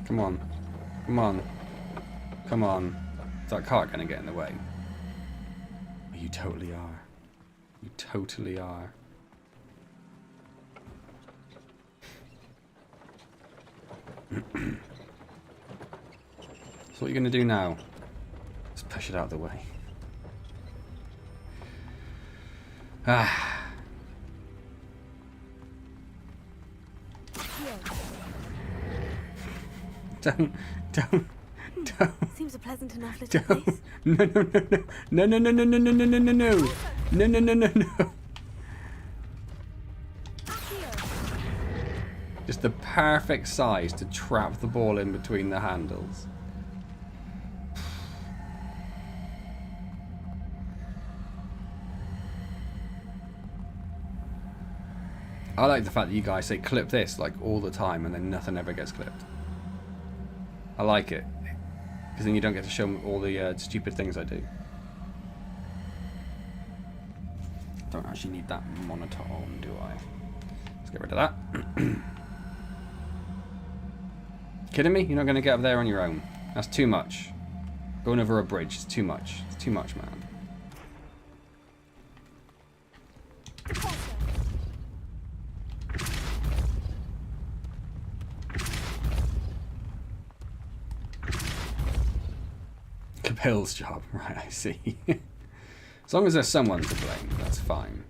Come on. Come on. Come on. Is that cart going to get in the way? You totally are. You totally are. So what are you going to do now? Let's push it out of the way. Ah. Don't. Seems a pleasant enough little Don't. place. No. Just the perfect size to trap the ball in between the handles. I like the fact that you guys say clip this like all the time and then nothing ever gets clipped. I like it. Because then you don't get to show me all the stupid things I do. Don't actually need that monitor on, do I? Let's get rid of that. Kidding me? You're not going to get up there on your own. That's too much. Going over a bridge is too much. It's too much, man. Capel's job. Right, I see. As long as there's someone to blame, that's fine.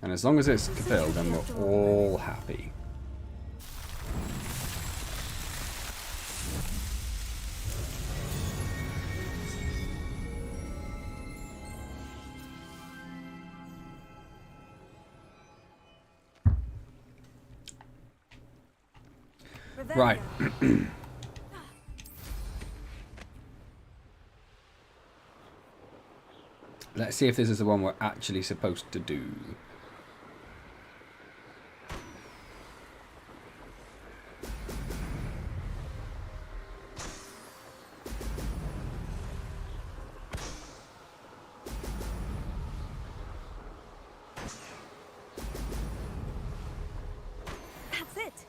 And as long as it's Capel, then we're all happy. Right. Let's see if this is the one we're actually supposed to do. That's it.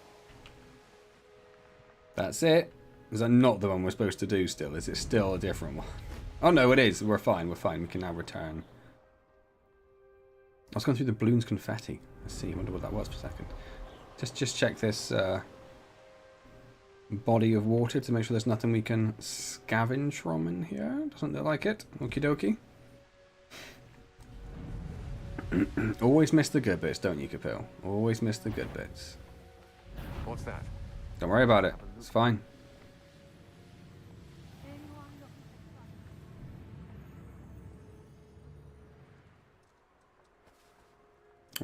That's it? Is that not the one we're supposed to do still? Is it still a different one? Oh no, it is. We're fine. We're fine. We can now return. I was going through the balloons confetti. Let's see. I wonder what that was for a second. Just check this body of water to make sure there's nothing we can scavenge from in here. Doesn't look like it. Okie dokie. Always miss the good bits, don't you, Capel? Always miss the good bits. What's that? Don't worry about it. It's fine.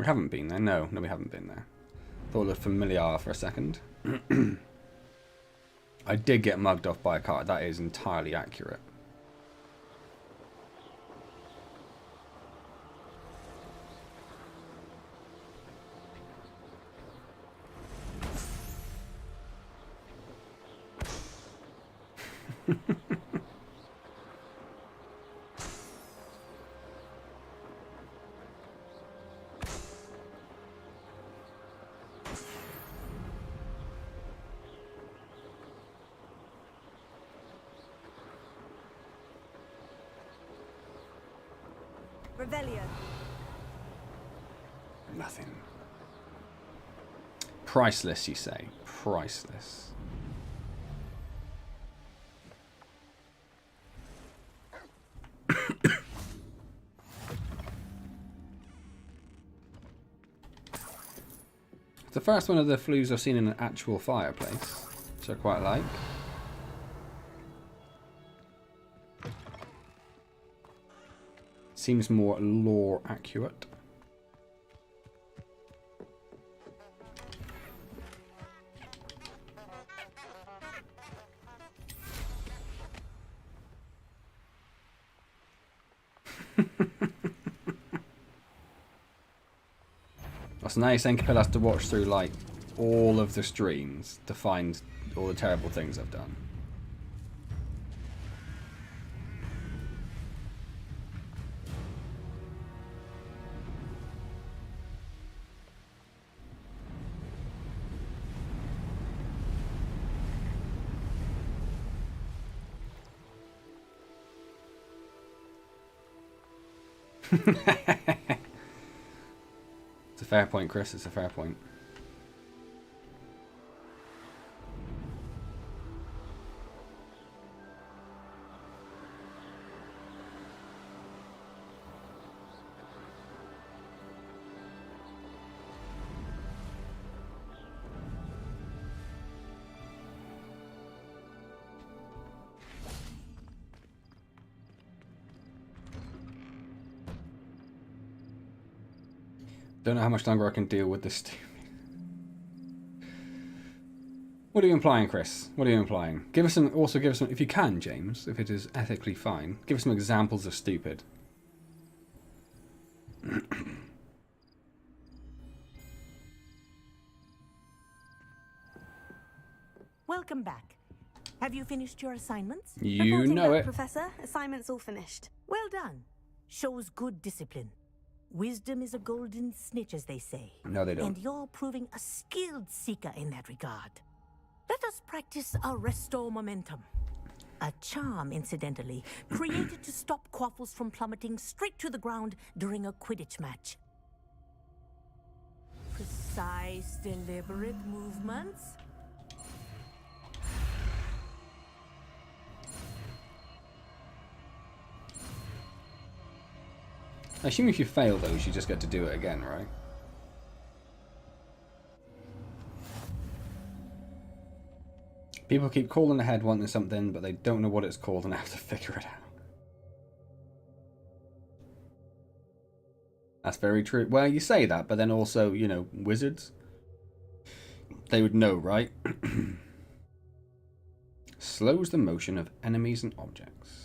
We haven't been there. No, we haven't been there. Thought it looked familiar for a second. I did get mugged off by a car. That is entirely accurate. Revelio. Nothing. Priceless, you say? Priceless. It's the first one of the flues I've seen in an actual fireplace, which I quite like. Seems more lore accurate. So now you're saying Capella has to watch through like all of the streams to find all the terrible things I've done. It's a fair point, Chris. It's a fair point. Don't know how much longer I can deal with this. What are you implying, Chris? What are you implying? Give us some. Also, give us some. If you can, James, if it is ethically fine, give us some examples of stupid. Welcome back. Have you finished your assignments? You Reporting know back, it. Professor. Assignment's all finished. Well done. Shows good discipline. Wisdom is a golden snitch, as they say. No, they don't. And you're proving a skilled seeker in that regard. Let us practice our restore momentum. A charm, incidentally, created to stop quaffles from plummeting straight to the ground during a Quidditch match. Precise, deliberate movements. I assume if you fail those, you just get to do it again, right? People keep calling ahead wanting something, but they don't know what it's called and have to figure it out. That's very true. Well, you say that, but then also, you know, wizards, they would know, right? Slows the motion of enemies and objects.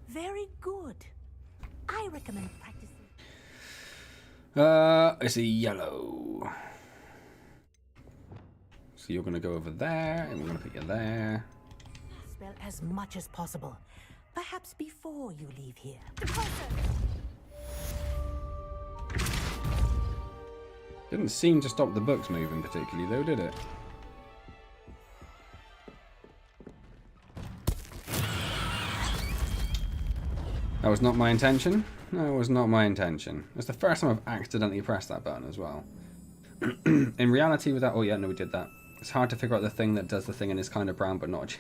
Very good. I recommend practicing. It's a yellow. So you're going to go over there, and we're going to put you there. Spell as much as possible. Perhaps before you leave here. Didn't seem to stop the books moving particularly, though, did it? That was not my intention. That was not my intention. It's the first time I've accidentally pressed that button as well. In reality, with that... Oh, yeah, no, we did that. It's hard to figure out the thing that does the thing and is kind of brown, but not...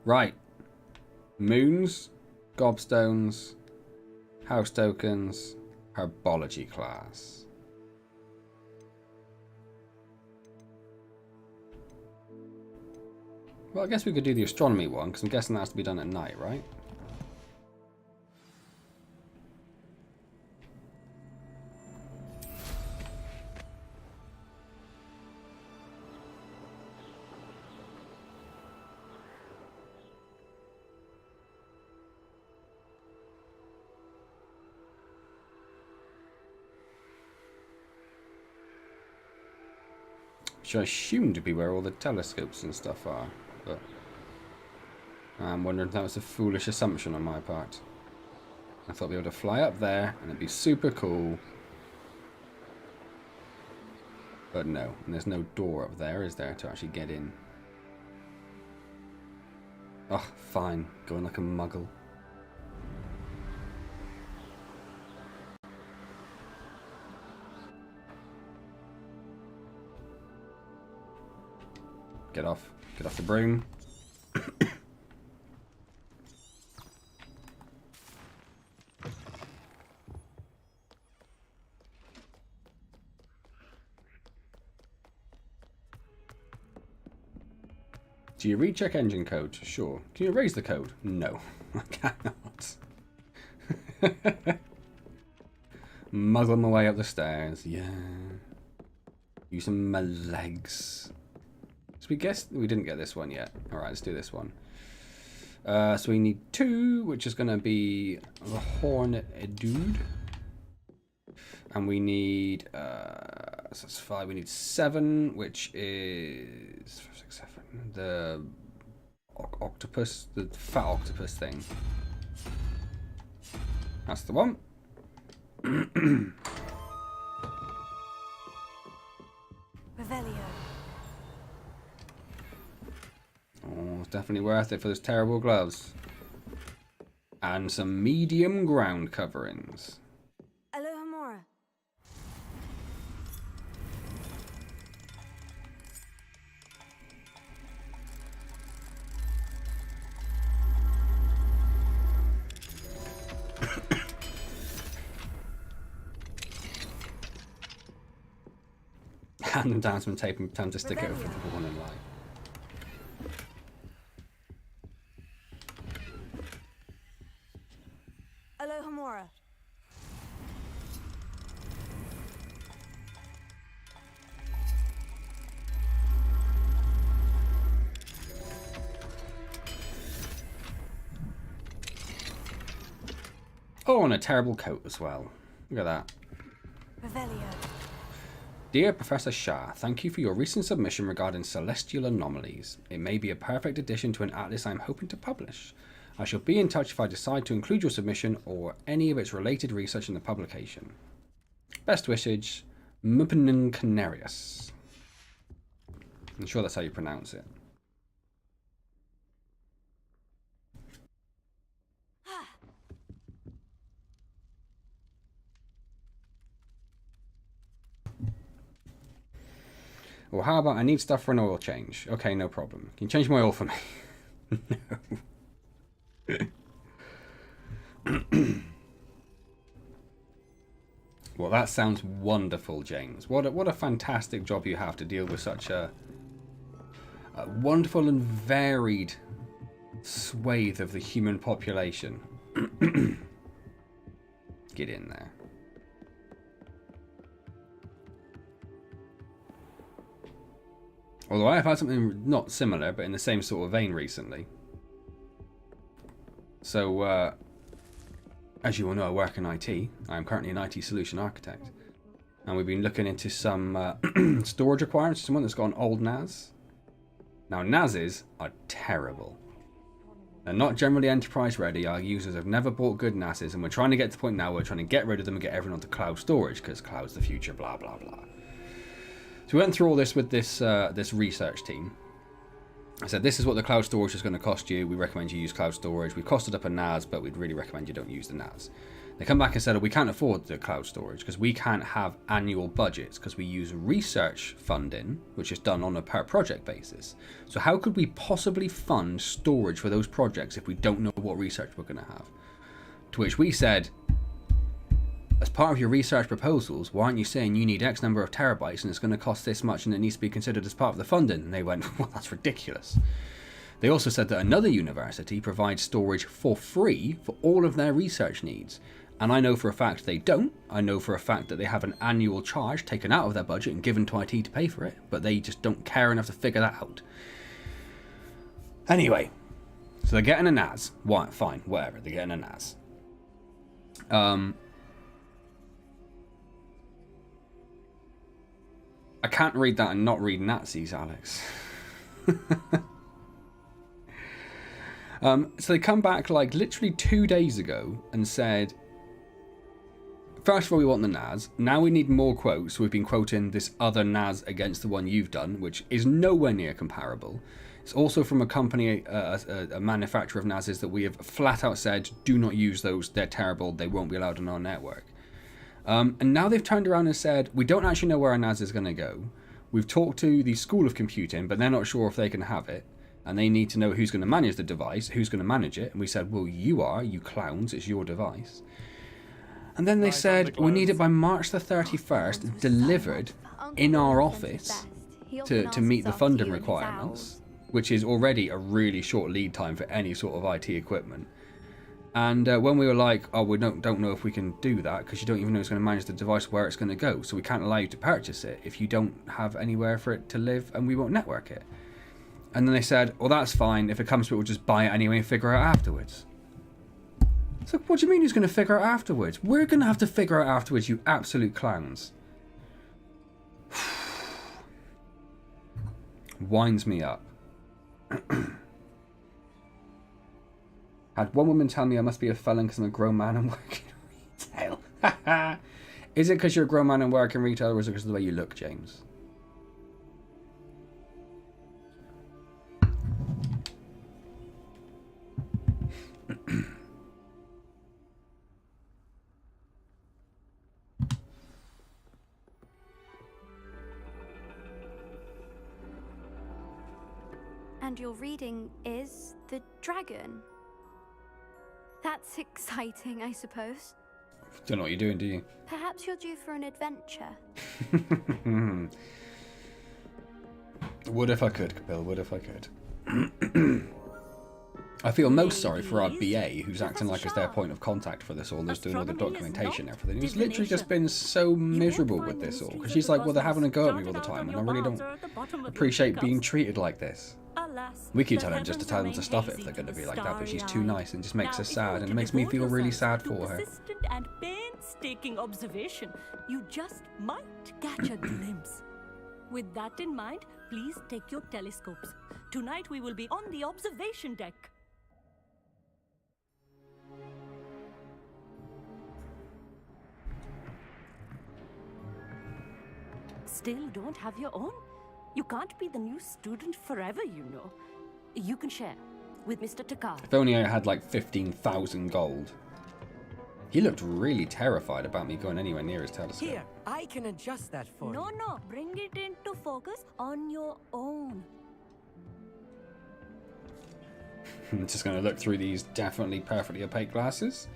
Right. Moons, gobstones, house tokens, herbology class. Well, I guess we could do the astronomy one, because I'm guessing that has to be done at night, right? Which I assume to be where all the telescopes and stuff are, but I'm wondering if that was a foolish assumption on my part. I thought we'd be able to fly up there and it'd be super cool. But no, and there's no door up there, is there, to actually get in? Oh, fine, going like a muggle. Get off the broom. Do you recheck engine code? Sure. Can you erase the code? No, I cannot. Muggle my way up the stairs. Yeah. Using my legs. So we guessed we didn't get this one yet. Alright, let's do this one. So we need 2, which is going to be the Hornet Dude. And we need, so that's 5. We need 7, which is 5, 6, 7. The octopus, the fat octopus thing. That's the one. Revelio. Oh, it's definitely worth it for those terrible gloves. And some medium ground coverings. Alohomora. Hand them down some tape and time to stick it over the warning light. Alohomora. Oh, and a terrible coat as well. Look at that. Revelio. Dear Professor Shah, thank you for your recent submission regarding celestial anomalies. It may be a perfect addition to an atlas I am hoping to publish. I shall be in touch if I decide to include your submission or any of its related research in the publication. Best wishes, Mupnin Canarius. I'm sure that's how you pronounce it. Or how about I need stuff for an oil change? Okay, no problem. Can you change my oil for me? No. Well, that sounds wonderful, James. What a fantastic job you have to deal with such a wonderful and varied swathe of the human population. Get in there. Although I have had something not similar, but in the same sort of vein recently. So, as you all know, I work in IT. I am currently an IT solution architect. And we've been looking into some storage requirements for someone that's got an old NAS. Now, NASs are terrible. They're not generally enterprise ready. Our users have never bought good NASs, and we're trying to get to the point now where we're trying to get rid of them and get everyone onto cloud storage, because cloud's the future, blah, blah, blah. So we went through all this with this this research team. I said, this is what the cloud storage is going to cost you. We recommend you use cloud storage. We've costed up a NAS, but we'd really recommend you don't use the NAS. They come back and said, oh, we can't afford the cloud storage because we can't have annual budgets because we use research funding, which is done on a per project basis. So how could we possibly fund storage for those projects if we don't know what research we're going to have? To which we said, as part of your research proposals, why aren't you saying you need X number of terabytes and it's going to cost this much and it needs to be considered as part of the funding? And they went, well, that's ridiculous. They also said that another university provides storage for free for all of their research needs. And I know for a fact they don't. I know for a fact that they have an annual charge taken out of their budget and given to IT to pay for it, but they just don't care enough to figure that out. Anyway, so they're getting a NAS. Why? Fine, whatever. They're getting a NAS. I can't read that and not read Nazis, Alex. So they come back like literally 2 days ago and said, first of all, we want the NAS. Now we need more quotes. So we've been quoting this other NAS against the one you've done, which is nowhere near comparable. It's also from a company, a manufacturer of NASs that we have flat out said, do not use those. They're terrible. They won't be allowed on our network. And now they've turned around and said, we don't actually know where our NAS is going to go. We've talked to the School of Computing, but they're not sure if they can have it. And they need to know who's going to manage the device, who's going to manage it. And we said, well, you are, you clowns. It's your device. And then they said, we need it by March the 31st, delivered in our office to meet the funding requirements, which is already a really short lead time for any sort of IT equipment. And when we were like, oh, we don't know if we can do that because you don't even know who's going to manage the device, where it's going to go. So we can't allow you to purchase it if you don't have anywhere for it to live, and we won't network it. And then they said, well, that's fine. If it comes to it, we'll just buy it anyway and figure it out afterwards. It's like, what do you mean who's going to figure it out afterwards? We're going to have to figure it out afterwards, you absolute clowns. Winds me up. Had one woman tell me I must be a felon because I'm a grown man and work in retail. Is it because you're a grown man and work in retail, or is it because of the way you look, James? And your reading is The Dragon. That's exciting, I suppose. Don't know what you're doing, do you? Perhaps you're due for an adventure. Would if I could, Bill. Would if I could. I feel most sorry for our BA, who's acting like it's their point of contact for this all, and is doing all the documentation and everything. He's literally just been so miserable with this all. Because she's like, well, they're having a go at me all the time, and I really don't appreciate being treated like this. We keep telling her just to tell them to stop it if they're going to be like that, but she's too nice and just makes us sad, and it makes me feel really sad for her. Persistent and painstaking observation, you just might catch a glimpse. With that in mind, please take your telescopes. Tonight we will be on the observation deck. Still don't have your own? You can't be the new student forever, you know. You can share with Mr. Takar. If only I had like 15,000 gold. He looked really terrified about me going anywhere near his telescope. Here, I can adjust that for you. No, bring it into focus on your own. I'm just going to look through these definitely perfectly opaque glasses.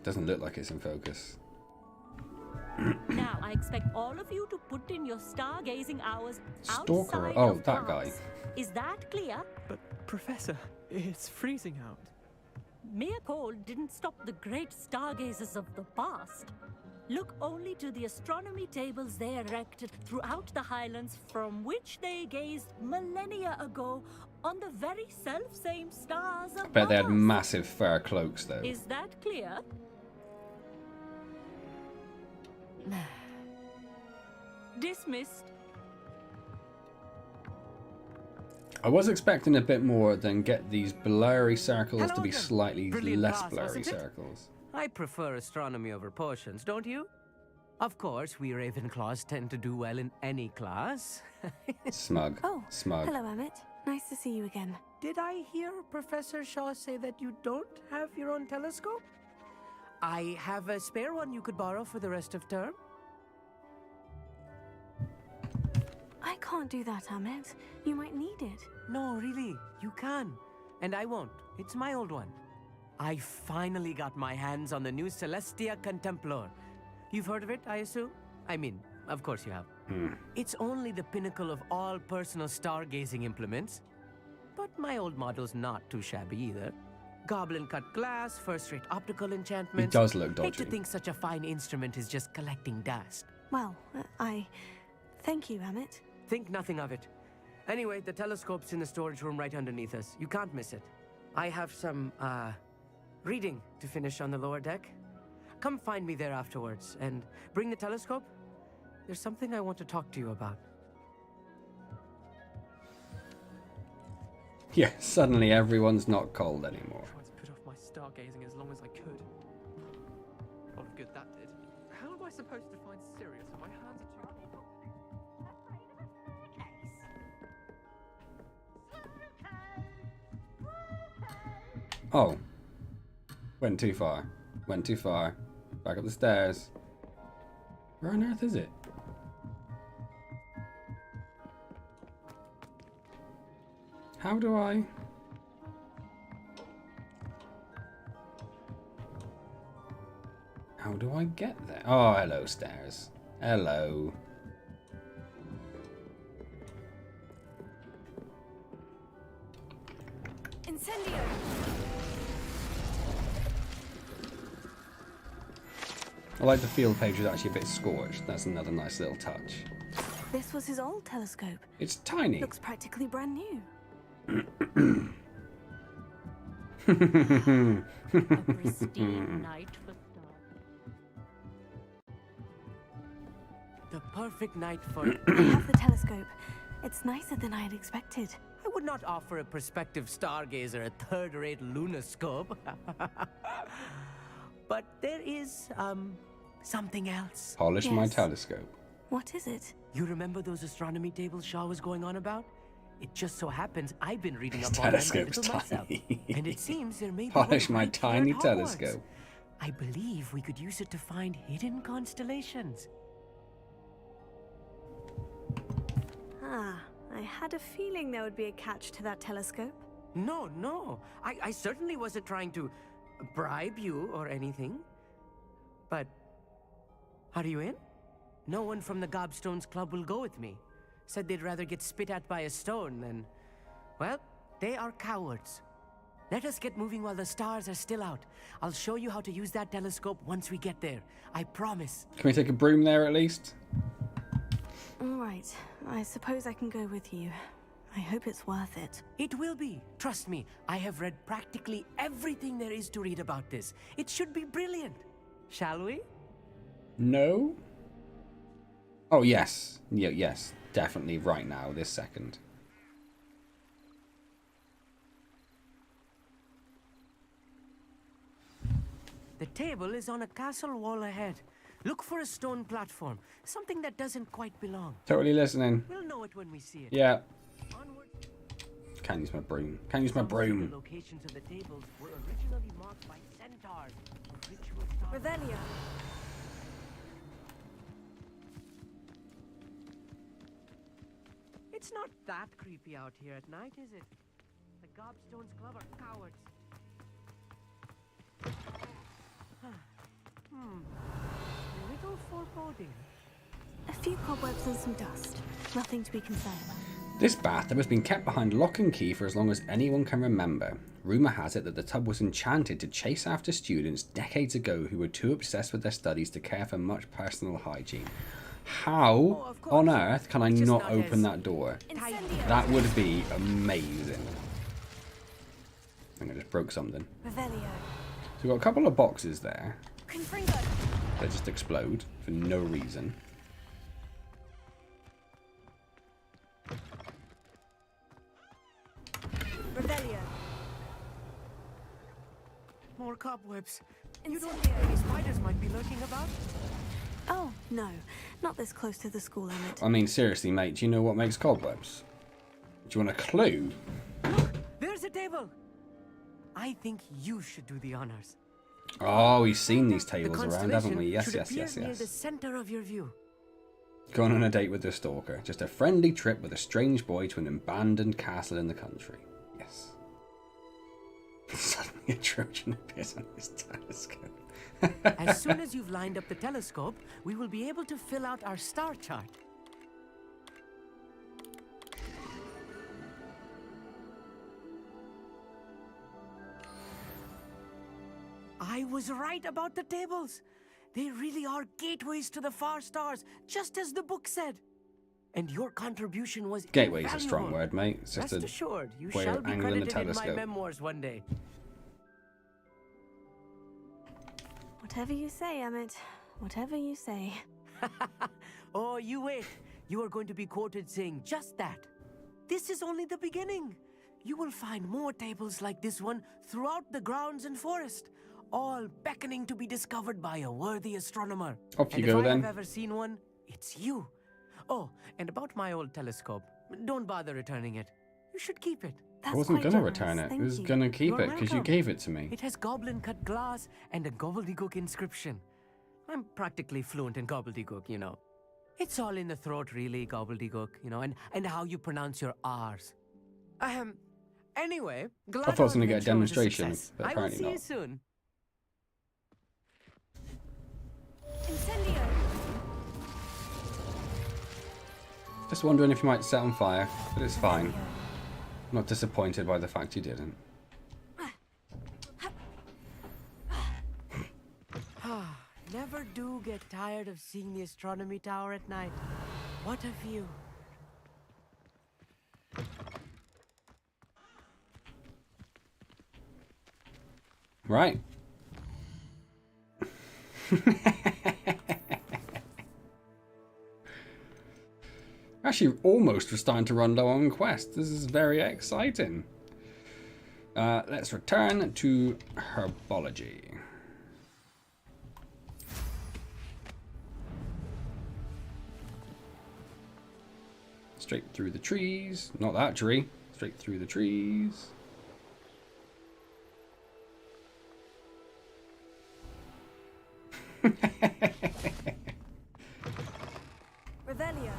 Doesn't look like it's in focus. Now, I expect all of you to put in your stargazing hours Stalker. outside Oh, of that class. guy. Is that clear? But, Professor, it's freezing out. Mere cold didn't stop the great stargazers of the past. Look only to the astronomy tables they erected throughout the Highlands, from which they gazed millennia ago on the very self-same stars above I bet they had us. massive fur cloaks, though. Is that clear? Dismissed. I was expecting a bit more than get these blurry circles Hello to be again. slightly Brilliant less class, blurry wasn't it? circles. I prefer astronomy over potions, don't you? Of course, we Ravenclaws tend to do well in any class. Smug. Oh, Smug. hello, Emmett. Nice to see you again. Did I hear Professor Shaw say that you don't have your own telescope? I have a spare one you could borrow for the rest of term. I can't do that, Emmett. You might need it. No, really, you can. And I won't. It's my old one. I finally got my hands on the new Celestia Contemplar. You've heard of it, I assume? I mean, Of course you have. Hmm. It's only the pinnacle of all personal stargazing implements. But my old model's not too shabby either. Goblin-cut glass, first-rate optical enchantments. It does look Hate dodgy. to think such a fine instrument is just collecting dust. Well, I thank you, Amit. Think nothing of it. Anyway, the telescope's in the storage room right underneath us. You can't miss it. I have some, reading to finish on the lower deck. Come find me there afterwards, and bring the telescope. There's something I want to talk to you about. Yeah, suddenly everyone's not cold anymore. Tried to put off my stargazing as long as I could. A lot of good that did. How am I supposed to find Sirius when my hands are too... Oh. Went too far. Went too far. Back up the stairs. Where on earth is it? How do I... How do I get there? Oh, hello, stairs. Hello. Incendio! I like the field page is actually a bit scorched. That's another nice little touch. This was his old telescope. It's tiny. Looks practically brand new. A pristine night for The perfect night for... I have the telescope. It's nicer than I had expected. I would not offer a prospective stargazer a third-rate lunoscope. But there is, something else. Polish my telescope. What is it? You remember those astronomy tables Shaw was going on about? It just so happens I've been reading His up on them a telescope's little myself. tiny. And it seems there may be Polish one my right here tiny at Hogwarts. telescope. I believe we could use it to find hidden constellations. Ah, I had a feeling there would be a catch to that telescope. No. I certainly wasn't trying to bribe you or anything. But are you in? No one from the Gobstones Club will go with me. Said they'd rather get spit at by a stone than... Well, they are cowards. Let us get moving while the stars are still out. I'll show you how to use that telescope once we get there. I promise. Can we take a broom there at least? All right, I suppose I can go with you. I hope it's worth it. It will be. Trust me, I have read practically everything there is to read about this. It should be brilliant. Shall we? No? Oh, yes. Yeah, yes. Definitely right now, this second. The table is on a castle wall ahead. Look for a stone platform. Something that doesn't quite belong. Totally listening. We'll know it when we see it. Yeah. Onward. Can't use my broom. Can't use my broom. The locations of the tables were originally marked by centaurs. Ritual stars. Revelio. It's not that creepy out here at night, is it? The Gobstones Club are cowards. A little foreboding. A few cobwebs and some dust. Nothing to be concerned about. This bathtub has been kept behind lock and key for as long as anyone can remember. Rumour has it that the tub was enchanted to chase after students decades ago who were too obsessed with their studies to care for much personal hygiene. How on earth can I not open that door? That would be amazing. I think I just broke something. Revelio. So we've got a couple of boxes there. Confringo. They just explode for no reason. Revelio. More cobwebs. You don't think any spiders might be lurking about? Oh, no. Not this close to the school, Emmett. I mean, seriously, mate, do you know what makes cobwebs? Do you want a clue? Look, there's a table. I think you should do the honors. Oh, we've seen these The tables around, haven't we? Yes, should yes, appear yes, near the yes. center of your view. Going on a date with the stalker. Just a friendly trip with a strange boy to an abandoned castle in the country. Yes. Suddenly a Trojan appears on his telescope. As soon as you've lined up the telescope, we will be able to fill out our star chart. I was right about the tables. They really are gateways to the far stars, just as the book said. And your contribution was Gateway's a invaluable. strong word, mate. It's just Rest a assured, you way shall of be angling the credited in my telescope. memoirs one day. Whatever you say, Emmett. Whatever you say. Oh, you wait. You are going to be quoted saying just that. This is only the beginning. You will find more tables like this one throughout the grounds and forest, all beckoning to be discovered by a worthy astronomer. Off you and go if I then. have ever seen one, it's you. Oh, and about my old telescope, don't bother returning it. You should keep it. I wasn't gonna return it. I was gonna keep You're it because you welcome. gave it to me. It has goblin-cut glass and a gobbledygook inscription. I'm practically fluent in gobbledygook, you know. It's all in the throat, really, gobbledygook, you know, and how you pronounce your R's. Anyway, glad I thought I was our gonna get a adventure was demonstration, success. but I will apparently see not. you soon. Incendio! Just wondering if you might set on fire, but it's fine. I'm not disappointed by the fact you didn't. Never do get tired of seeing the astronomy tower at night. What a view. Right. Actually, almost was starting to run low on quests. This is very exciting. Let's return to herbology. Straight through the trees. Not that tree. Straight through the trees. Revelio.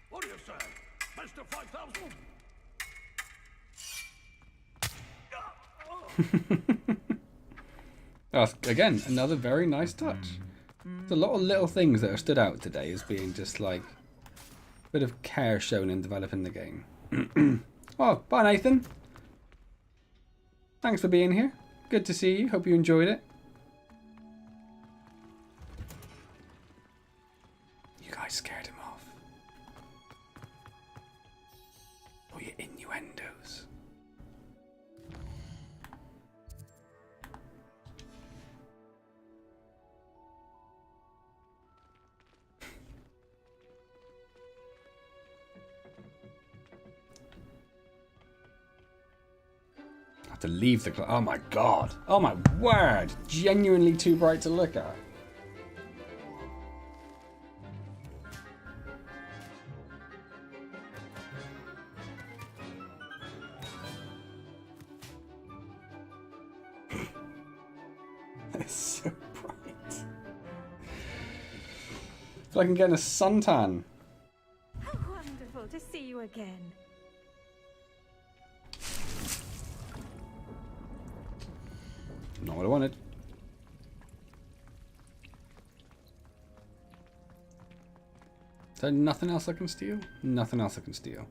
What do you say, Mr. 5000? That's, again, another very nice touch. There's a lot of little things that have stood out today as being just like a bit of care shown in developing the game. Oh, bye Nathan. Thanks for being here. Good to see you. Hope you enjoyed it. You guys scared him off. Or your innuendos. I have to leave the club. Oh my god. Oh my word. Genuinely too bright to look at. It's so bright. It's like I'm getting a suntan. How wonderful to see you again. Not what I wanted. Is there nothing else I can steal? Nothing else I can steal.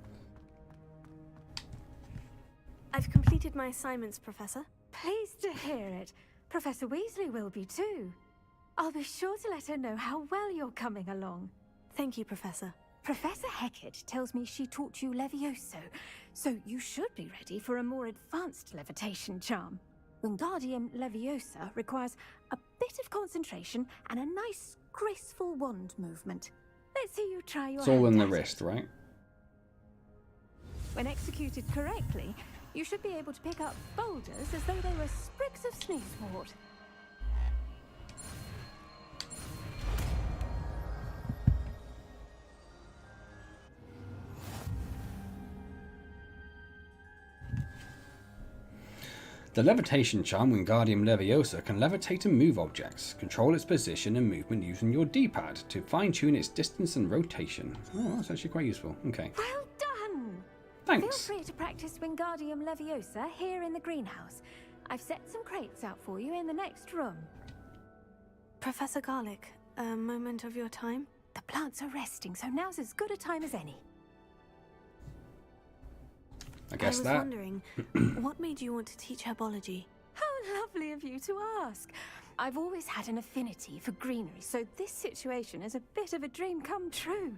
I've completed my assignments, Professor. Pleased to hear it. Professor Weasley will be too. I'll be sure to let her know how well you're coming along. Thank you, Professor. Professor Hecat tells me she taught you Levioso, so you should be ready for a more advanced levitation charm. Wingardium Leviosa requires a bit of concentration and a nice, graceful wand movement. Let's see you try your It's all in hand the at wrist, it. right? When executed correctly, you should be able to pick up boulders as though they were sprigs of sneezewort. The levitation charm Wingardium Leviosa can levitate and move objects. Control its position and movement using your D-pad to fine-tune its distance and rotation. Oh, that's actually quite useful. Okay. Well done! Thanks. Feel free to practice Wingardium Leviosa here in the greenhouse. I've set some crates out for you in the next room. Professor Garlick, a moment of your time? The plants are resting, so now's as good a time as any. I was wondering, what made you want to teach herbology? How lovely of you to ask. I've always had an affinity for greenery, so this situation is a bit of a dream come true.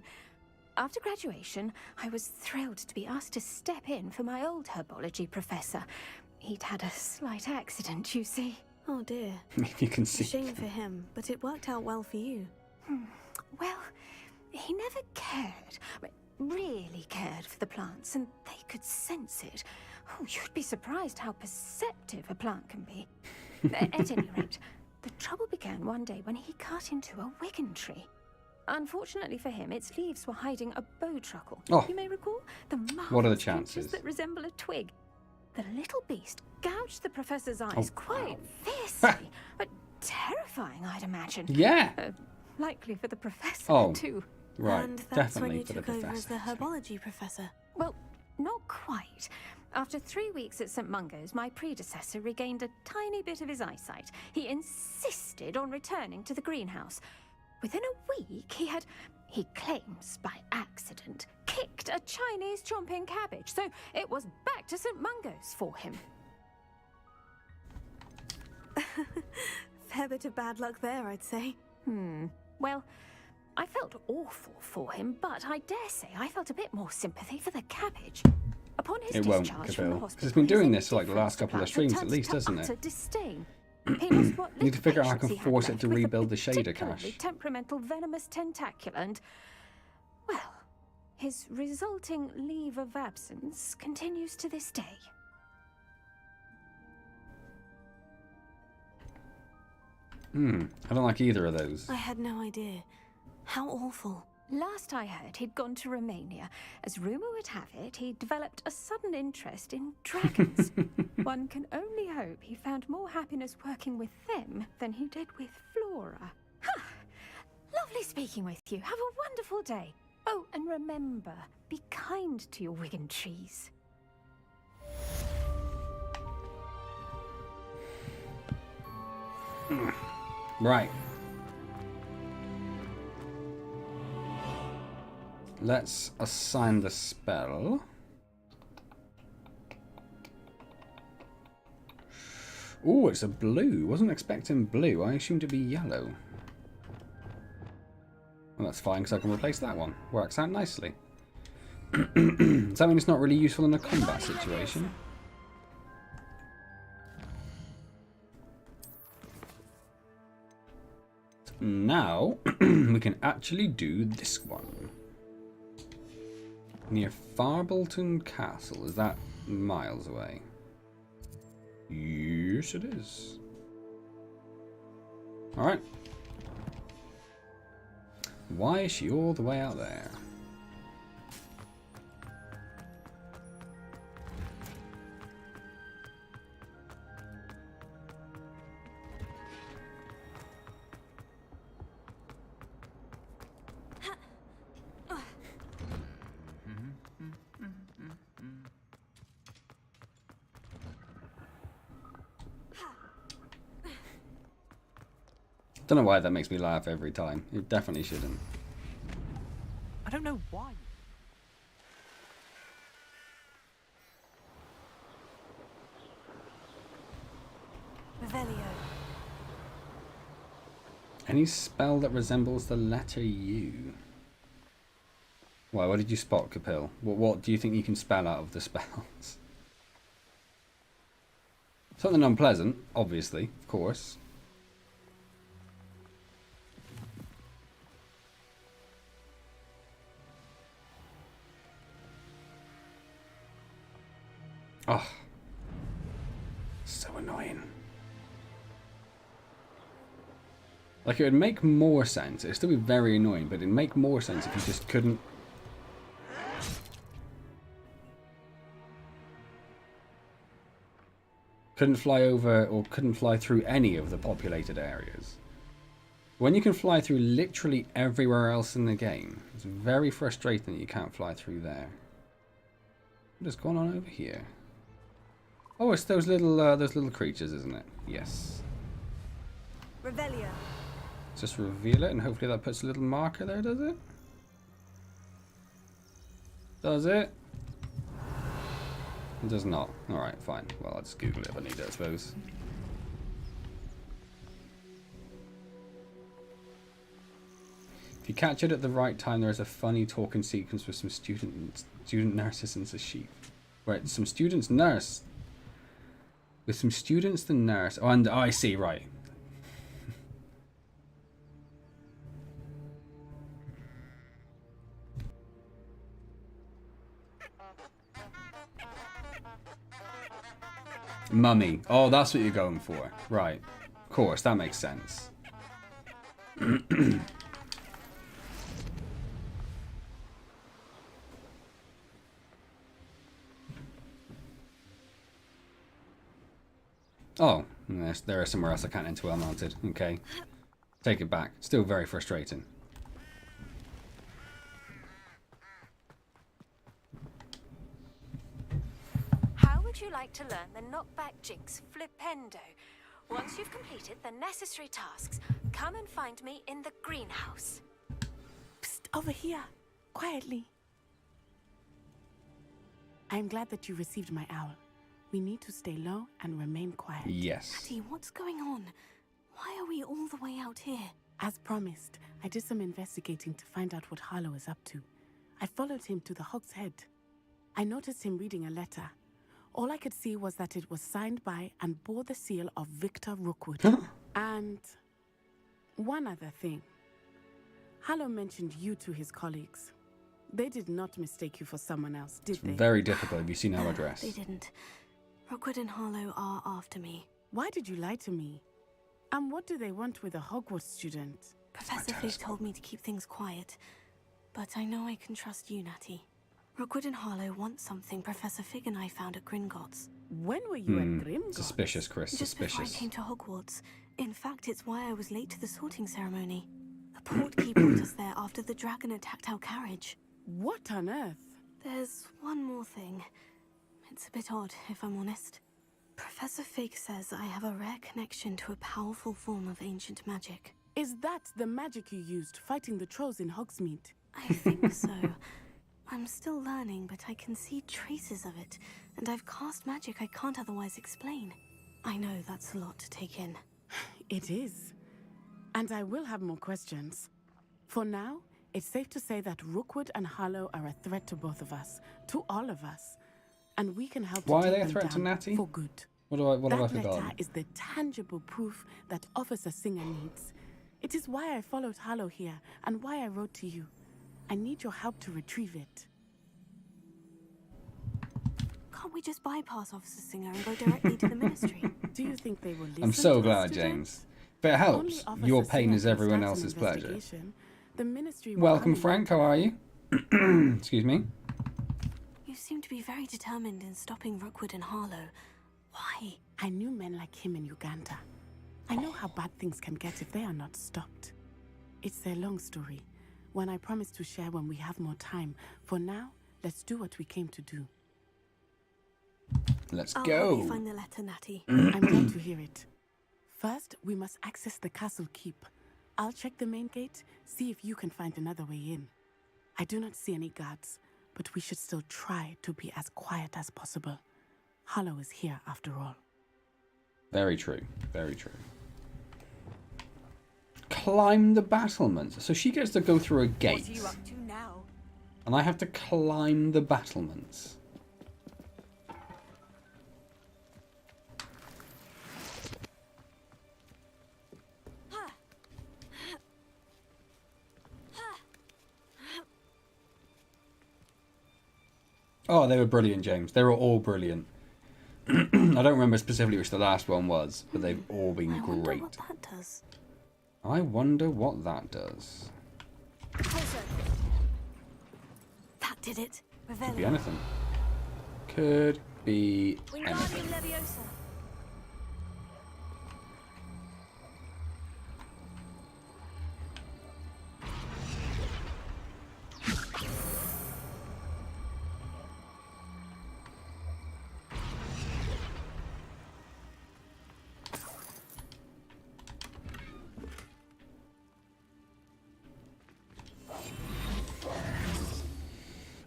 After graduation, I was thrilled to be asked to step in for my old herbology professor. He'd had a slight accident, you see. Oh dear. You can see. Shame for him, but it worked out well for you. Well, he never cared. Really cared for the plants, and they could sense it. Oh, you'd be surprised how perceptive a plant can be. At any rate, the trouble began one day when he cut into a wigan tree. Unfortunately for him, its leaves were hiding a bowtruckle. Oh. You may recall the What are the marvelous chances? features that resemble a twig. The little beast gouged the professor's eyes quite fiercely, but terrifying, I'd imagine. Yeah. Likely for the professor, too. Right, And that's definitely when you for the took over as professor. the herbology professor. Well, not quite. After 3 weeks at St. Mungo's, my predecessor regained a tiny bit of his eyesight. He insisted on returning to the greenhouse. Within a week, he claims by accident, kicked a Chinese chomping cabbage. So it was back to St. Mungo's for him. Fair bit of bad luck there, I'd say. Well, I felt awful for him, but I dare say I felt a bit more sympathy for the cabbage. Upon his It won't, discharge from the Kapil. hospital, It's been doing his this for like the last couple of indifference to streams at plants least, turned to hasn't utter it? disdain. He lost what Need to figure out how I little can patience he force had it to left with rebuild the a shader particularly cache. temperamental venomous tentacula, and well, his resulting leave of absence continues to this day. I don't like either of those. I had no idea. How awful. Last I heard, he'd gone to Romania. As rumour would have it, he'd developed a sudden interest in dragons. One can only hope he found more happiness working with them than he did with Flora. Lovely speaking with you. Have a wonderful day. Oh, and remember, be kind to your wigan trees. Right. Let's assign the spell. Oh, it's a blue. Wasn't expecting blue. I assumed it'd be yellow. Well, that's fine, because I can replace that one. Works out nicely. Does that mean it's not really useful in a combat situation? Now, we can actually do this one. Near Farbolton Castle. Is that miles away? Yes, it is. Alright. Why is she all the way out there? Don't know why that makes me laugh every time. It definitely shouldn't. I don't know why. Revelio. Any spell that resembles the letter U. Why? What did you spot, Kapil? What do you think you can spell out of the spells? Something unpleasant, obviously, of course. Oh, so annoying. Like, it would make more sense. It'd still be very annoying, but it'd make more sense if you just couldn't. couldn't fly over or couldn't fly through any of the populated areas. When you can fly through literally everywhere else in the game, it's very frustrating that you can't fly through there. What is going on over here? Oh, it's those little creatures, isn't it? Yes. Revelio. Just reveal it, and hopefully that puts a little marker there, does it? Does it? It does not. Alright, fine. Well, I'll just Google it if I need it, I suppose. If you catch it at the right time, there is a funny talking sequence with some student nurses and a sheep. Right, some students nurse. With some students the nurse. Oh, and I see, right. Mummy. Oh, that's what you're going for. Right. Of course, that makes sense. Oh, yes, there is somewhere else I can't enter while mounted. Okay. Take it back. Still very frustrating. How would you like to learn the knockback jigs flipendo? Once you've completed the necessary tasks, come and find me in the greenhouse. Psst, over here. Quietly. I'm glad that you received my owl. We need to stay low and remain quiet. Yes. Natty, what's going on? Why are we all the way out here? As promised, I did some investigating to find out what Harlow is up to. I followed him to the Hog's Head. I noticed him reading a letter. All I could see was that it was signed by and bore the seal of Victor Rookwood. And one other thing. Harlow mentioned you to his colleagues. They did not mistake you for someone else, did they? Very difficult. Have you seen our address? They didn't. Rookwood and Harlow are after me. Why did you lie to me? And what do they want with a Hogwarts student? Professor Fig told me to keep things quiet, but I know I can trust you, Natty. Rookwood and Harlow want something Professor Fig and I found at Gringotts. When were you at Gringotts? Suspicious, Chris. Just before I came to Hogwarts. In fact, it's why I was late to the sorting ceremony. The portkey brought us there after the dragon attacked our carriage. What on earth? There's one more thing. It's a bit odd, if I'm honest. Professor Fig says I have a rare connection to a powerful form of ancient magic. Is that the magic you used fighting the trolls in Hogsmeade? I think so. I'm still learning, but I can see traces of it, and I've cast magic I can't otherwise explain. I know that's a lot to take in. It is. And I will have more questions. For now, it's safe to say that Rookwood and Harlow are a threat to both of us, to all of us. And we can help Why to are take they a them threat to down Natty? for good. What have I That forgotten? letter is the tangible proof that Officer Singer needs. It is why I followed Harlow here, and why I wrote to you. I need your help to retrieve it. Can't we just bypass Officer Singer and go directly to the Ministry? Do you think they will listen I'm so to glad, us, James. If it helps, Only your Officer pain Singer is can everyone start an else's pleasure. investigation. The Ministry will Welcome, come in. Frank. How are you? Excuse me. You seem to be very determined in stopping Rookwood and Harlow. Why? I knew men like him in Uganda. I know how bad things can get if they are not stopped. It's a long story, one I promise to share when we have more time. For now, let's do what we came to do. Let's I'll go. help you find the letter, Natty. I'm glad to hear it. First, we must access the castle keep. I'll check the main gate, see if you can find another way in. I do not see any guards, but we should still try to be as quiet as possible. Harlow is here after all. Very true. Very true. Climb the battlements. So she gets to go through a gate. What are you up to now? And I have to climb the battlements. Oh, they were brilliant, James. They were all brilliant. I don't remember specifically which the last one was, but they've all been I wonder great. what that does. I wonder what that does. That did it. Could be anything. Could be Wingardium anything. Leviosa.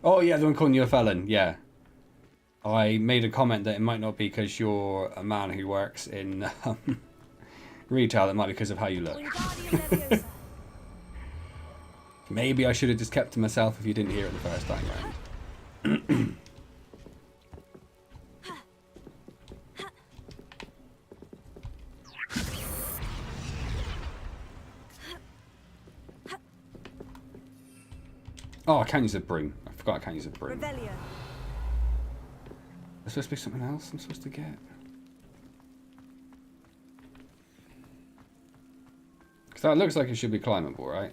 Oh yeah, the one calling you a felon. Yeah. I made a comment that it might not be because you're a man who works in retail. It might be because of how you look. Maybe I should have just kept to myself if you didn't hear it the first time round. Oh, I can't use a broom. I forgot I can't use a broom. There's supposed to be something else I'm supposed to get. Because that looks like it should be climbable, right?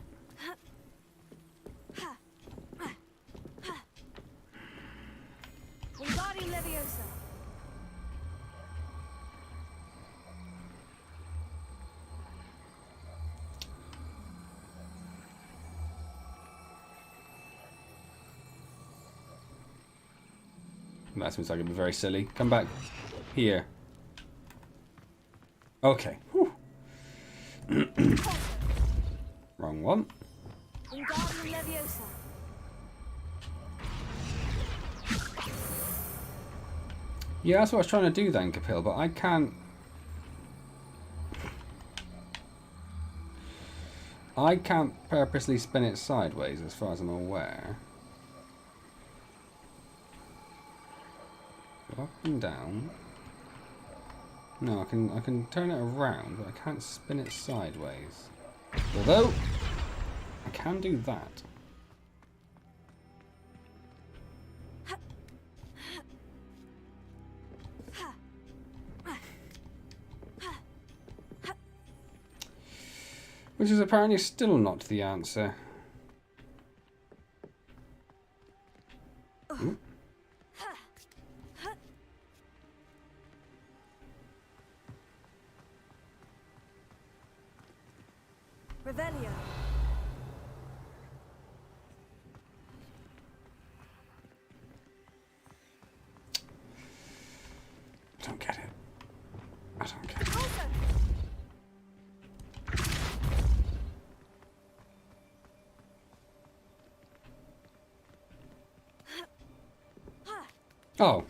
That seems like it'd be very silly. Come back here. Okay. Whew. Wrong one. Yeah, that's what I was trying to do then, Kapil, but I can't... I can't purposely spin it sideways as far as I'm aware. Up and down. No, I can turn it around, but I can't spin it sideways. Although I can do that. Which is apparently still not the answer. Ooh. Revelio. I don't get it. I don't get it. Oh.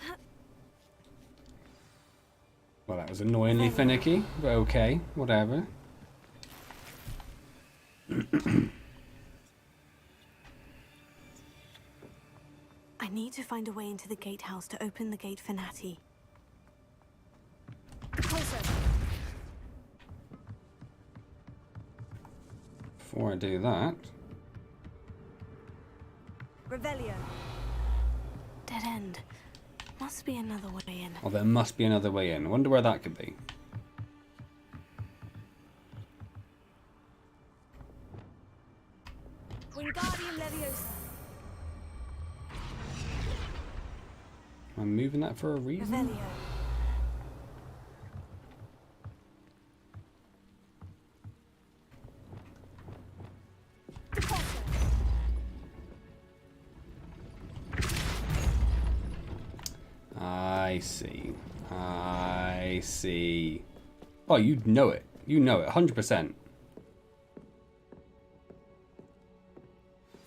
Well, that was annoyingly finicky, but okay, whatever. I need to find a way into the gatehouse to open the gate for Natty. Before I do that... Revelio. Dead end. Must be another way in. Oh, there must be another way in. I wonder where that could be. Wingardium Leviosa. I'm moving that for a reason. Revelio. I see. I see. Oh, you know it. You know it, 100%.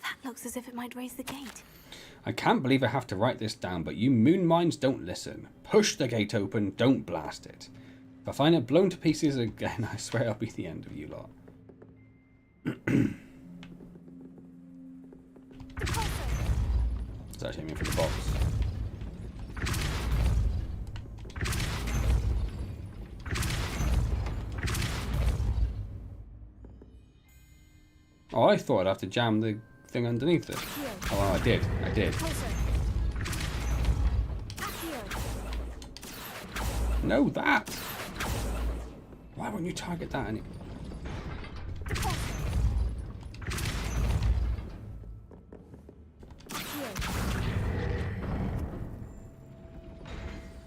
That looks as if it might raise the gate. I can't believe I have to write this down, but you moon minds don't listen. Push the gate open, don't blast it. If I find it blown to pieces again, I swear I'll be the end of you lot. It's actually aiming for the box. Oh, I thought I'd have to jam the thing underneath it. Oh, I did. I did. No, that! Why won't you target that?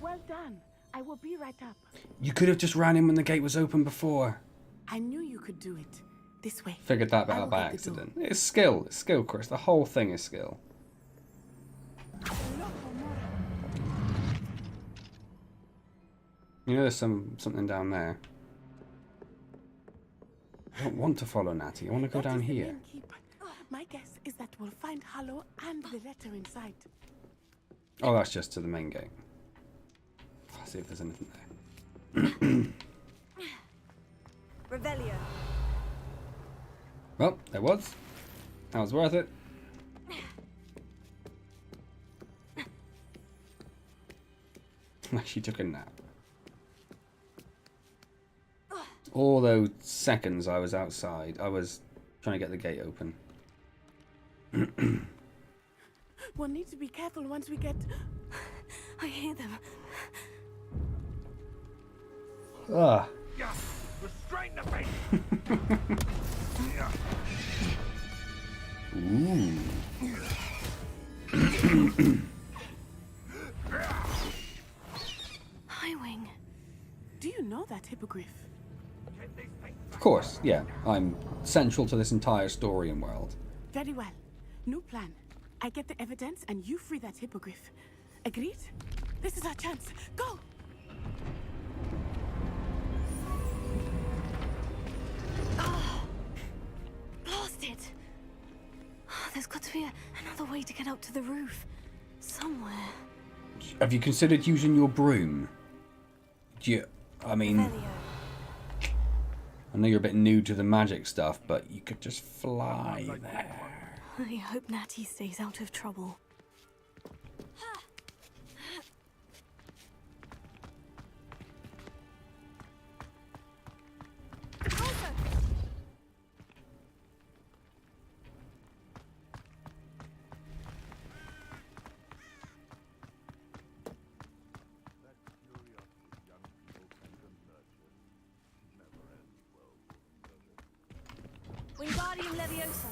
Well done. I will be right up. You could have just ran in when the gate was open before. I knew you could do it. This way. Figured that out by accident. It's skill. It's skill, Chris. The whole thing is skill. You know there's something down there. I don't want to follow Natty. I want to go down here. My guess is that we'll find Hollow and the letter inside. Oh, that's just to the main gate. I'll see if there's anything there. Revelio. Well, there was. That was worth it. She took a nap. All those seconds I was outside, I was trying to get the gate open. We'll need to be careful once we get... I hear them. Ah. Restrain the face. Ooh. Highwing. Do you know that hippogriff? Of course, yeah. I'm central to this entire story and world. Very well. New plan. I get the evidence and you free that hippogriff. Agreed? This is our chance. Go! Oh, blasted. There's got to be another way to get up to the roof. Somewhere. Have you considered using your broom? I mean... I know you're a bit new to the magic stuff, but you could just fly there. I hope Natty stays out of trouble. Wingardium Leviosa.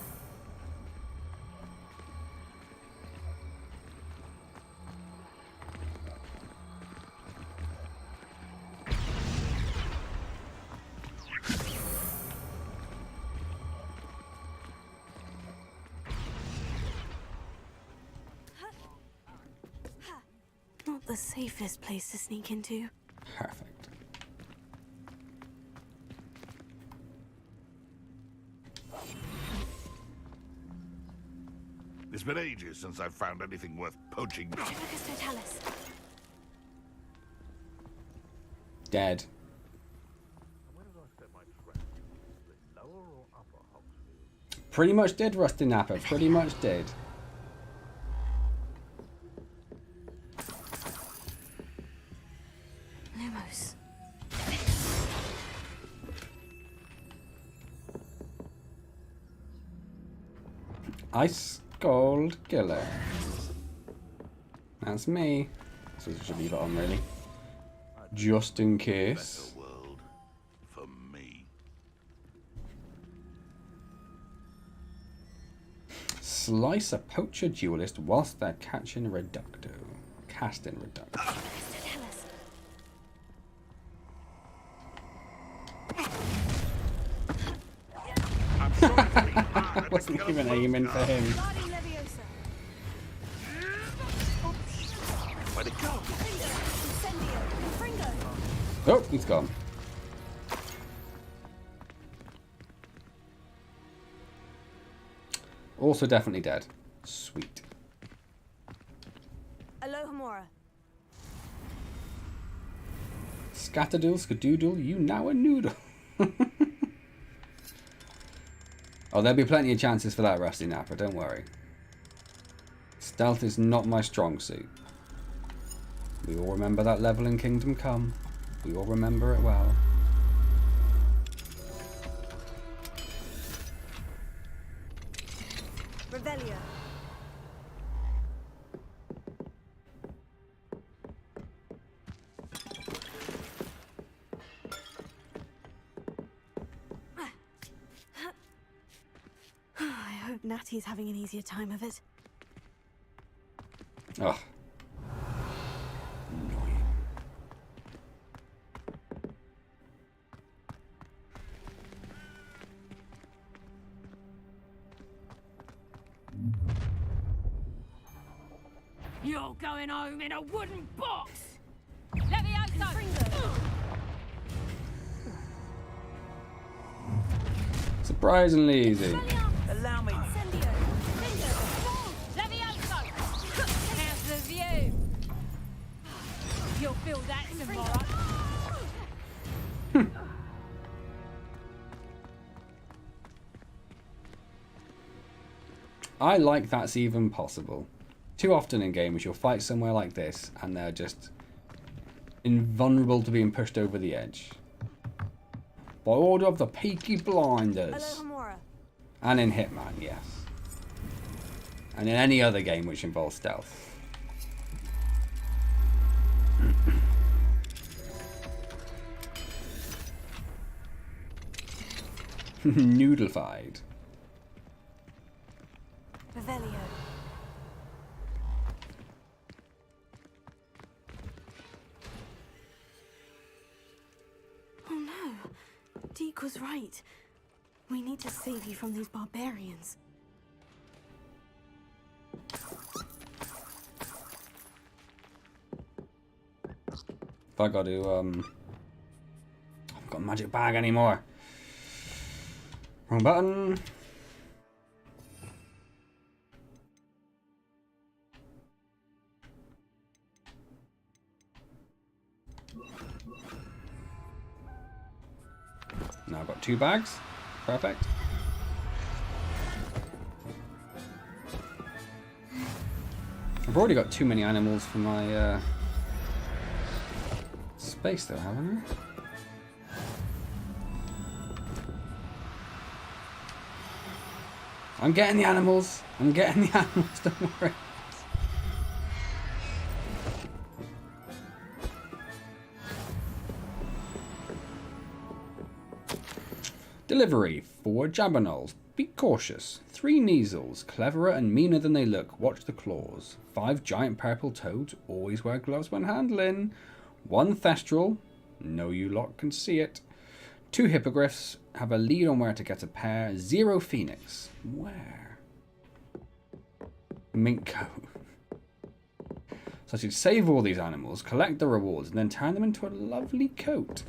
Not the safest place to sneak into. Perfect. It's been ages since I've found anything worth poaching. Dead. Pretty much did, Rusty Napper. Pretty much did. Lumos. Ice Gold Killer. That's me. So I should leave it on, really. Just in case. World for me. Slice a poacher duelist whilst they're catching Reducto. Casting Reducto. I wasn't even aiming for him. Where'd it go? Oh, he's gone. Also definitely dead. Sweet. Alohomora. Scatterdoodle, skadoodle, you now a noodle. Oh, there'll be plenty of chances for that, Rusty Napper, don't worry. Stealth is not my strong suit. We all remember that level in Kingdom Come. We all remember it well. Revelio. I hope Natty's having an easier time of it. Oh. You're going home in a wooden box! Levioso! Surprisingly easy. Allow me. feel that tomorrow. I like that's even possible. Too often in games you'll fight somewhere like this and they're just invulnerable to being pushed over the edge. By order of the Peaky Blinders. And in Hitman, yes. And in any other game which involves stealth. Noodlified. Revelio. Oh no. Deke was right. We need to save you from these barbarians. If I got to, I haven't got a magic bag anymore. Wrong button. Now I've got 2 bags. Perfect. I've already got too many animals for my space though, haven't I? I'm getting the animals. I'm getting the animals, don't worry. Delivery. 4 Jabberknolls. Be cautious. 3 Kneazles. Cleverer and meaner than they look. Watch the claws. 5 giant purple toads. Always wear gloves when handling. 1 Thestral. Know you lot can see it. 2 Hippogriffs. Have a lead on where to get a pair. 0 Phoenix. Where? Minko. So I should save all these animals, collect the rewards, and then turn them into a lovely coat.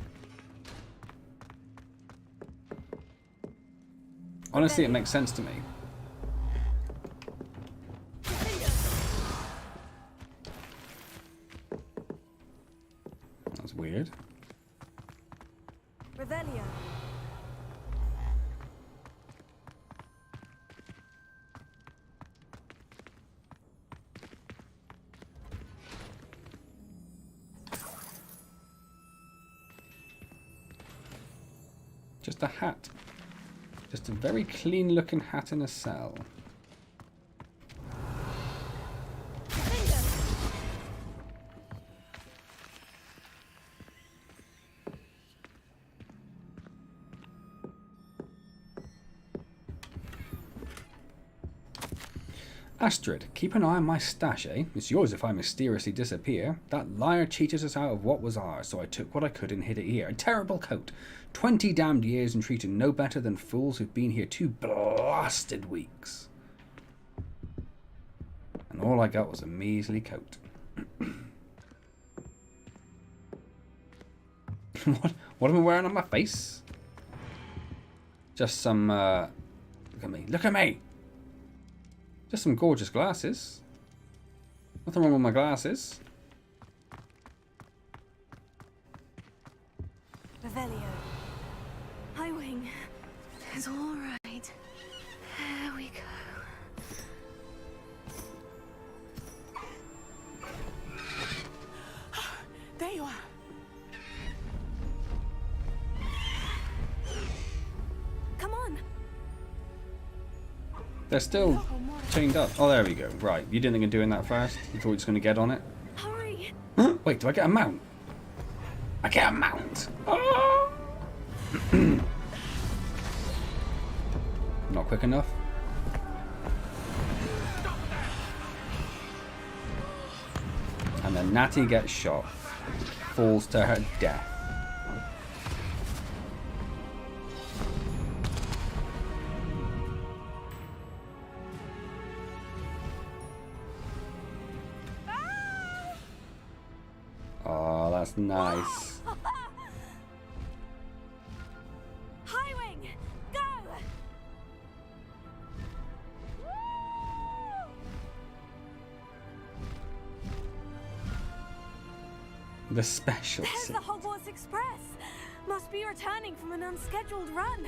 Honestly, it makes sense to me. That's weird. Revelio. Just a hat. Just a very clean looking hat in a cell. Astrid, keep an eye on my stash, eh? It's yours if I mysteriously disappear. That liar cheated us out of what was ours, so I took what I could and hid it here. A terrible coat. 20 damned years and treated no better than fools who've been here 2 blasted weeks. And all I got was a measly coat. What am I wearing on my face? Just some, look at me. Look at me! Just some gorgeous glasses. Nothing wrong with my glasses. Revelio. Hi, Wing. It's all right. There we go. There you are. Come on. They're still chained up. Oh, there we go. Right. You didn't think of doing that first? You thought you were just going to get on it? Hurry. Huh? Wait, do I get a mount? I get a mount. Oh! Not quick enough. And then Natty gets shot. Falls to her death. Oh, that's nice. Hi, Wing. Go. The special There's scene. the Hogwarts Express. Must be returning from an unscheduled run.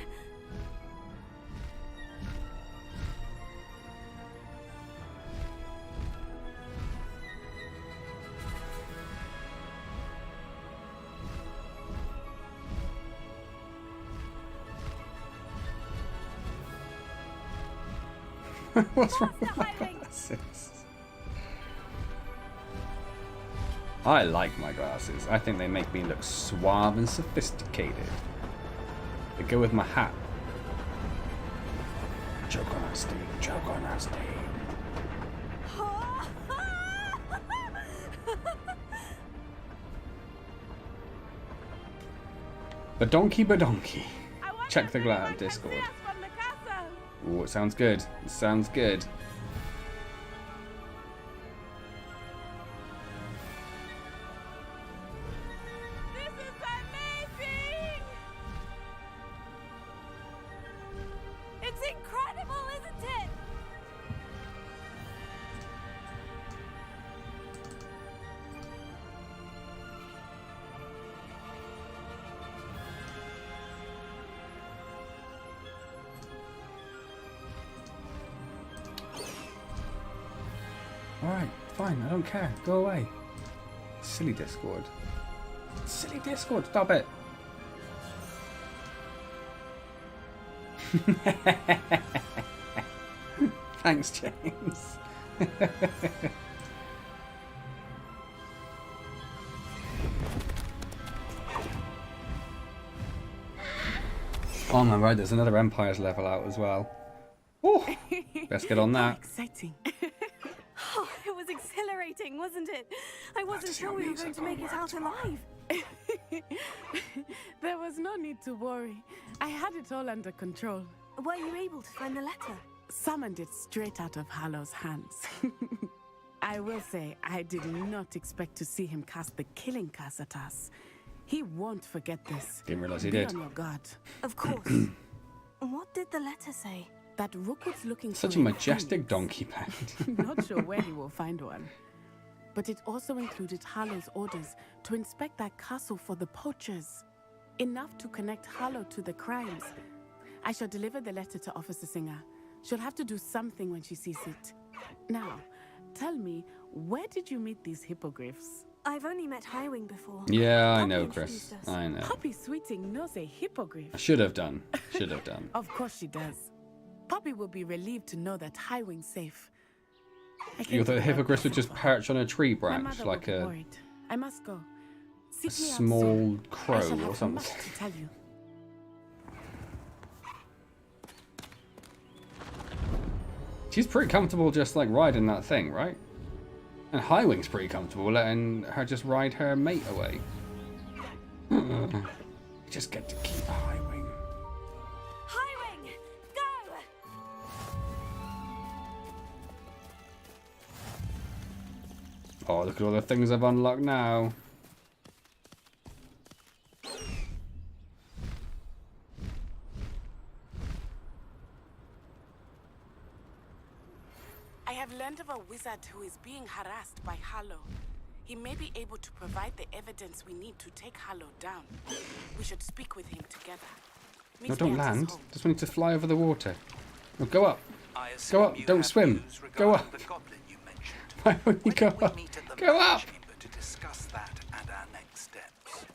What's wrong with my glasses? I like my glasses. I think they make me look suave and sophisticated. They go with my hat. Joke on our Steve. Joke on our Steve. Badonkey. Check the Discord. Oh, it sounds good. It sounds good. This is amazing! It's incredible, isn't it? Alright, fine, I don't care. Go away. Silly Discord. Silly Discord, stop it. Thanks, James. Oh my word, there's another Empire's level out as well. Ooh, let's get on that. Exciting. Oh, it was exhilarating, wasn't it? I wasn't sure we were going to make it out alive. There was no need to worry. I had it all under control. Were you able to find the letter? Summoned it straight out of Hallow's hands. I will say, I did not expect to see him cast the killing curse at us. He won't forget this. Didn't realize he Be did. on your guard. Of course. What did the letter say? That Rookwood's looking Such for a majestic donkey band. Not sure where he will find one. But it also included Hallow's orders to inspect that castle for the poachers. Enough to connect Hallow to the crimes. I shall deliver the letter to Officer Singer. She'll have to do something when she sees it. Now, tell me, where did you meet these hippogriffs? I've only met Highwing before. Yeah, I Poppy know, Chris. introduced us. I know. Poppy Sweeting knows a hippogriff. I should have done. Should have done. Of course she does. Poppy will be relieved to know that Highwing's safe. You thought the hippogriffs would just perch on a tree My branch mother like will be a worried. I must go. Seek me out small soon. I crow shall or have something. much to tell you. She's pretty comfortable just like riding that thing, right? And Highwing's pretty comfortable letting her just ride her mate away. Just get to keep Highwing. Highwing, go! Oh, look at all the things I've unlocked now. I have learned of a wizard who is being harassed by Hallow. He may be able to provide the evidence we need to take Hallow down. We should speak with him together. Meet No, me don't at his land. home. Just need to fly over the water. No, go up. Go up. Don't swim. Go up. Why would you go up? Go up. To discuss that and our next steps.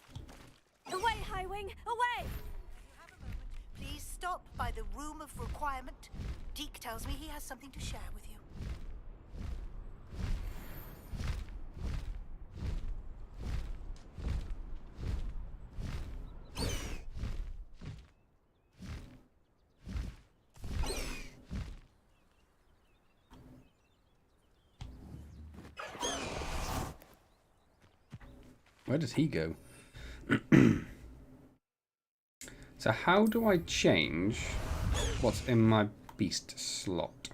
Away, Highwing, away! Please stop by the room of requirement. Deke tells me he has something to share with you. Where does he go? So how do I change what's in my beast slot?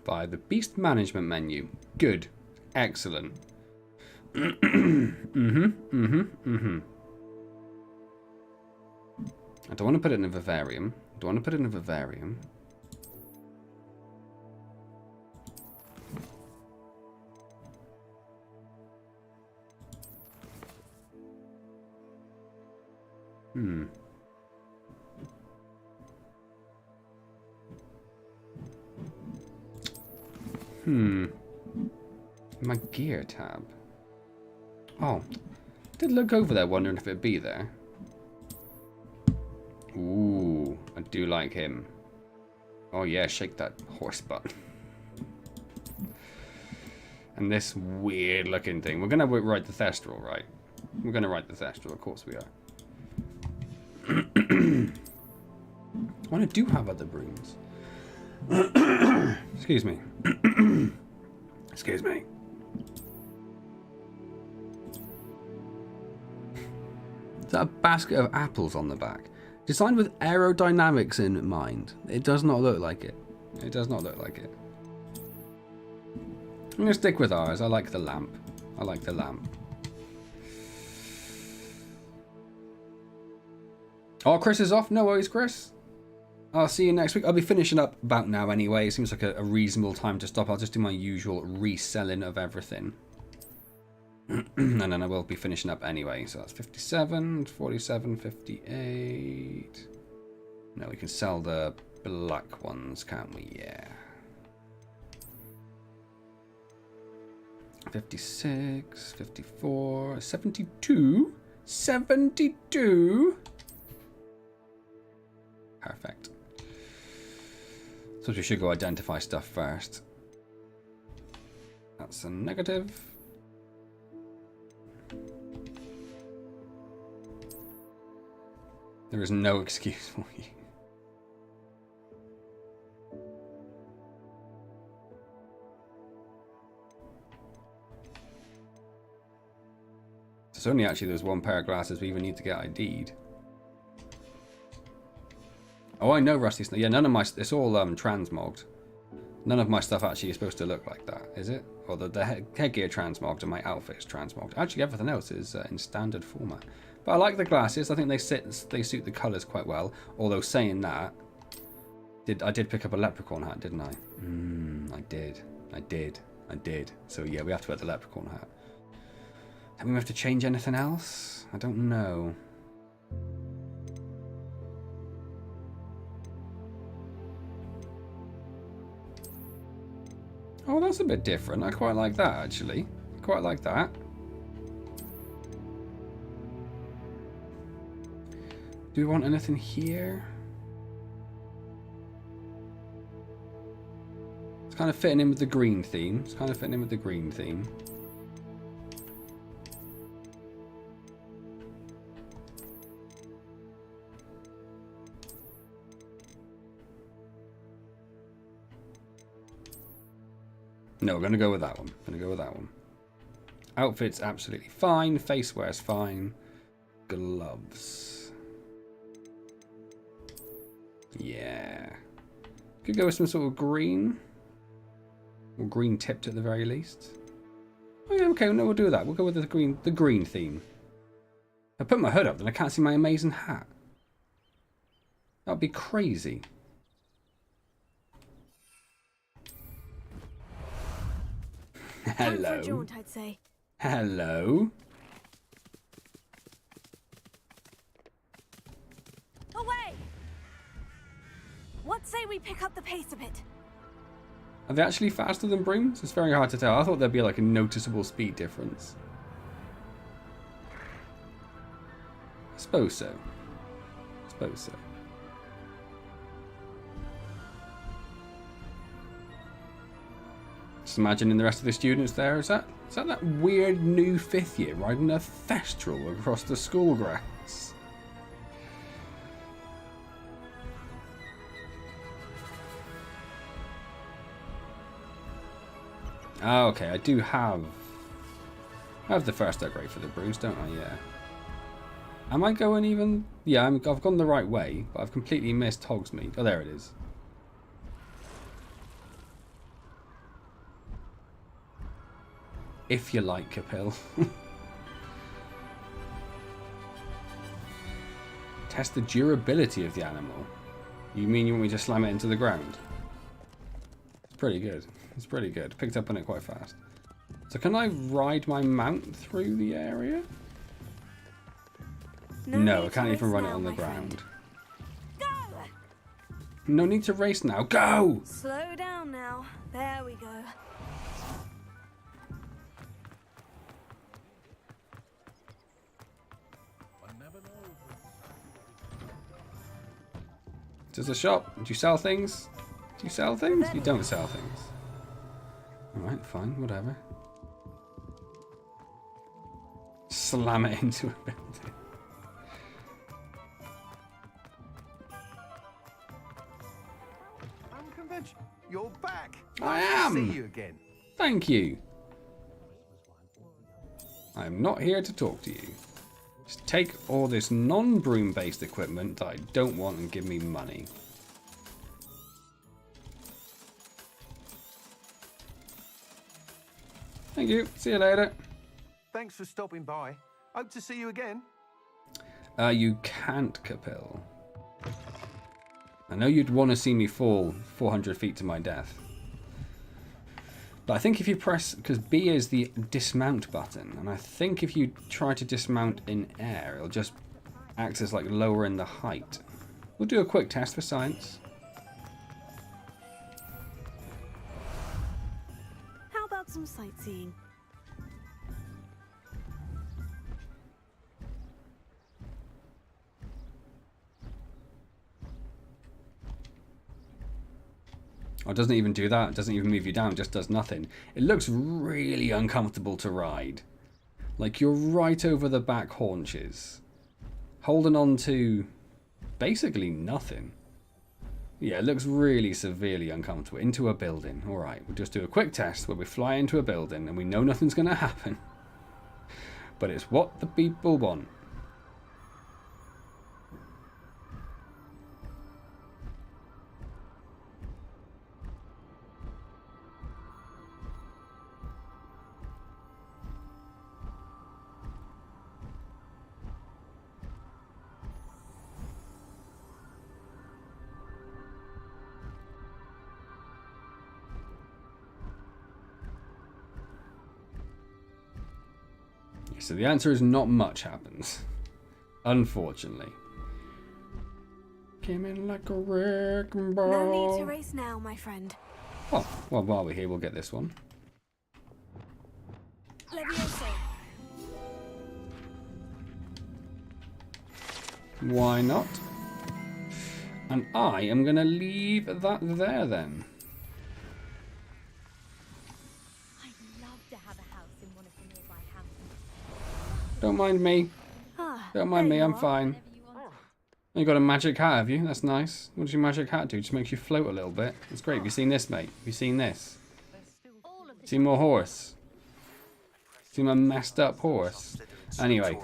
By the beast management menu. Good. Excellent. I don't want to put it in a vivarium. I don't want to put it in a vivarium. My gear tab. Oh, I did look over there wondering if it'd be there. Ooh, I do like him. Oh yeah, shake that horse butt. And this weird looking thing. We're gonna write the Thestral, right? We're gonna write the Thestral, of course we are. Well, I do have other brooms. Excuse me. Excuse me. Is that a basket of apples on the back? Designed with aerodynamics in mind. It does not look like it. It does not look like it. I'm going to stick with ours. I like the lamp. I like the lamp. Oh, Chris is off. No worries, Chris. I'll see you next week. I'll be finishing up about now anyway. It seems like a reasonable time to stop. I'll just do my usual reselling of everything. And then I will be finishing up anyway. So that's 57, 47, 58. Now we can sell the black ones, can't we? Yeah. 56, 54, 72. 72. Perfect. So we should go identify stuff first. That's a negative. There is no excuse for you. It's only actually there's one pair of glasses we even need to get ID'd. Oh, I know Rusty Snake. Yeah, none of my... It's all transmogged. None of my stuff actually is supposed to look like that, is it? Or the headgear transmogged and my outfit is transmogged. Actually, everything else is in standard format. But I like the glasses. I think they suit the colours quite well. Although saying that, I did pick up a leprechaun hat, didn't I? I did. So yeah, we have to wear the leprechaun hat. And we have to change anything else? I don't know. Oh, that's a bit different. I quite like that, actually. I quite like that. Do we want anything here? It's kind of fitting in with the green theme. No, we're going to go with that one. Outfit's absolutely fine. Face wear's fine. Gloves. Yeah. Could go with some sort of green. Or green tipped at the very least. Oh yeah, okay, no, we'll do that. We'll go with the green theme. If I put my hood up, then I can't see my amazing hat. That'd be crazy. Hello. Time for a jaunt, I'd say. Hello. Away! What say we pick up the pace a bit? Are they actually faster than brooms? It's very hard to tell. I thought there'd be like a noticeable speed difference. I suppose so. Just imagining the rest of the students there. Is that weird new 5th year riding a Thestral across the school grounds? Oh, okay, I do have the first upgrade for the brooms, don't I? Yeah. Am I going even? Yeah, I've gone the right way, but I've completely missed Hogsmeade. Oh, there it is. if you like, Capil. Test the durability of the animal. You mean you want me to slam it into the ground? It's pretty good. It's pretty good. Picked up on it quite fast. So can I ride my mount through the area? No, I can't even run it on the ground. No need to race now. Go! Slow down now. There we go. There's a shop. Do you sell things? Do you sell things? You don't sell things. Alright, fine, whatever. Slam it into a building. Convention. You're back. I am. See you again. Thank you. I'm not here to talk to you. Just take all this non-broom based equipment that I don't want and give me money. Thank you. See you later. Thanks for stopping by. Hope to see you again. You can't, Capil. I know you'd want to see me fall 400 feet to my death. But I think if you press, because B is the dismount button, and I think if you try to dismount in air, it'll just act as like lowering the height. We'll do a quick test for science. How about some sightseeing? Oh, it doesn't even do that. It doesn't even move you down. It just does nothing. It looks really uncomfortable to ride. Like you're right over the back haunches. Holding on to basically nothing. Yeah, it looks really severely uncomfortable. Into a building. Alright, we'll just do a quick test where we fly into a building and we know nothing's going to happen. But it's what the people want. So the answer is not much happens. Unfortunately. Came in like a wrecking ball. No need to race now, my friend. Oh, well, while we're here, we'll get this one. Levioso. Why not? And I am going to leave that there then. Don't mind me. Don't mind me, I'm fine. You got a magic hat, have you? That's nice. What does your magic hat do? Just makes you float a little bit. That's great. Have you seen this, mate? Have you seen this? See more horse? See my messed up horse? Anyway.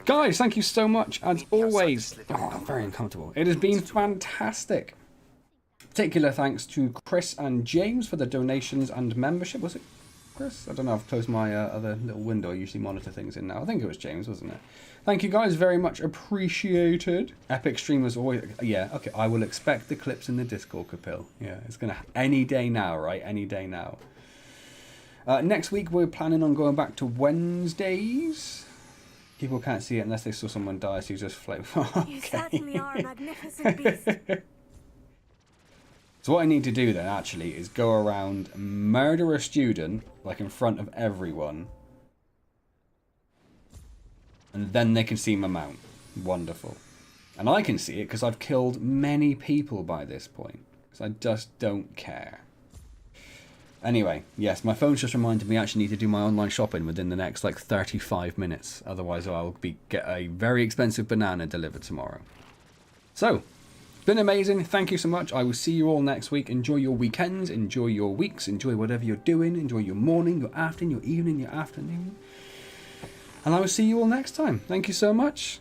Guys, thank you so much, as always. Oh, I'm very uncomfortable. It has been fantastic. Particular thanks to Chris and James for the donations and membership. Was it Chris? I don't know. I've closed my other little window I usually monitor things in now. I think it was James, wasn't it? Thank you guys, very much appreciated. Epic stream as always. Yeah, okay. I will expect the clips in the Discord, Capil. Yeah, it's gonna any day now, right? Any day now. Next week we're planning on going back to Wednesdays. People can't see it unless they saw someone die, so you just float. Okay. You certainly are a magnificent beast. So what I need to do then, actually, is go around, murder a student, like in front of everyone. And then they can see my mount. Wonderful. And I can see it because I've killed many people by this point. Because I just don't care. Anyway, yes, my phone's just reminded me I actually need to do my online shopping within the next, like, 35 minutes. Otherwise I'll get a very expensive banana delivered tomorrow. So, it's been amazing. Thank you so much. I will see you all next week. Enjoy your weekends. Enjoy your weeks. Enjoy whatever you're doing. Enjoy your morning, your afternoon, your evening, your afternoon. And I will see you all next time. Thank you so much.